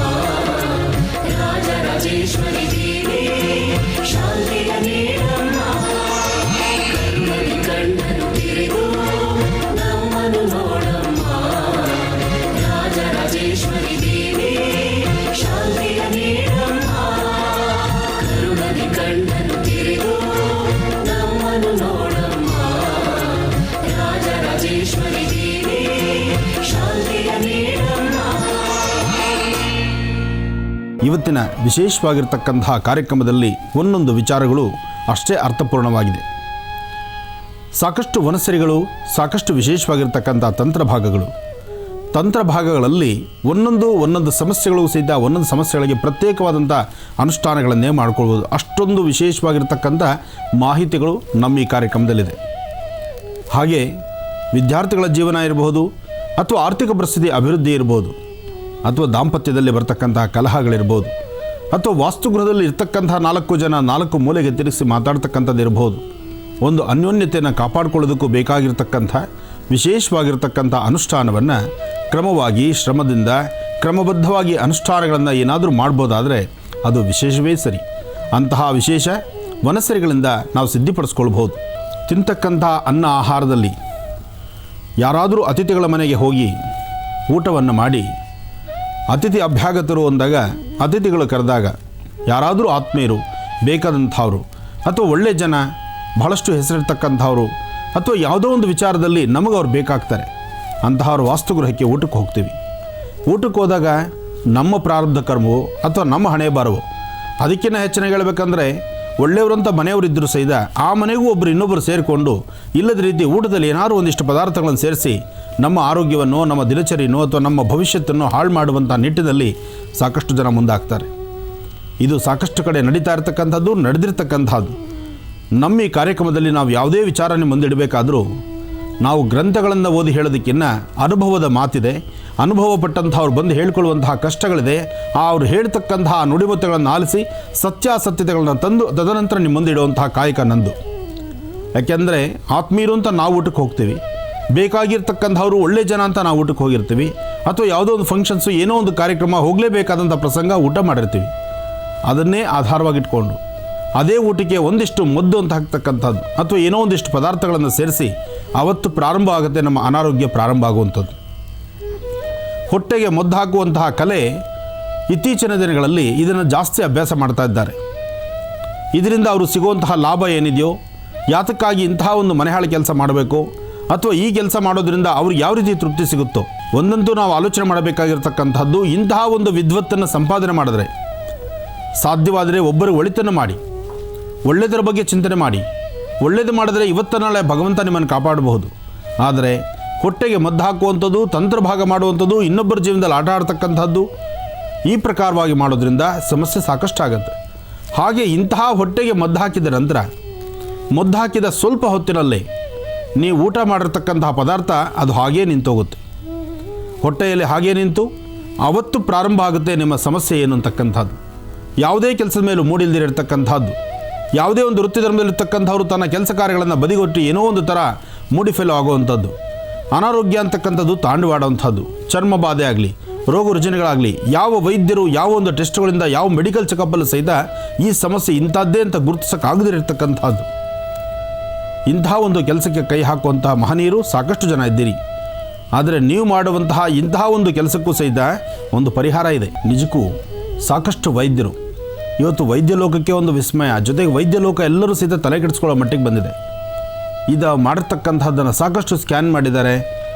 ರಾಜರಾಜೇಶ್ವರಿ ದೇವಿ ಶಾಂತಿಯ ನೀಡಮ್ಮ. ಕರುಣದಿ ಕಣ್ಣನು ತೆರೆದು ನಮ್ಮನು ನೋಡಮ್ಮ, ರಾಜರಾಜೇಶ್ವರಿ ದೇವಿ ಶಾಂತಿಯ ನೀಡಮ್ಮ. ಕರುಣದಿ ಕಣ್ಣನು ತೆರೆದು ನಮ್ಮನು ನೋಡಮ್ಮ, ರಾಜರಾಜೇಶ್ವರಿ ದೇವಿ ಶಾಂತಿಯ ನೀಡಮ್ಮ. ಇವತ್ತಿನ ವಿಶೇಷವಾಗಿರ್ತಕ್ಕಂತಹ ಕಾರ್ಯಕ್ರಮದಲ್ಲಿ ಒಂದೊಂದು ವಿಚಾರಗಳು ಅಷ್ಟೇ ಅರ್ಥಪೂರ್ಣವಾಗಿದೆ. ಸಾಕಷ್ಟು ವನಸರಿಗಳು, ಸಾಕಷ್ಟು ವಿಶೇಷವಾಗಿರ್ತಕ್ಕಂಥ ತಂತ್ರಭಾಗಗಳು. ತಂತ್ರಭಾಗಗಳಲ್ಲಿ ಒಂದೊಂದು ಸಮಸ್ಯೆಗಳು ಸಹಿತ ಒಂದೊಂದು ಸಮಸ್ಯೆಗಳಿಗೆ ಪ್ರತ್ಯೇಕವಾದಂಥ ಅನುಷ್ಠಾನಗಳನ್ನೇ ಮಾಡಿಕೊಳ್ಬೋದು. ಅಷ್ಟೊಂದು ವಿಶೇಷವಾಗಿರ್ತಕ್ಕಂಥ ಮಾಹಿತಿಗಳು ನಮ್ಮ ಈ ಕಾರ್ಯಕ್ರಮದಲ್ಲಿದೆ. ಹಾಗೆ ವಿದ್ಯಾರ್ಥಿಗಳ ಜೀವನ ಇರಬಹುದು, ಅಥವಾ ಆರ್ಥಿಕ ಪರಿಸ್ಥಿತಿ ಅಭಿವೃದ್ಧಿ ಇರ್ಬೋದು, ಅಥವಾ ದಾಂಪತ್ಯದಲ್ಲಿ ಬರ್ತಕ್ಕಂತಹ ಕಲಹಗಳಿರ್ಬೋದು, ಅಥವಾ ವಾಸ್ತುಗೃಹದಲ್ಲಿ ಇರ್ತಕ್ಕಂತಹ 4 ಜನ 4 ಮೂಲೆಗೆ ತಿರುಗಿಸಿ ಮಾತಾಡ್ತಕ್ಕಂಥದ್ದು ಇರ್ಬೋದು. ಒಂದು ಅನ್ಯೋನ್ಯತೆಯನ್ನು ಕಾಪಾಡಿಕೊಳ್ಳೋದಕ್ಕೂ ಬೇಕಾಗಿರ್ತಕ್ಕಂಥ ವಿಶೇಷವಾಗಿರ್ತಕ್ಕಂಥ ಅನುಷ್ಠಾನವನ್ನು ಕ್ರಮವಾಗಿ ಶ್ರಮದಿಂದ ಕ್ರಮಬದ್ಧವಾಗಿ ಅನುಷ್ಠಾನಗಳನ್ನು ಏನಾದರೂ ಮಾಡ್ಬೋದಾದರೆ ಅದು ವಿಶೇಷವೇ ಸರಿ. ಅಂತಹ ವಿಶೇಷ ವನಸರಿಗಳಿಂದ ನಾವು ಸಿದ್ಧಿಪಡಿಸ್ಕೊಳ್ಬೋದು. ತಿಂತಕ್ಕಂಥ ಅನ್ನ ಆಹಾರದಲ್ಲಿ ಯಾರಾದರೂ ಅತಿಥಿಗಳ ಮನೆಗೆ ಹೋಗಿ ಊಟವನ್ನು ಮಾಡಿ ಅತಿಥಿ ಅಭ್ಯಾಗತರು ಅಂದಾಗ, ಅತಿಥಿಗಳು ಕರೆದಾಗ ಯಾರಾದರೂ ಆತ್ಮೀಯರು ಬೇಕಾದಂಥವರು ಅಥವಾ ಒಳ್ಳೆಯ ಜನ ಬಹಳಷ್ಟು ಹೆಸರಿರ್ತಕ್ಕಂಥವ್ರು ಅಥವಾ ಯಾವುದೋ ಒಂದು ವಿಚಾರದಲ್ಲಿ ನಮಗೆ ಅವ್ರು ಬೇಕಾಗ್ತಾರೆ, ಅಂತಹವ್ರ ವಾಸ್ತುಗೃಹಕ್ಕೆ ಊಟಕ್ಕೆ ಹೋಗ್ತೀವಿ. ಊಟಕ್ಕೆ ಹೋದಾಗ ನಮ್ಮ ಪ್ರಾರಬ್ಧ ಕರ್ಮವೋ ಅಥವಾ ನಮ್ಮ ಹಣೆ ಬಾರವೋ, ಅದಕ್ಕಿಂತ ಹೆಚ್ಚಿನ ಹೇಳಬೇಕಂದ್ರೆ ಒಳ್ಳೆಯವರಂತ ಮನೆಯವರಿದ್ದರೂ ಸಹಿತ ಆ ಮನೆಗೂ ಒಬ್ಬರು ಇನ್ನೊಬ್ಬರು ಸೇರಿಕೊಂಡು ಇಲ್ಲದ ರೀತಿ ಊಟದಲ್ಲಿ ಏನಾದರೂ ಒಂದಿಷ್ಟು ಪದಾರ್ಥಗಳನ್ನು ಸೇರಿಸಿ ನಮ್ಮ ಆರೋಗ್ಯವನ್ನು, ನಮ್ಮ ದಿನಚರಿಯನ್ನು ಅಥವಾ ನಮ್ಮ ಭವಿಷ್ಯತ್ತನ್ನು ಹಾಳು ಮಾಡುವಂಥ ನಿಟ್ಟಿನಲ್ಲಿ ಸಾಕಷ್ಟು ಜನ ಮುಂದಾಗ್ತಾರೆ. ಇದು ಸಾಕಷ್ಟು ಕಡೆ ನಡೀತಾ ಇರತಕ್ಕಂಥದ್ದು, ನಡೆದಿರ್ತಕ್ಕಂಥದ್ದು. ನಮ್ಮ ಈ ಕಾರ್ಯಕ್ರಮದಲ್ಲಿ ನಾವು ಯಾವುದೇ ವಿಚಾರನೆ ಮುಂದಿಡಬೇಕಾದರೂ ನಾವು ಗ್ರಂಥಗಳನ್ನು ಓದಿ ಹೇಳೋದಕ್ಕಿಂತ ಅನುಭವದ ಮಾತಿದೆ. ಅನುಭವ ಪಟ್ಟಂಥವ್ರು ಬಂದು ಹೇಳ್ಕೊಳ್ಳುವಂತಹ ಕಷ್ಟಗಳಿದೆ. ಅವ್ರು ಹೇಳ್ತಕ್ಕಂತಹ ನುಡಿಮುತ್ತಗಳನ್ನು ಆಲಿಸಿ ಸತ್ಯಾಸತ್ಯತೆಗಳನ್ನು ತಂದು ತದನಂತರ ನಿಮ್ಮ ಮುಂದೆ ಇಡುವಂತಹ ಕಾಯಕ ನಂದು. ಯಾಕೆಂದರೆ ಆತ್ಮೀಯರು ಅಂತ ನಾವು ಊಟಕ್ಕೆ ಹೋಗ್ತೀವಿ, ಬೇಕಾಗಿರ್ತಕ್ಕಂಥವ್ರು ಒಳ್ಳೆ ಜನ ಅಂತ ನಾವು ಊಟಕ್ಕೆ ಹೋಗಿರ್ತೀವಿ, ಅಥವಾ ಯಾವುದೋ ಒಂದು ಫಂಕ್ಷನ್ಸು ಏನೋ ಒಂದು ಕಾರ್ಯಕ್ರಮ ಹೋಗಲೇಬೇಕಾದಂಥ ಪ್ರಸಂಗ ಊಟ ಮಾಡಿರ್ತೀವಿ. ಅದನ್ನೇ ಆಧಾರವಾಗಿಟ್ಕೊಂಡು ಅದೇ ಊಟಕ್ಕೆ ಒಂದಿಷ್ಟು ಮದ್ದು ಅಂತ ಹಾಕ್ತಕ್ಕಂಥದ್ದು ಅಥವಾ ಏನೋ ಒಂದಿಷ್ಟು ಪದಾರ್ಥಗಳನ್ನು ಸೇರಿಸಿ ಅವತ್ತು ಪ್ರಾರಂಭ ಆಗುತ್ತೆ ನಮ್ಮ ಅನಾರೋಗ್ಯ ಪ್ರಾರಂಭ ಆಗುವಂಥದ್ದು. ಹೊಟ್ಟೆಗೆ ಮದ್ದು ಹಾಕುವಂತಹ ಕಲೆ ಇತ್ತೀಚಿನ ದಿನಗಳಲ್ಲಿ ಇದನ್ನು ಜಾಸ್ತಿ ಅಭ್ಯಾಸ ಮಾಡ್ತಾ ಇದ್ದಾರೆ. ಇದರಿಂದ ಅವರು ಸಿಗುವಂತಹ ಲಾಭ ಏನಿದೆಯೋ, ಯಾತಕ್ಕಾಗಿ ಇಂತಹ ಒಂದು ಮನೆಹಾಳು ಕೆಲಸ ಮಾಡಬೇಕು ಅಥವಾ ಈ ಕೆಲಸ ಮಾಡೋದ್ರಿಂದ ಅವ್ರಿಗೆ ಯಾವ ರೀತಿ ತೃಪ್ತಿ ಸಿಗುತ್ತೋ, ಒಂದಂತೂ ನಾವು ಆಲೋಚನೆ ಮಾಡಬೇಕಾಗಿರ್ತಕ್ಕಂಥದ್ದು, ಇಂತಹ ಒಂದು ವಿದ್ವತ್ತನ್ನು ಸಂಪಾದನೆ ಮಾಡಿದ್ರೆ ಸಾಧ್ಯವಾದರೆ ಒಬ್ಬರು ಒಳಿತನ್ನು ಮಾಡಿ, ಒಳ್ಳೆಯದರ ಬಗ್ಗೆ ಚಿಂತನೆ ಮಾಡಿ. ಒಳ್ಳೆಯದು ಮಾಡಿದ್ರೆ ಇವತ್ತ ನಾಳೆ ಭಗವಂತ ನಿಮ್ಮನ್ನು ಕಾಪಾಡಬಹುದು. ಆದರೆ ಹೊಟ್ಟೆಗೆ ಮದ್ದು ಹಾಕುವಂಥದ್ದು, ತಂತ್ರಭಾಗ ಮಾಡುವಂಥದ್ದು, ಇನ್ನೊಬ್ಬರ ಜೀವನದಲ್ಲಿ ಆಟ ಆಡ್ತಕ್ಕಂಥದ್ದು, ಈ ಪ್ರಕಾರವಾಗಿ ಮಾಡೋದ್ರಿಂದ ಸಮಸ್ಯೆ ಸಾಕಷ್ಟು ಆಗುತ್ತೆ. ಹಾಗೆ ಇಂತಹ ಹೊಟ್ಟೆಗೆ ಮದ್ದು ಹಾಕಿದ ನಂತರ ಮದ್ದು ಹಾಕಿದ ಸ್ವಲ್ಪ ಹೊತ್ತಿನಲ್ಲೇ ನೀವು ಊಟ ಮಾಡಿರ್ತಕ್ಕಂತಹ ಪದಾರ್ಥ ಅದು ಹಾಗೇ ನಿಂತೋಗುತ್ತೆ. ಹೊಟ್ಟೆಯಲ್ಲಿ ಹಾಗೇ ನಿಂತು ಅವತ್ತು ಪ್ರಾರಂಭ ಆಗುತ್ತೆ ನಿಮ್ಮ ಸಮಸ್ಯೆ ಏನು ಅಂತಕ್ಕಂಥದ್ದು. ಯಾವುದೇ ಕೆಲಸದ ಮೇಲೂ ಮೂಡಿಲ್ದಿರತಕ್ಕಂಥದ್ದು, ಯಾವುದೇ ಒಂದು ವೃತ್ತಿ ಧರ್ಮದಲ್ಲಿರ್ತಕ್ಕಂಥವ್ರು ತನ್ನ ಕೆಲಸ ಕಾರ್ಯಗಳನ್ನು ಬದಿಗೊಟ್ಟು ಏನೋ ಒಂದು ಥರ ಮೂಡಿಫೆಲ್ ಆಗುವಂಥದ್ದು, ಅನಾರೋಗ್ಯ ಅಂತಕ್ಕಂಥದ್ದು ತಾಂಡವಾಡುವಂಥದ್ದು, ಚರ್ಮ ಬಾಧೆ ಆಗಲಿ, ರೋಗ ರುಜಿನಗಳಾಗಲಿ, ಯಾವ ವೈದ್ಯರು ಯಾವ ಒಂದು ಟೆಸ್ಟ್ಗಳಿಂದ ಯಾವ ಮೆಡಿಕಲ್ ಚೆಕಪ್ಪಲ್ಲಿ ಸಹಿತ ಈ ಸಮಸ್ಯೆ ಇಂಥದ್ದೇ ಅಂತ ಗುರುತಿಸೋಕ್ಕಾಗದಿರತಕ್ಕಂಥದ್ದು. ಇಂತಹ ಒಂದು ಕೆಲಸಕ್ಕೆ ಕೈ ಹಾಕುವಂತಹ ಮಹನೀಯರು ಸಾಕಷ್ಟು ಜನ ಇದ್ದೀರಿ. ಆದರೆ ನೀವು ಮಾಡುವಂತಹ ಇಂತಹ ಒಂದು ಕೆಲಸಕ್ಕೂ ಸಹಿತ ಒಂದು ಪರಿಹಾರ ಇದೆ. ನಿಜಕ್ಕೂ ಸಾಕಷ್ಟು ವೈದ್ಯರು ಇವತ್ತು ವೈದ್ಯ ಲೋಕಕ್ಕೆ ಒಂದು ವಿಸ್ಮಯ, ಜೊತೆಗೆ ವೈದ್ಯ ಲೋಕ ಎಲ್ಲರೂ ಸಹಿತ ತಲೆ ಕೆಡಿಸ್ಕೊಳ್ಳೋ ಮಟ್ಟಿಗೆ ಬಂದಿದೆ. ಇದು ಮಾಡಿರ್ತಕ್ಕಂಥದ್ದನ್ನು ಸಾಕಷ್ಟು ಸ್ಕ್ಯಾನ್ ಮಾಡಿದ್ದಾರೆ,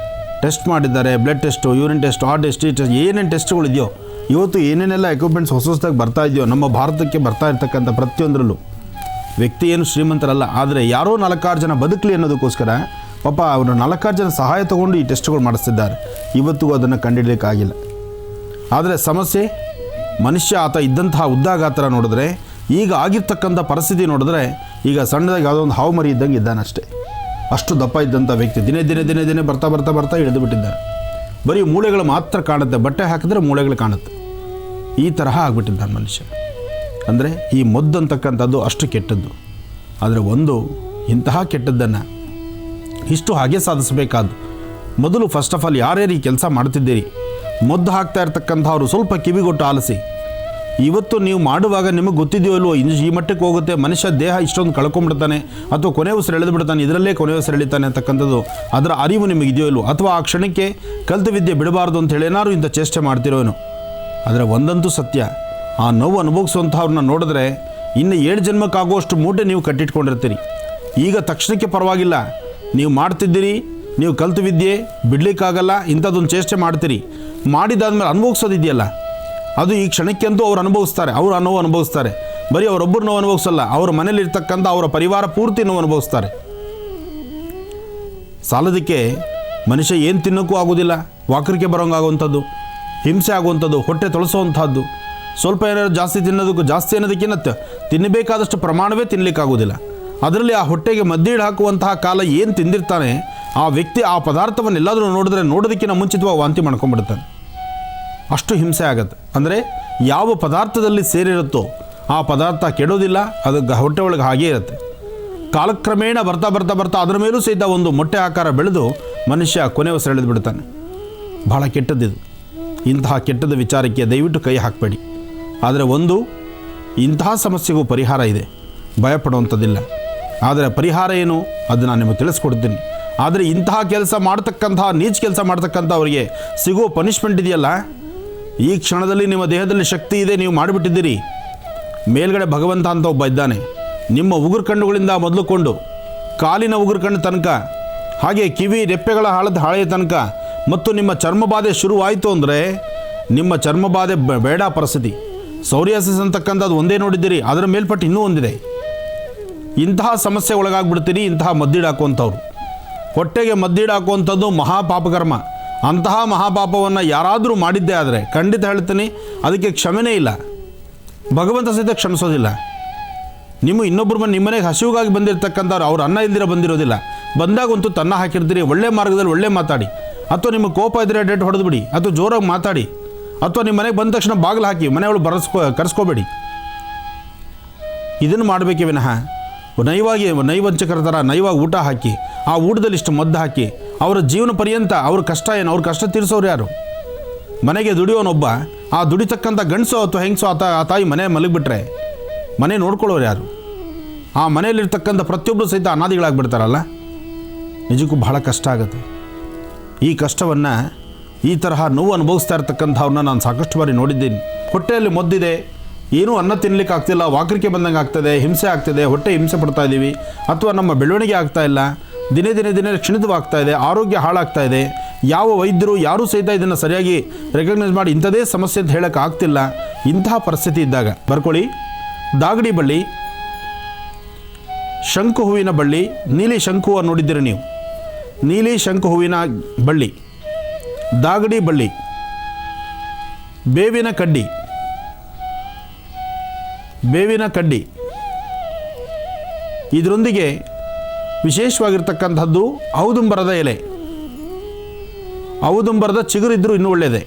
ಟೆಸ್ಟ್ ಮಾಡಿದ್ದಾರೆ, ಬ್ಲಡ್ ಟೆಸ್ಟು, ಯೂರಿನ್ ಟೆಸ್ಟ್, ಆ ಟೆಸ್ಟ್, ಈ ಟೆಸ್ಟ್, ಏನೇನು ಟೆಸ್ಟ್ಗಳಿದೆಯೋ, ಇವತ್ತು ಏನೇನೆಲ್ಲ ಎಕ್ವಿಪ್ಮೆಂಟ್ಸ್ ಹೊಸದಾಗಿ ಬರ್ತಾ ಇದೆಯೋ ನಮ್ಮ ಭಾರತಕ್ಕೆ ಬರ್ತಾ ಇರ್ತಕ್ಕಂಥ ಪ್ರತಿಯೊಂದರಲ್ಲೂ ವ್ಯಕ್ತಿ ಏನು ಶ್ರೀಮಂತರಲ್ಲ, ಆದರೆ ಯಾರೋ 4-6 ಜನ ಬದುಕಲಿ ಅನ್ನೋದಕ್ಕೋಸ್ಕರ ಪಾಪ ಅವರು 4-6 ಜನ ಸಹಾಯ ತಗೊಂಡು ಈ ಟೆಸ್ಟ್ಗಳು ಮಾಡಿಸ್ತಿದ್ದಾರೆ. ಇವತ್ತಿಗೂ ಅದನ್ನು ಕಂಡುಹಿಡಲಿಕ್ಕಾಗಿಲ್ಲ. ಆದರೆ ಸಮಸ್ಯೆ ಮನುಷ್ಯ ಆತ ಇದ್ದಂತಹ ಉದ್ದಾಗಾತ್ರ ನೋಡಿದ್ರೆ, ಈಗ ಆಗಿರ್ತಕ್ಕಂಥ ಪರಿಸ್ಥಿತಿ ನೋಡಿದ್ರೆ, ಈಗ ಸಣ್ಣದಾಗಿ ಯಾವುದೋ ಒಂದು ಹಾವು ಮರಿ ಇದ್ದಂಗೆ ಇದ್ದಾನಷ್ಟೇ. ಅಷ್ಟು ದಪ್ಪ ಇದ್ದಂಥ ವ್ಯಕ್ತಿ ದಿನೇ ದಿನೇ ದಿನೇ ದಿನೇ ಬರ್ತಾ ಬರ್ತಾ ಬರ್ತಾ ಇಳಿದು ಬಿಟ್ಟಿದ್ದಾರೆ. ಬರೀ ಮೂಳೆಗಳು ಮಾತ್ರ ಕಾಣುತ್ತೆ, ಬಟ್ಟೆ ಹಾಕಿದ್ರೆ ಮೂಳೆಗಳು ಕಾಣುತ್ತೆ. ಈ ತರಹ ಆಗಿಬಿಟ್ಟಿದ್ದಾನೆ ಮನುಷ್ಯ. ಅಂದರೆ ಈ ಮದ್ದು ಅಂತಕ್ಕಂಥದ್ದು ಅಷ್ಟು ಕೆಟ್ಟದ್ದು. ಆದರೆ ಒಂದು ಇಂತಹ ಕೆಟ್ಟದ್ದನ್ನು ಇಷ್ಟು ಹಾಗೆ ಸಾಧಿಸಬೇಕಾದ್ದು ಮೊದಲು ಫಸ್ಟ್ ಆಫ್ ಆಲ್ ಯಾರ್ಯಾರು ಈ ಕೆಲಸ ಮಾಡ್ತಿದ್ದೀರಿ, ಮದ್ದು ಹಾಕ್ತಾ ಇರ್ತಕ್ಕಂಥವ್ರು ಸ್ವಲ್ಪ ಕಿವಿಗೊಟ್ಟು ಆಲಿಸಿ. ಇವತ್ತು ನೀವು ಮಾಡುವಾಗ ನಿಮಗೆ ಗೊತ್ತಿದೆಯೋ ಇಲ್ವೋ ಈ ಮಟ್ಟಕ್ಕೆ ಹೋಗುತ್ತೆ, ಮನುಷ್ಯ ದೇಹ ಇಷ್ಟೊಂದು ಕಳ್ಕೊಂಡ್ಬಿಡ್ತಾನೆ ಅಥವಾ ಕೊನೆ ಉಸಿರು ಎಳೆದು ಬಿಡ್ತಾನೆ, ಇದರಲ್ಲೇ ಕೊನೆ ಉಸಿರು ಎಳಿತಾನೆ ಅಂತಕ್ಕಂಥದ್ದು ಅದರ ಅರಿವು ನಿಮಗೆ ಇದೆಯೋ ಇಲ್ವೋ, ಅಥವಾ ಆ ಕ್ಷಣಕ್ಕೆ ಕಲಿತ ವಿದ್ಯೆ ಬಿಡಬಾರ್ದು ಅಂತ ಹೇಳಿ ಏನಾದ್ರು ಇಂಥ ಚೇಷ್ಟೆ ಮಾಡ್ತಿರೋನು. ಆದರೆ ಒಂದಂತೂ ಸತ್ಯ, ಆ ನೋವು ಅನುಭವಿಸುವಂಥವ್ರನ್ನ ನೋಡಿದ್ರೆ ಇನ್ನು 7 ಜನ್ಮಕ್ಕಾಗುವಷ್ಟು ಮೂಟೆ ನೀವು ಕಟ್ಟಿಟ್ಕೊಂಡಿರ್ತೀರಿ. ಈಗ ತಕ್ಷಣಕ್ಕೆ ಪರವಾಗಿಲ್ಲ, ನೀವು ಮಾಡ್ತಿದ್ದೀರಿ, ನೀವು ಕಲಿತ ವಿದ್ಯೆ ಬಿಡಲಿಕ್ಕಾಗಲ್ಲ, ಇಂಥದ್ದೊಂದು ಚೇಷ್ಟೆ ಮಾಡ್ತೀರಿ. ಮಾಡಿದಾದ್ಮೇಲೆ ಅನುಭವಿಸೋದಿದೆಯಲ್ಲ, ಅದು ಈ ಕ್ಷಣಕ್ಕೆಂತೂ ಅವ್ರು ಅನುಭವಿಸ್ತಾರೆ, ಅವರು ನೋವು ಅನುಭವಿಸ್ತಾರೆ. ಬರೀ ಅವರೊಬ್ಬರು ನೋವು ಅನುಭವಿಸಲ್ಲ, ಅವ್ರ ಮನೇಲಿರ್ತಕ್ಕಂಥ ಅವರ ಪರಿವಾರ ಪೂರ್ತಿ ನೋವು ಅನುಭವಿಸ್ತಾರೆ. ಸಾಲದಕ್ಕೆ ಮನುಷ್ಯ ಏನು ತಿನ್ನೋಕ್ಕೂ ಆಗೋದಿಲ್ಲ, ವಾಕರಿಕೆ ಬರೋಂಗಾಗುವಂಥದ್ದು, ಹಿಂಸೆ ಆಗುವಂಥದ್ದು, ಹೊಟ್ಟೆ ತೊಳಸೋವಂಥದ್ದು, ಸ್ವಲ್ಪ ಏನಾದ್ರು ಜಾಸ್ತಿ ತಿನ್ನೋದಕ್ಕೂ ಜಾಸ್ತಿ ಅನ್ನೋದಕ್ಕಿಂತ ತಿನ್ನಬೇಕಾದಷ್ಟು ಪ್ರಮಾಣವೇ ತಿನ್ನಲಿಕ್ಕಾಗೋದಿಲ್ಲ. ಅದರಲ್ಲಿ ಆ ಹೊಟ್ಟೆಗೆ ಮದ್ದೀಡು ಹಾಕುವಂತಹ ಕಾಲ ಏನು ತಿಂದಿರ್ತಾನೆ ಆ ವ್ಯಕ್ತಿ ಆ ಪದಾರ್ಥವನ್ನು ಎಲ್ಲಾದರೂ ನೋಡಿದ್ರೆ ನೋಡೋದಕ್ಕಿಂತ ಮುಂಚಿತವಾಗಿ ವಾಂತಿ ಮಾಡ್ಕೊಂಡ್ಬಿಡ್ತಾನೆ. ಅಷ್ಟು ಹಿಂಸೆ ಆಗುತ್ತೆ. ಅಂದರೆ ಯಾವ ಪದಾರ್ಥದಲ್ಲಿ ಸೇರಿರುತ್ತೋ ಆ ಪದಾರ್ಥ ಕೆಡೋದಿಲ್ಲ, ಅದು ಹೊಟ್ಟೆ ಒಳಗೆ ಹಾಗೇ ಇರುತ್ತೆ. ಕಾಲಕ್ರಮೇಣ ಬರ್ತಾ ಬರ್ತಾ ಬರ್ತಾ ಅದರ ಮೇಲೂ ಸಹಿತ ಒಂದು ಮೊಟ್ಟೆ ಆಕಾರ ಬೆಳೆದು ಮನುಷ್ಯ ಕೊನೆ ಉಸಿರು ಎಳೆದು ಬಿಡ್ತಾನೆ. ಭಾಳ ಕೆಟ್ಟದ್ದಿದು. ಇಂತಹ ಕೆಟ್ಟದ ವಿಚಾರಕ್ಕೆ ದಯವಿಟ್ಟು ಕೈ ಹಾಕಬೇಡಿ. ಆದರೆ ಒಂದು ಇಂತಹ ಸಮಸ್ಯೆಗೂ ಪರಿಹಾರ ಇದೆ, ಭಯಪಡುವಂಥದ್ದಿಲ್ಲ. ಆದರೆ ಪರಿಹಾರ ಏನು ಅದು ನಾನು ನಿಮಗೆ ತಿಳಿಸ್ಕೊಡ್ತೀನಿ. ಆದರೆ ಇಂತಹ ಕೆಲಸ ಮಾಡ್ತಕ್ಕಂತಹ ನೀಚ ಕೆಲಸ ಮಾಡ್ತಕ್ಕಂಥವ್ರಿಗೆ ಸಿಗೋ ಪನಿಷ್ಮೆಂಟ್ ಇದೆಯಲ್ಲ, ಈ ಕ್ಷಣದಲ್ಲಿ ನಿಮ್ಮ ದೇಹದಲ್ಲಿ ಶಕ್ತಿ ಇದೆ, ನೀವು ಮಾಡಿಬಿಟ್ಟಿದ್ದೀರಿ. ಮೇಲ್ಗಡೆ ಭಗವಂತ ಅಂತ ಒಬ್ಬ ಇದ್ದಾನೆ. ನಿಮ್ಮ ಉಗುರು ಕಣ್ಣುಗಳಿಂದ ಮೊದಲುಕೊಂಡು ಕಾಲಿನ ಉಗುರು ಕಣ್ಣು ತನಕ, ಹಾಗೆ ಕಿವಿ ರೆಪ್ಪೆಗಳ ಹಾಳೆಯ ತನಕ, ಮತ್ತು ನಿಮ್ಮ ಚರ್ಮಬಾಧೆ ಶುರುವಾಯಿತು ಅಂದರೆ ನಿಮ್ಮ ಚರ್ಮಬಾಧೆ ಬೇಡ ಪರಿಸ್ಥಿತಿ. ಸೌರಿಯಾಸಿಸ್ ಅಂತಕ್ಕಂಥದ್ದು ಒಂದೇ ನೋಡಿದ್ದೀರಿ, ಅದರ ಮೇಲ್ಪಟ್ಟು ಇನ್ನೂ ಒಂದಿದೆ. ಇಂತಹ ಸಮಸ್ಯೆ ಒಳಗಾಗ್ಬಿಡ್ತೀರಿ. ಇಂತಹ ಮದ್ದೀಡು ಹಾಕುವಂಥವ್ರು, ಹೊಟ್ಟೆಗೆ ಮದ್ದೀಡು ಹಾಕುವಂಥದ್ದು ಮಹಾಪಾಪಕರ್ಮ. ಅಂತಹ ಮಹಾಪಾಪವನ್ನು ಯಾರಾದರೂ ಮಾಡಿದ್ದೇ ಆದರೆ ಖಂಡಿತ ಹೇಳ್ತೀನಿ ಅದಕ್ಕೆ ಕ್ಷಮೆನೇ ಇಲ್ಲ, ಭಗವಂತ ಸಹಿತ ಕ್ಷಮಿಸೋದಿಲ್ಲ. ನಿಮ್ಮ ಇನ್ನೊಬ್ಬರು ಬಂದು ನಿಮ್ಮ ಮನೆಗೆ ಹಸಿವಿಗಾಗಿ ಬಂದಿರತಕ್ಕಂಥವ್ರು ಅವ್ರು ಅನ್ನ ಇಲ್ದಿರ ಬಂದಿರೋದಿಲ್ಲ, ಬಂದಾಗಂತೂ ತನ್ನ ಹಾಕಿರ್ತೀರಿ. ಒಳ್ಳೆ ಮಾರ್ಗದಲ್ಲಿ ಒಳ್ಳೆ ಮಾತಾಡಿ, ಅಥವಾ ನಿಮಗೆ ಕೋಪ ಇದ್ದರೆ ಡೇಟ್ ಹೊಡೆದು ಬಿಡಿ, ಅಥವಾ ಜೋರಾಗಿ ಮಾತಾಡಿ, ಅಥವಾ ನಿಮ್ಮ ಮನೆಗೆ ಬಂದ ತಕ್ಷಣ ಬಾಗಿಲು ಹಾಕಿ ಮನೆಯೊಳಗೆ ಕರೆಸ್ಕೋಬೇಡಿ. ಇದನ್ನು ಮಾಡಬೇಕೇ ವಿನಃ ನೈವಂಚಕರ ಥರ ನೈವಾಗಿ ಊಟ ಹಾಕಿ ಆ ಊಟದಲ್ಲಿ ಇಷ್ಟು ಮದ್ದು ಹಾಕಿ ಅವರ ಜೀವನ ಪರ್ಯಂತ ಅವ್ರ ಕಷ್ಟ ಏನು, ಅವ್ರ ಕಷ್ಟ ತೀರಿಸೋರು ಯಾರು? ಮನೆಗೆ ದುಡಿಯೋನೊಬ್ಬ, ಆ ದುಡಿತಕ್ಕಂಥ ಗಂಡಸೋ ಅಥವಾ ಹೆಂಗಸೋ ಆ ತಾಯಿ ಮನೆ ಮಲಗಿಬಿಟ್ರೆ ಮನೆ ನೋಡ್ಕೊಳ್ಳೋರು ಯಾರು? ಆ ಮನೆಯಲ್ಲಿರ್ತಕ್ಕಂಥ ಪ್ರತಿಯೊಬ್ಬರು ಸಹಿತ ಅನಾದಿಗಳಾಗ್ಬಿಡ್ತಾರಲ್ಲ. ನಿಜಕ್ಕೂ ಬಹಳ ಕಷ್ಟ ಆಗುತ್ತೆ. ಈ ಕಷ್ಟವನ್ನು, ಈ ತರಹ ನೋವು ಅನುಭವಿಸ್ತಾ ಇರ್ತಕ್ಕಂಥವ್ರನ್ನ ನಾನು ಸಾಕಷ್ಟು ಬಾರಿ ನೋಡಿದ್ದೀನಿ. ಹೊಟ್ಟೆಯಲ್ಲಿ ಮದ್ದಿದೆ, ಏನೂ ಅನ್ನ ತಿನ್ನಲಿಕ್ಕೆ ಆಗ್ತಿಲ್ಲ, ವಾಕರಿಕೆ ಬಂದಂಗೆ ಆಗ್ತದೆ, ಹಿಂಸೆ ಆಗ್ತದೆ, ಹೊಟ್ಟೆ ಹಿಂಸೆ ಪಡ್ತಾ ಇದ್ದೀವಿ, ಅಥವಾ ನಮ್ಮ ಬೆಳವಣಿಗೆ ಆಗ್ತಾ ಇಲ್ಲ, ದಿನೇ ದಿನೇ ದಿನೇ ಕ್ಷೀಣಿತವಾಗ್ತಾ ಇದೆ, ಆರೋಗ್ಯ ಹಾಳಾಗ್ತಾ ಇದೆ. ಯಾವ ವೈದ್ಯರು ಯಾರೂ ಸಹಿತ ಇದನ್ನು ಸರಿಯಾಗಿ ರೆಕಗ್ನೈಸ್ ಮಾಡಿ ಇಂಥದೇ ಸಮಸ್ಯೆ ಅಂತ ಹೇಳೋಕ್ಕೆ ಆಗ್ತಿಲ್ಲ. ಇಂತಹ ಪರಿಸ್ಥಿತಿ ಇದ್ದಾಗ ಬರ್ಕೊಳ್ಳಿ, ದಾಗಡಿ ಬಳ್ಳಿ, ಶಂಕು ಹೂವಿನ ಬಳ್ಳಿ, ನೀಲಿ ಶಂಕು ಹೂವು ನೋಡಿದ್ದೀರಿ ನೀವು, ನೀಲಿ ಶಂಕು ಹೂವಿನ ಬಳ್ಳಿ, ದಾಗಡಿ ಬಳ್ಳಿ, ಬೇವಿನ ಕಡ್ಡಿ, ಇದರೊಂದಿಗೆ ವಿಶೇಷವಾಗಿರ್ತಕ್ಕಂಥದ್ದು ಔದುಂಬರದ ಎಲೆ. ಔದುಂಬರದ ಚಿಗುರು ಇದ್ದರೂ ಇನ್ನೂ ಒಳ್ಳೆಯದೇ.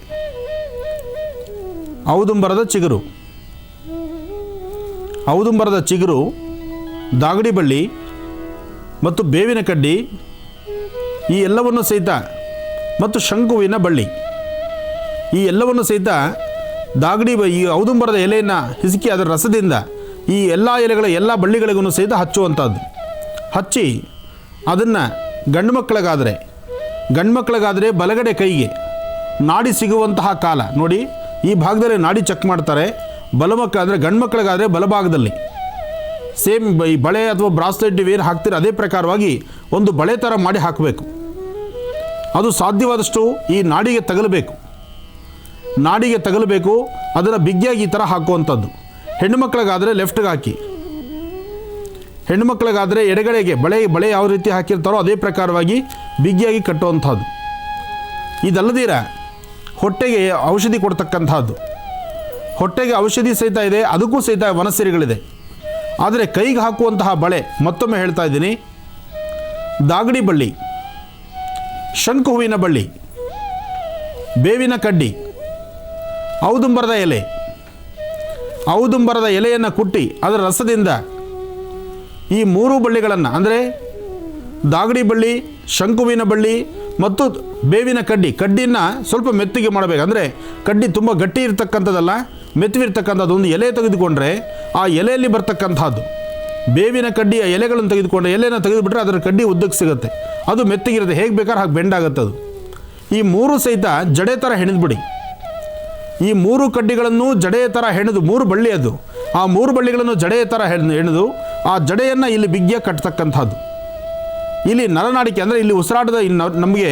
ಔದುಂಬರದ ಚಿಗುರು, ಔದುಂಬರದ ಚಿಗುರು, ದಾಗಡಿ ಬಳ್ಳಿ ಮತ್ತು ಬೇವಿನ ಕಡ್ಡಿ ಈ ಎಲ್ಲವನ್ನು ಸಹಿತ, ಮತ್ತು ಶಂಕುವಿನ ಬಳ್ಳಿ ಈ ಎಲ್ಲವನ್ನು ಸಹಿತ ಈ ಔದುಂಬರದ ಎಲೆಯನ್ನು ಹಿಸುಕಿ ಅದರ ರಸದಿಂದ ಈ ಎಲ್ಲ ಎಲೆಗಳ ಎಲ್ಲ ಬಳ್ಳಿಗಳಿಗೂ ಸಹಿತ ಹಚ್ಚುವಂಥದ್ದು. ಹಚ್ಚಿ ಅದನ್ನು ಗಂಡು ಮಕ್ಕಳಿಗಾದರೆ ಬಲಗಡೆ ಕೈಗೆ ನಾಡಿ ಸಿಗುವಂತಹ ಕಾಲ ನೋಡಿ, ಈ ಭಾಗದಲ್ಲಿ ನಾಡಿ ಚೆಕ್ ಮಾಡ್ತಾರೆ. ಅಂದರೆ ಗಂಡು ಮಕ್ಕಳಿಗಾದರೆ ಬಲಭಾಗದಲ್ಲಿ ಸೇಮ್ ಈ ಬಳೆ ಅಥವಾ ಬ್ರಾಸ್ಲೆಟ್ ಏನು ಹಾಕ್ತೀರ ಅದೇ ಪ್ರಕಾರವಾಗಿ ಒಂದು ಬಳೆ ಥರ ಮಾಡಿ ಹಾಕಬೇಕು. ಅದು ಸಾಧ್ಯವಾದಷ್ಟು ಈ ನಾಡಿಗೆ ತಗಲಬೇಕು. ಅದನ್ನು ಬಿಗಿಯಾಗಿ ಈ ಥರ ಹಾಕುವಂಥದ್ದು. ಹೆಣ್ಣು ಮಕ್ಕಳಿಗಾದರೆ ಲೆಫ್ಟ್ಗೆ ಹಾಕಿ, ಹೆಣ್ಣು ಮಕ್ಕಳಿಗಾದರೆ ಎಡಗಡೆಗೆ ಬಳೆ ಯಾವ ರೀತಿ ಹಾಕಿರ್ತಾರೋ ಅದೇ ಪ್ರಕಾರವಾಗಿ ಬಿಗಿಯಾಗಿ ಕಟ್ಟುವಂಥದ್ದು. ಇದಲ್ಲದಿರ ಹೊಟ್ಟೆಗೆ ಔಷಧಿ ಕೊಡ್ತಕ್ಕಂಥದ್ದು. ಹೊಟ್ಟೆಗೆ ಔಷಧಿ ಸಹಿತ ಇದೆ, ಅದಕ್ಕೂ ಸಹಿತ ವನಸಿರಿಗಳಿದೆ. ಆದರೆ ಕೈಗೆ ಹಾಕುವಂತಹ ಬಳೆ ಮತ್ತೊಮ್ಮೆ ಹೇಳ್ತಾ ಇದ್ದೀನಿ, ದಾಗಡಿ ಬಳ್ಳಿ, ಶಂಕು ಹೂವಿನ ಬಳ್ಳಿ, ಬೇವಿನ ಕಡ್ಡಿ, ಔದುಂಬರದ ಎಲೆಯನ್ನು ಕುಟ್ಟಿ ಅದರ ರಸದಿಂದ ಈ ಮೂರು ಬಳ್ಳಿಗಳನ್ನು ಅಂದರೆ ದಾಗಡಿ ಬಳ್ಳಿ, ಶಂಕುವಿನ ಬಳ್ಳಿ ಮತ್ತು ಬೇವಿನ ಕಡ್ಡಿಯನ್ನು ಸ್ವಲ್ಪ ಮೆತ್ತಿಗೆ ಮಾಡಬೇಕು. ಅಂದರೆ ಕಡ್ಡಿ ತುಂಬ ಗಟ್ಟಿ ಇರ್ತಕ್ಕಂಥದ್ದಲ್ಲ, ಮೆತ್ತವಿರ್ತಕ್ಕಂಥದ್ದು. ಒಂದು ಎಲೆ ತೆಗೆದುಕೊಂಡ್ರೆ ಆ ಎಲೆಯಲ್ಲಿ ಬರ್ತಕ್ಕಂಥದ್ದು ಬೇವಿನ ಕಡ್ಡಿಯ ಎಲೆಗಳನ್ನು ತೆಗೆದುಕೊಂಡ್ರೆ ಎಲೆಯನ್ನು ತೆಗೆದುಬಿಟ್ರೆ ಅದರ ಕಡ್ಡಿ ಉದ್ದಕ್ಕೆ ಸಿಗುತ್ತೆ. ಅದು ಮೆತ್ತಗಿರುತ್ತೆ, ಹೇಗೆ ಬೇಕಾದ್ರೆ ಹಾಗೆ ಬೆಂಡಾಗುತ್ತೆ. ಅದು ಈ ಮೂರು ಸಹಿತ ಜಡೆ ಥರ ಹೆಣೆದುಬಿಡಿ. ಈ ಮೂರು ಕಡ್ಡಿಗಳನ್ನು ಜಡೆಯ ಥರ ಹೆಣೆದು, ಮೂರು ಬಳ್ಳಿ ಅದು, ಆ ಮೂರು ಬಳ್ಳಿಗಳನ್ನು ಜಡೆಯ ಥರ ಹೆಣೆದು ಆ ಜಡೆಯನ್ನು ಇಲ್ಲಿ ಬಿಗಿಯಾಗಿ ಕಟ್ತಕ್ಕಂಥದ್ದು. ಇಲ್ಲಿ ನರನಾಡಿಕೆ ಅಂದರೆ ಇಲ್ಲಿ ಉಸಿರಾಟದ ನಮಗೆ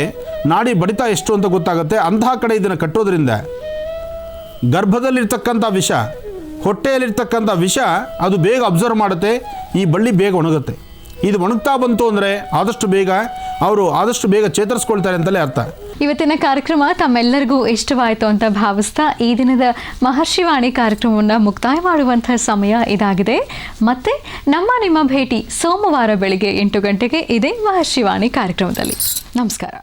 ನಾಡಿ ಬಡಿತ ಎಷ್ಟು ಅಂತ ಗೊತ್ತಾಗುತ್ತೆ. ಅಂತಹ ಕಡೆ ಇದನ್ನು ಕಟ್ಟೋದ್ರಿಂದ ಗರ್ಭದಲ್ಲಿರ್ತಕ್ಕಂಥ ವಿಷ, ಹೊಟ್ಟೆಯಲ್ಲಿರ್ತಕ್ಕಂಥ ವಿಷ ಅದು ಬೇಗ ಅಬ್ಸರ್ವ್ ಮಾಡುತ್ತೆ, ಈ ಬಳ್ಳಿ ಬೇಗ ಒಣಗುತ್ತೆ. ಇದು ಒಣಗ್ತಾ ಬಂತು ಅಂದರೆ ಆದಷ್ಟು ಬೇಗ ಚೇತರಿಸ್ಕೊಳ್ತಾರೆ ಅಂತಲೇ ಅರ್ಥ. ಇವತ್ತಿನ ಕಾರ್ಯಕ್ರಮ ತಮ್ಮೆಲ್ಲರಿಗೂ ಇಷ್ಟವಾಯಿತು ಅಂತ ಭಾವಿಸ್ತಾ ಈ ದಿನದ ಮಹರ್ಷಿವಾಣಿ ಕಾರ್ಯಕ್ರಮವನ್ನು ಮುಕ್ತಾಯ ಮಾಡುವಂತಹ ಸಮಯ ಇದಾಗಿದೆ. ಮತ್ತೆ ನಿಮ್ಮ ಭೇಟಿ ಸೋಮವಾರ ಬೆಳಿಗ್ಗೆ 8 ಗಂಟೆಗೆ ಇದೇ ಮಹರ್ಷಿವಾಣಿ ಕಾರ್ಯಕ್ರಮದಲ್ಲಿ. ನಮಸ್ಕಾರ.